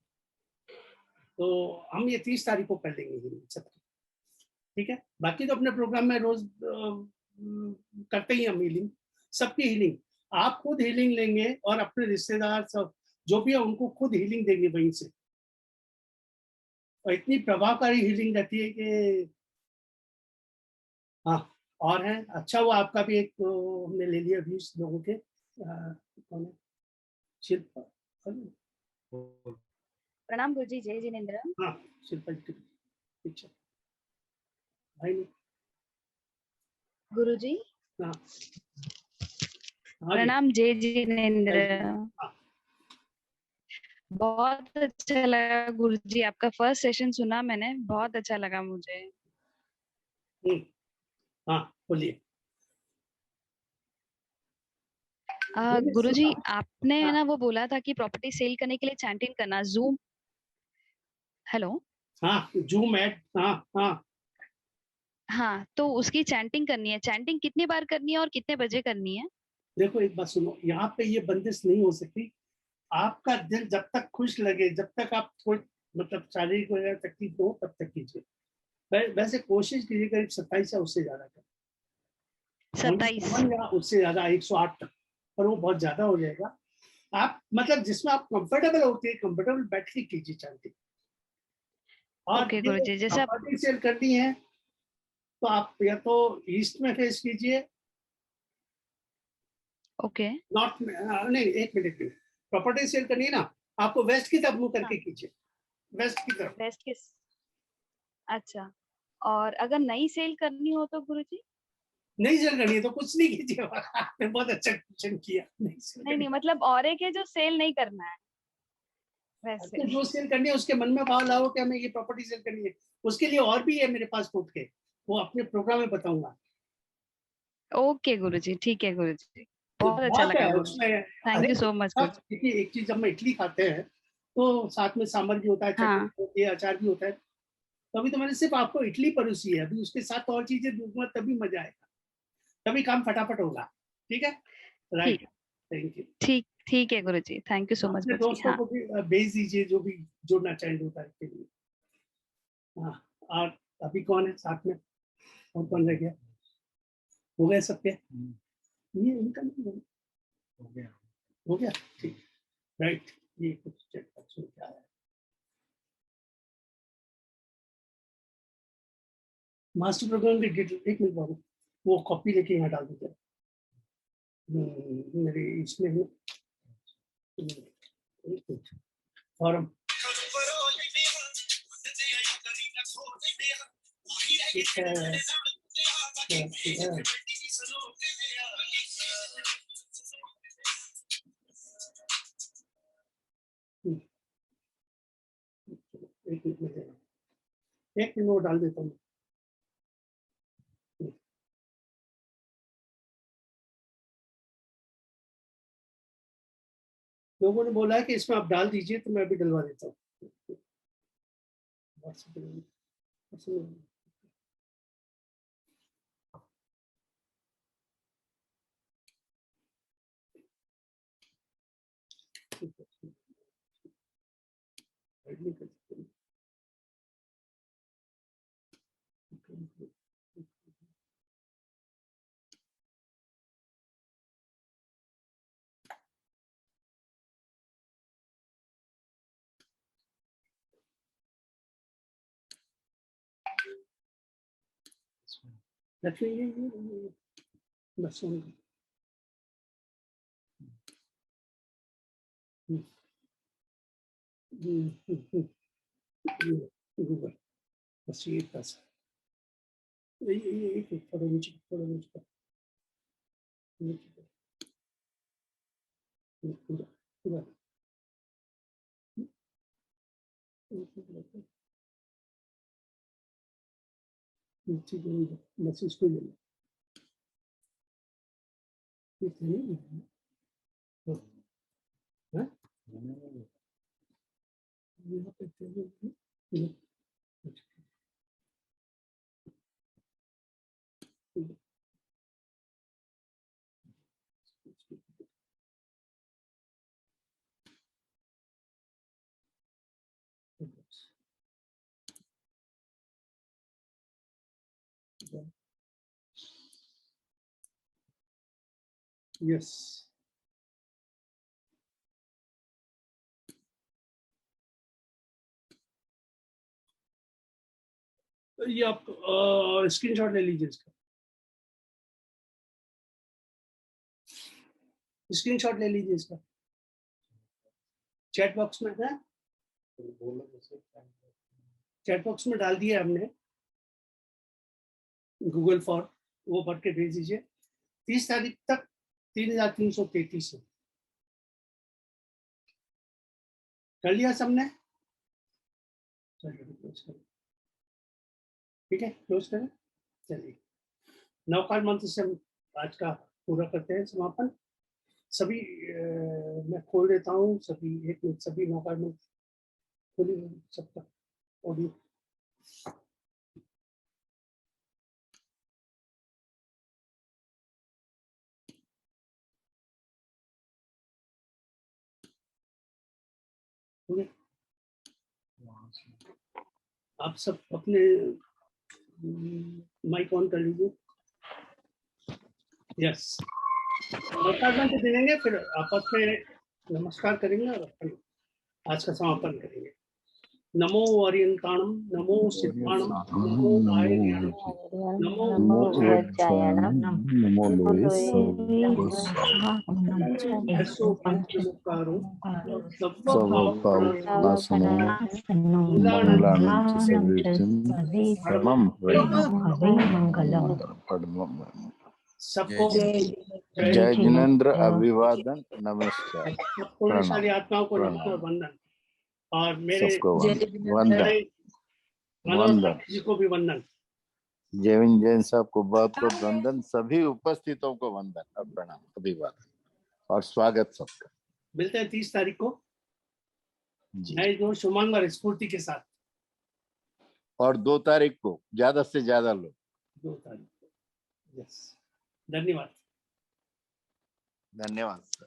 S1: तो हम ये 30 तारीख को कर लेंगे हीलिंग सबकी, ठीक है। बाकी तो अपने प्रोग्राम में रोज करते ही हम हीलिंग, सबकी हीलिंग। आप खुद हीलिंग लेंगे और अपने रिश्तेदार सब जो भी है उनको खुद हीलिंग देंगे वहीं से, और इतनी प्रभावकारी हीलिंग रहती है कि हाँ। और है, अच्छा वो आपका भी एक हमने ले लिया व्यूज लोगों के। कौन है? शिल्पा।
S12: प्रणाम गुरुजी। जय जिनेंद्र।
S1: हाँ, शिल्पा जी पीछे भाई ने।
S12: गुरुजी
S1: हाँ,
S12: प्रणाम। जय जिनेंद्र।
S1: हाँ।
S12: बहुत अच्छा लगा गुरुजी, आपका फर्स्ट सेशन सुना मैंने, बहुत अच्छा लगा मुझे।
S1: हाँ, बोलिए।
S12: गुरुजी आपने है ना वो बोला था कि प्रॉपर्टी सेल करने के लिए चैंटिंग करना, जूम। हेलो।
S1: हाँ, जूम ऐड। हाँ।
S12: हाँ, तो उसकी चैंटिंग करनी है। चैंटिंग कितनी बार करनी है और कितने बजे करनी है?
S1: देखो, एक बात सुनो, यहाँ पे ये बंदिश नहीं हो सकती। आपका दिल जब तक खुश लगे, जब तक आप कोई मतलब शारीरिक वगैरह तकलीफ हो, तब तक कीजिए। वैसे कोशिश कीजिए करीब 27 या उससे ज्यादा कर,
S12: 27
S1: या उससे ज्यादा 108 तक, पर वो बहुत ज्यादा हो जाएगा। आप मतलब जिसमें आप कंफर्टेबल होते हैं, कंफर्टेबल बैठ के कीजिए चैंटिंग। और
S12: ओके गुरुजी, जैसे आप
S1: प्रॉपर्टी सेल करनी है तो आप या तो ईस्ट में फेस कीजिए।
S12: ओके।
S1: नॉर्थ में नहीं, एक मिनट में। प्रॉपर्टी सेल करनी है ना, आपको वेस्ट की तरफ मुंह करके कीजिए, वेस्ट की तरफ।
S12: वेस्ट के। अच्छा, और अगर नई सेल करनी हो तो गुरुजी?
S1: नहीं सेल करनी है तो कुछ नहीं कीजिए। आपने बहुत अच्छा क्वेश्चन किया।
S12: नहीं, मतलब औरे के जो सेल नहीं करना है वैसे।
S1: जो सेल करनी है उसके मन में भाव लाओ कि हमें ये प्रॉपर्टी सेल करनी है। उसके लिए और भी है मेरे पास कोट के, वो अपने प्रोग्राम में बताऊंगा।
S12: ओके गुरुजी, ठीक है गुरुजी, बहुत अच्छा लगा गुरुजी। थैंक यू सो मच गुरुजी।
S1: देखिए, एक चीज जब हम इडली खाते हैं तो साथ में सांभर भी होता है, चटनी होती है, अचार भी होता है। तो अभी तो मैंने सिर्फ आपको इडली परोसी है, अभी उसके साथ और चीजें दूंगा तभी मजा आएगा, तभी काम फटाफट होगा। ठीक है, राइट। Thank you.
S12: ठीक है गुरुजी, थैंक यू सो मच
S1: अपने
S12: गुरुजी।
S1: दोस्तों
S12: हाँ,
S1: को भी भेज दीजिए जो भी जुड़ना चाहे दो तारीख के लिए। हाँ, और अभी कौन है साथ में, और कौन रह गया? हो गए सबके? ये इनका नहीं हो गया, ठीक, राइट। ये कुछ चेक कर क्या है। मास्टर प्रोग्राम की डिटेल, एक मिनट बाबू, वो कॉपी लेके यहाँ डाल दीजिए मेरे इसमें है फॉर्म। एक मिनट वो डाल देता हूँ। लोगों ने बोला है कि इसमें आप डाल दीजिए, तो मैं अभी डलवा देता हूँ। नहीं कर सकते। लक्ष्मी बस गूगल बस ये पैसा ये थोड़ा नीचे पूरा पूरा बस इसको ले लो। Yes. ये आप स्क्रीनशॉट ले लीजिए इसका, स्क्रीनशॉट ले लीजिए इसका, चैट बॉक्स में है, चैट बॉक्स में डाल दिया हमने गूगल फॉर, वो भर के भेज दीजिए। 30 तारीख तक 3333 है। कर लिया सबने? ठीक है, क्लोज करें। चलिए, नवकार मंत्र से हम आज का पूरा करते हैं समापन। सभी मैं खोल देता हूँ, सभी एक मिनट, सभी नवकार मंत्र खोलिए सबका ऑडियो। आप सब अपने माइक ऑन कर लीजिए। यस, नमस्कार मंत्र देंगे, फिर आपस में नमस्कार करेंगे और आज का समापन करेंगे। नमो अरियंताणम, नमो सिद्धाणम, नमो आयर्याणम, नमो वज्रायणम, नमो ऐसो पंचमुखारो सबको
S3: जय जिनेंद्र, अभिवादन, नमस्कार,
S1: पुण्यशाली आत्माओं को नमस्कार, वंदन, और मेरे
S3: वंदन
S1: जी को भी वंदन।
S3: जेविन जैन साहब को बहुत बहुत वंदन, सभी उपस्थितों को वंदन और प्रणाम, अभिवादन और स्वागत सबका।
S1: मिलते हैं 30 तारीख को नए जोश उमंग और स्फूर्ति के साथ,
S3: और 2 तारीख को ज्यादा से ज्यादा लोग।
S1: 2 तारीख को। यस, धन्यवाद।
S3: धन्यवाद सर।